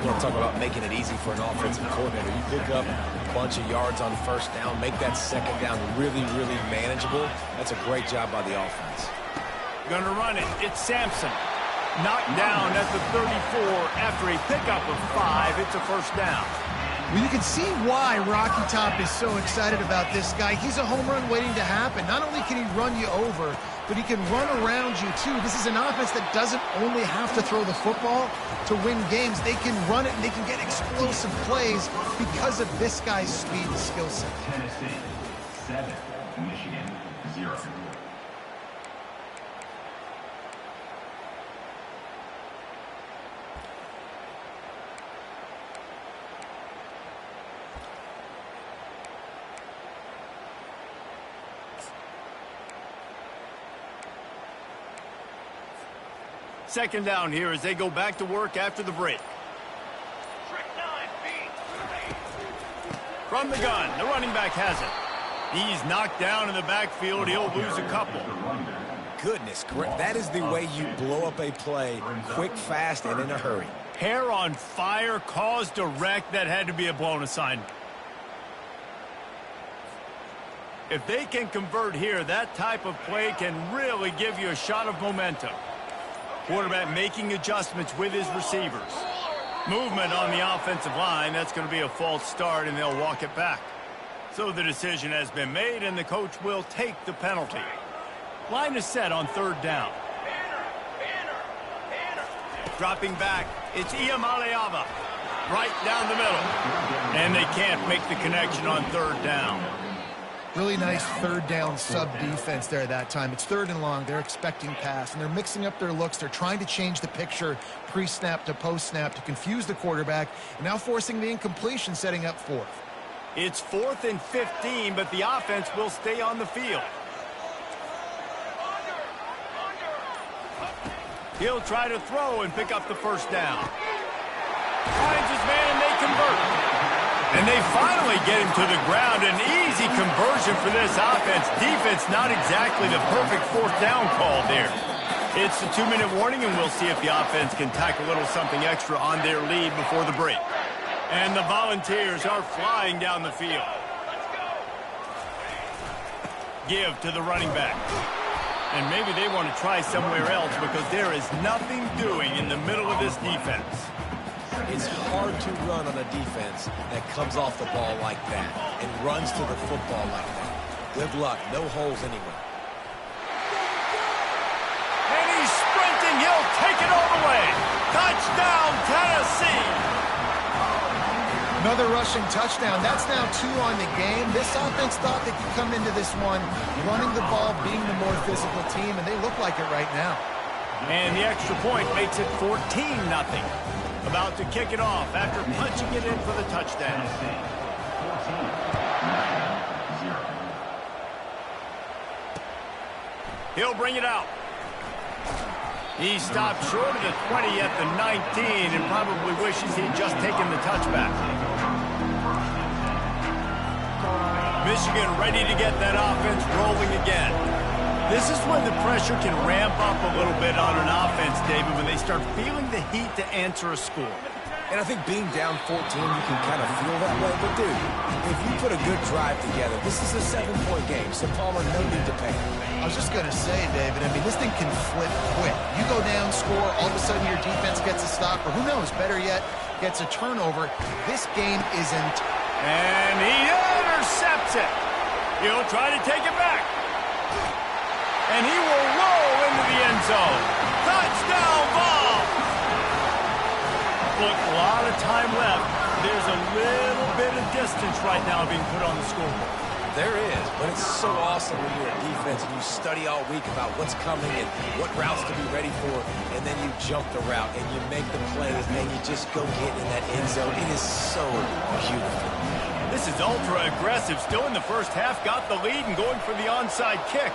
You want to talk about making it easy for an offensive coordinator. You pick up bunch of yards on first down, make that second down really, really manageable. That's a great job by the offense. Gonna run it. It's Sampson. Knocked down at the 34 after a pickup of 5. It's a first down. Well, you can see why Rocky Top is so excited about this guy. He's a home run waiting to happen. Not only can he run you over, but he can run around you too. This is an offense that doesn't only have to throw the football to win games. They can run it and they can get explosive plays because of this guy's speed and skill set. Tennessee 7, Michigan 0. Second down here as they go back to work after the break. From the gun, the running back has it. He's knocked down in the backfield. He'll lose a couple. Goodness, that is the way you blow up a play, quick, fast, and in a hurry. Hair on fire, cause direct. That had to be a blown assignment. If they can convert here, that type of play can really give you a shot of momentum. Quarterback making adjustments with his receivers. Movement on the offensive line. That's going to be a false start, and they'll walk it back. So the decision has been made, and the coach will take the penalty. Line is set on third down. Dropping back, it's Iamaleava. Right down the middle. And they can't make the connection on third down. Really nice third down sub defense there that time. It's third and long. They're expecting pass, and they're mixing up their looks. They're trying to change the picture pre-snap to post-snap to confuse the quarterback, and now forcing the incompletion, setting up fourth. It's 4th and 15, but the offense will stay on the field. He'll try to throw and pick up the first down. Finds his man, and they convert. And they finally get him to the ground. An easy conversion for this offense. Defense not exactly the perfect fourth down call there. It's a 2-minute warning, and we'll see if the offense can tack a little something extra on their lead before the break. And the Volunteers are flying down the field. Give to the running back. And maybe they want to try somewhere else because there is nothing doing in the middle of this defense. It's hard to run on a defense that comes off the ball like that and runs to the football like that. Good luck. No holes anywhere. And he's sprinting. He'll take it all the way. Touchdown, Tennessee. Another rushing touchdown. That's now 2 on the game. This offense thought they could come into this one running the ball, being the more physical team, and they look like it right now. And the extra point makes it 14-0. About to kick it off after punching it in for the touchdown. He'll bring it out. He stopped short of the 20 at the 19 and probably wishes he'd just taken the touchback. Michigan ready to get that offense rolling again. This is when the pressure can ramp up a little bit on an offense, David, when they start feeling the heat to answer a score. And I think being down 14, you can kind of feel that way. But, dude, if you put a good drive together, this is a 7-point game, so Palmer, no need to panic. I was just going to say, David, I mean, this thing can flip quick. You go down, score, all of a sudden your defense gets a stop, or who knows, better yet, gets a turnover. This game isn't. And he intercepts it. He'll try to take it back. And he will roll into the end zone. Touchdown ball. Look, a lot of time left. There's a little bit of distance right now being put on the scoreboard. There is, but it's so awesome when you're a defense and you study all week about what's coming and what routes to be ready for, and then you jump the route and you make the play and you just go get in that end zone. It is so beautiful. This is ultra aggressive. Still in the first half, got the lead and going for the onside kick.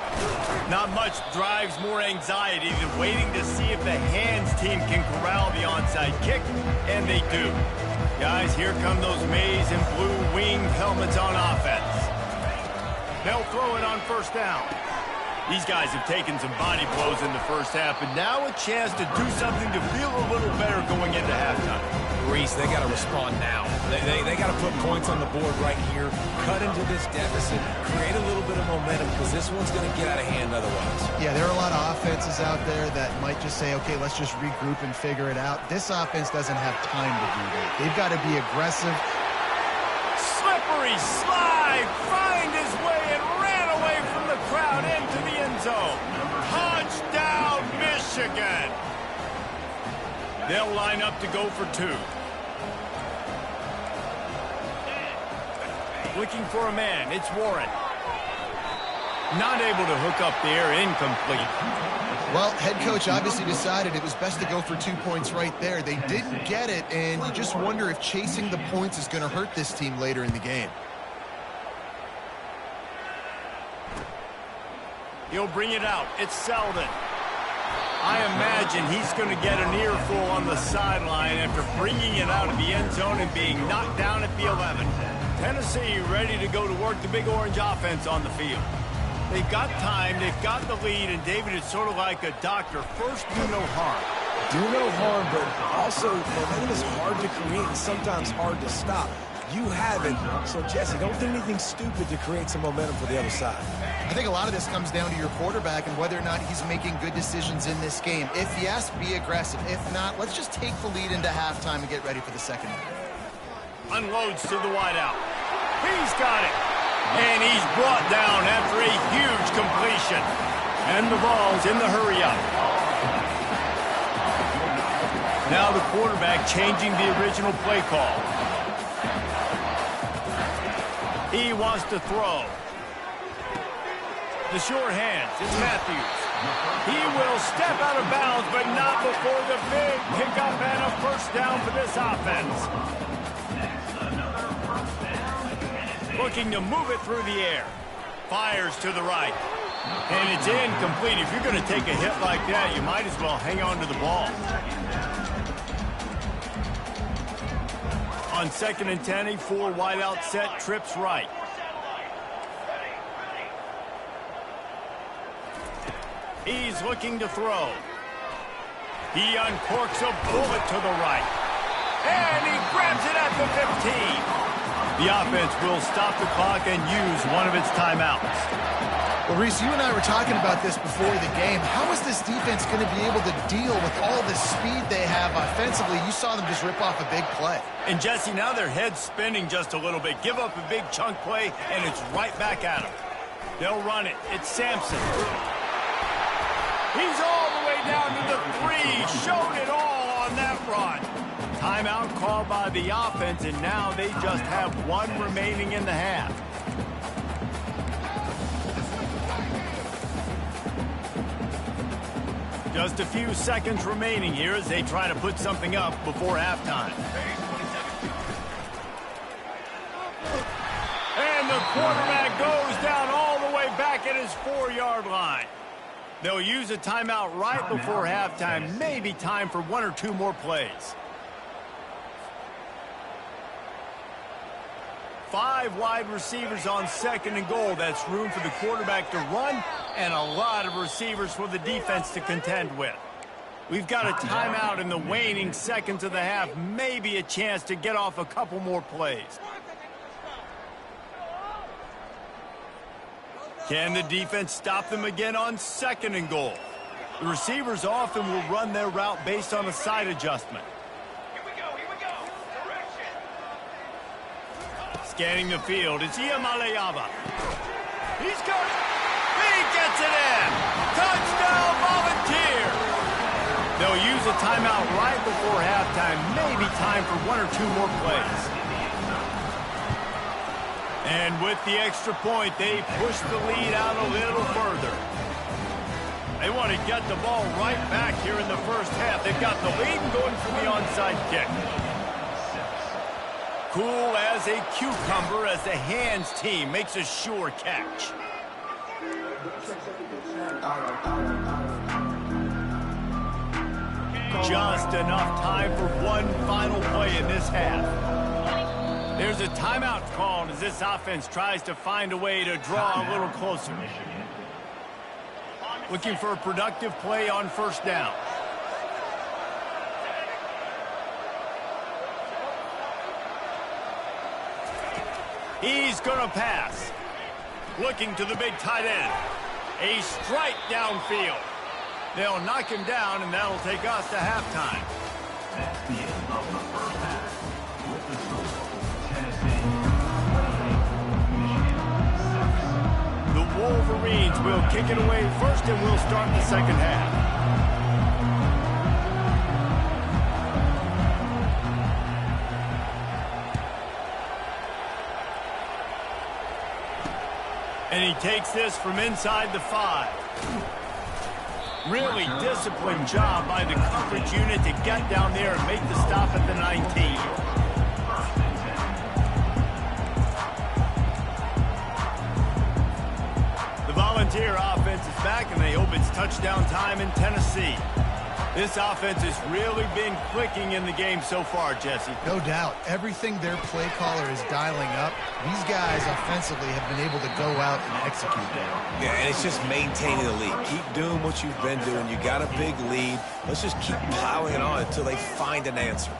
Not much drives more anxiety than waiting to see if the hands team can corral the onside kick, and they do. Guys, here come those maize and blue winged helmets on offense. They'll throw it on first down. These guys have taken some body blows in the first half, but now a chance to do something to feel a little better going into halftime. Reese, they got to respond now. They got to put points on the board right here, cut into this deficit, create a little bit of momentum, because this one's going to get out of hand otherwise. Yeah, there are a lot of offenses out there that might just say, okay, let's just regroup and figure it out. This offense doesn't have time to do that. They've got to be aggressive. Slippery slide, find his way and ran away from the crowd into the end zone. Touchdown, Michigan. They'll line up to go for 2. Looking for a man, it's Warren. Not able to hook up there, incomplete. Well, head coach obviously decided it was best to go for 2 points right there. They didn't get it, and you just wonder if chasing the points is going to hurt this team later in the game. He'll bring it out. It's Selden. I imagine he's going to get an earful on the sideline after bringing it out of the end zone and being knocked down at the 11. Tennessee ready to go to work the Big Orange offense on the field. They've got time, they've got the lead, and David is sort of like a doctor. First, do no harm. Do no harm, but also momentum is hard to create and sometimes hard to stop. You have it, so Jesse, don't do anything stupid to create some momentum for the other side. I think a lot of this comes down to your quarterback and whether or not he's making good decisions in this game. If yes, be aggressive. If not, let's just take the lead into halftime and get ready for the second half. Unloads to the wideout. He's got it. And he's brought down after a huge completion. And the ball's in the hurry-up. Now the quarterback changing the original play call. He wants to throw. The short hands, it's Matthews. He will step out of bounds, but not before the big pickup and a first down for this offense. Looking to move it through the air. Fires to the right. And it's incomplete. If you're going to take a hit like that, you might as well hang on to the ball. On 2nd and 10, a 4 wide out set, trips right. He's looking to throw. He uncorks a bullet to the right. And he grabs it at the 15. The offense will stop the clock and use one of its timeouts. Well, Reese, you and I were talking about this before the game. How is this defense going to be able to deal with all the speed they have offensively? You saw them just rip off a big play. And, Jesse, now their head's spinning just a little bit. Give up a big chunk play, and it's right back at them. They'll run it. It's Sampson. He's all the way down to the 3. Showed it all on that run. Timeout called by the offense, and now they just have 1 remaining in the half. Just a few seconds remaining here as they try to put something up before halftime. And the quarterback goes down all the way back at his 4-yard line. They'll use a timeout right before halftime. Maybe time for 1 or 2 more plays. 5 wide receivers on 2nd and goal. That's room for the quarterback to run and a lot of receivers for the defense to contend with. We've got a timeout in the waning seconds of the half. Maybe a chance to get off a couple more plays. Can the defense stop them again on 2nd and goal? The receivers often will run their route based on a side adjustment. Scanning the field, it's Iamaleava. He's got it. He gets it in. Touchdown, Volunteer. They'll use a timeout right before halftime. Maybe time for 1 or 2 more plays. And with the extra point, they push the lead out a little further. They want to get the ball right back here in the first half. They've got the lead and going for the onside kick. Cool as a cucumber as the hands team makes a sure catch. Just enough time for 1 final play in this half. There's a timeout called as this offense tries to find a way to draw a little closer. Looking for a productive play on 1st down. He's going to pass. Looking to the big tight end. A strike downfield. They'll knock him down, and that'll take us to halftime. That's the end of the first half. With the score, Tennessee 28, Michigan 6. The Wolverines will kick it away first, and we'll start the second half. And he takes this from inside the 5. Really disciplined job by the coverage unit to get down there and make the stop at the 19. The Volunteer offense is back, and they hope it's touchdown time in Tennessee. This offense has really been clicking in the game so far, Jesse. No doubt. Everything their play caller is dialing up, these guys offensively have been able to go out and execute. Yeah, and it's just maintaining the lead. Keep doing what you've been doing. You got a big lead. Let's just keep plowing it on until they find an answer.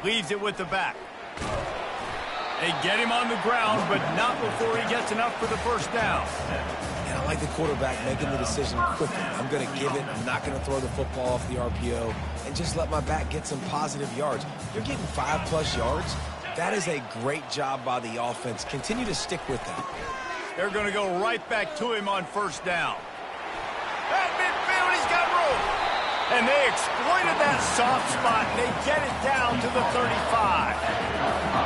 Leaves it with the back. They get him on the ground, but not before he gets enough for the first down. And I like the quarterback making the decision quickly. I'm going to give it. I'm not going to throw the football off the RPO and just let my back get some positive yards. You're getting 5+ yards. That is a great job by the offense. Continue to stick with that. They're going to go right back to him on first down. At midfield, he's got room. And they exploited that soft spot, and they get it down to the 35.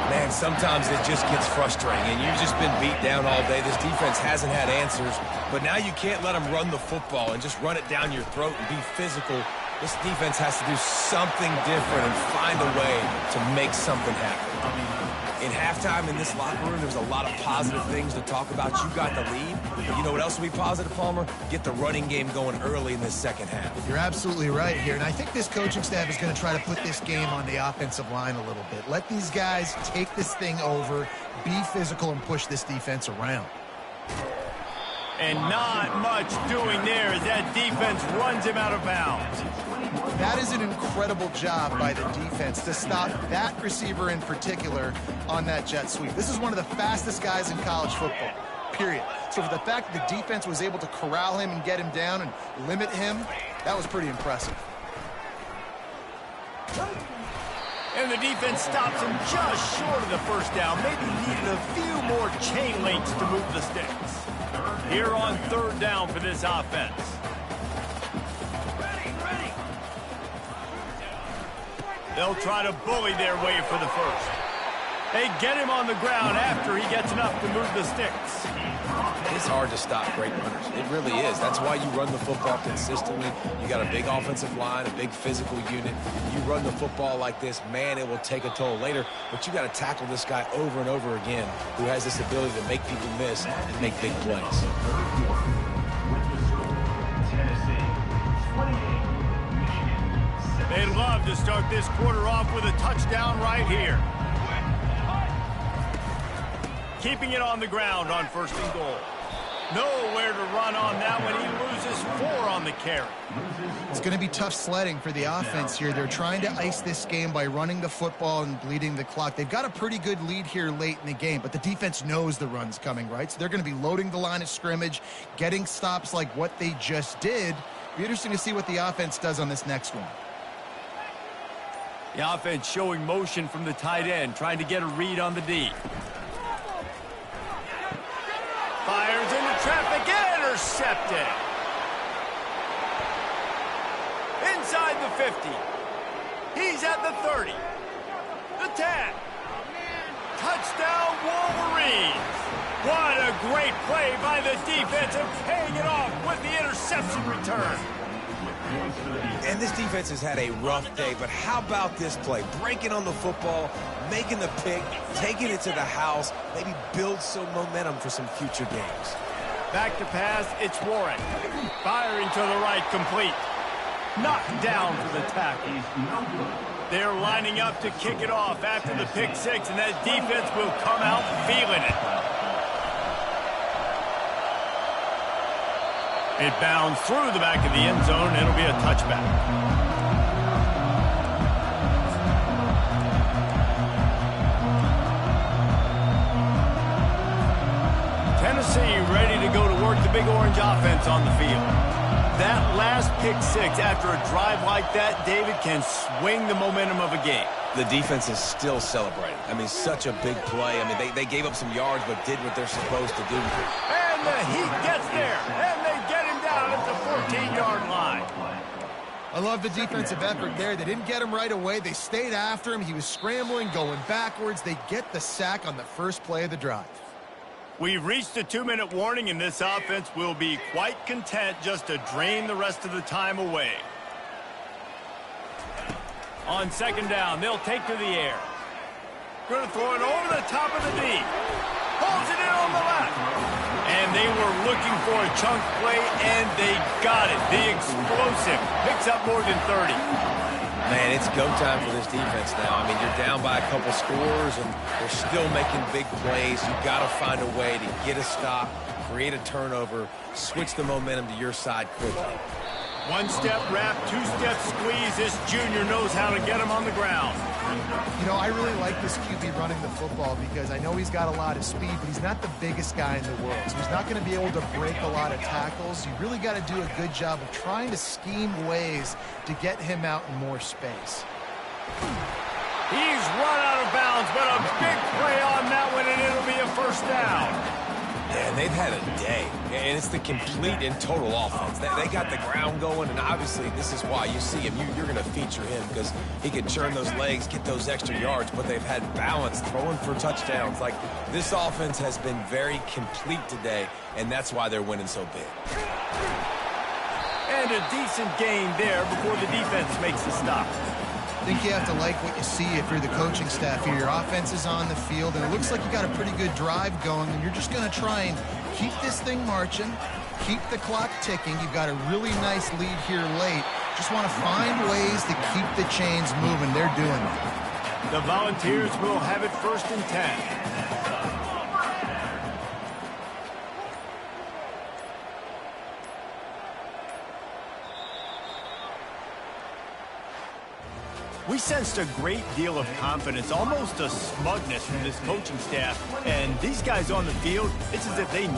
Man, sometimes it just gets frustrating, and you've just been beat down all day. This defense hasn't had answers, but now you can't let them run the football and just run it down your throat and be physical. This defense has to do something different and find a way to make something happen. In halftime in this locker room, there was a lot of positive things to talk about. You got the lead. But you know what else will be positive, Palmer? Get the running game going early in this second half. You're absolutely right here, and I think this coaching staff is going to try to put this game on the offensive line a little bit. Let these guys take this thing over, be physical, and push this defense around. And not much doing there as that defense runs him out of bounds. That is an incredible job by the defense to stop that receiver in particular on that jet sweep. This is one of the fastest guys in college football, period. So for the fact that the defense was able to corral him and get him down and limit him, that was pretty impressive. And the defense stops him just short of the first down. Maybe needed a few more chain links to move the sticks. Here on third down for this offense. They'll try to bully their way for the first. They get him on the ground after he gets enough to move the sticks. It's hard to stop great runners. It really is. That's why you run the football consistently. You got a big offensive line, a big physical unit. You run the football like this, man, it will take a toll later. But you got to tackle this guy over and over again who has this ability to make people miss and make big plays. They'd love to start this quarter off with a touchdown right here. Keeping it on the ground on first and goal. Nowhere to run on that one. He loses 4 on the carry. It's going to be tough sledding for the offense here. They're trying to ice this game by running the football and bleeding the clock. They've got a pretty good lead here late in the game, but the defense knows the run's coming, right? So they're going to be loading the line of scrimmage, getting stops like what they just did. Be interesting to see what the offense does on this next one. The offense showing motion from the tight end, trying to get a read on the D. Fires into traffic, intercepted. Inside the 50. He's at the 30. The 10. Touchdown, Wolverines. What a great play by the defense and paying it off with the interception return. And this defense has had a rough day, but how about this play? Breaking on the football, making the pick, taking it to the house, maybe build some momentum for some future games. Back to pass, it's Warren. Firing to the right, complete. Knocked down for the tackle. They're lining up to kick it off after the pick six, and that defense will come out feeling it. It bounds through the back of the end zone, and it'll be a touchback. Tennessee ready to go to work the Big Orange offense on the field. That last pick six after a drive like that, David, can swing the momentum of a game. The defense is still celebrating. I mean, such a big play. I mean, they gave up some yards but did what they're supposed to do. And the Heat gets there, and they get him down at the 14-yard line. I love the defensive effort there. They didn't get him right away. They stayed after him. He was scrambling, going backwards. They get the sack on the first play of the drive. We've reached a 2-minute warning, and this offense will be quite content just to drain the rest of the time away. On second down, they'll take to the air. Going to throw it over the top of the knee. Pulls it in on the left. And they were looking for a chunk play, and they got it. The explosive picks up more than 30. Man, it's go time for this defense now. I mean, you're down by a couple scores, and they're still making big plays. You've got to find a way to get a stop, create a turnover, switch the momentum to your side quickly. One-step wrap, two-step squeeze. This junior knows how to get him on the ground. You know, I really like this QB running the football because I know he's got a lot of speed, but he's not the biggest guy in the world. So he's not going to be able to break a lot of tackles. You really got to do a good job of trying to scheme ways to get him out in more space. He's run out of bounds, but a big play on that one, and it'll be a first down. And they've had a day, and it's the complete and total offense. They got the ground going, and obviously this is why you see him. You're going to feature him because he can churn those legs, get those extra yards, but they've had balance, throwing for touchdowns. Like, this offense has been very complete today, and that's why they're winning so big. And a decent gain there before the defense makes the stop. I think you have to like what you see if you're the coaching staff here. Your offense is on the field, and it looks like you got a pretty good drive going, and you're just going to try and keep this thing marching, keep the clock ticking. You've got a really nice lead here late. Just want to find ways to keep the chains moving. They're doing it. The Volunteers will have it 1st and 10. We sensed a great deal of confidence, almost a smugness from this coaching staff. And these guys on the field, it's as if they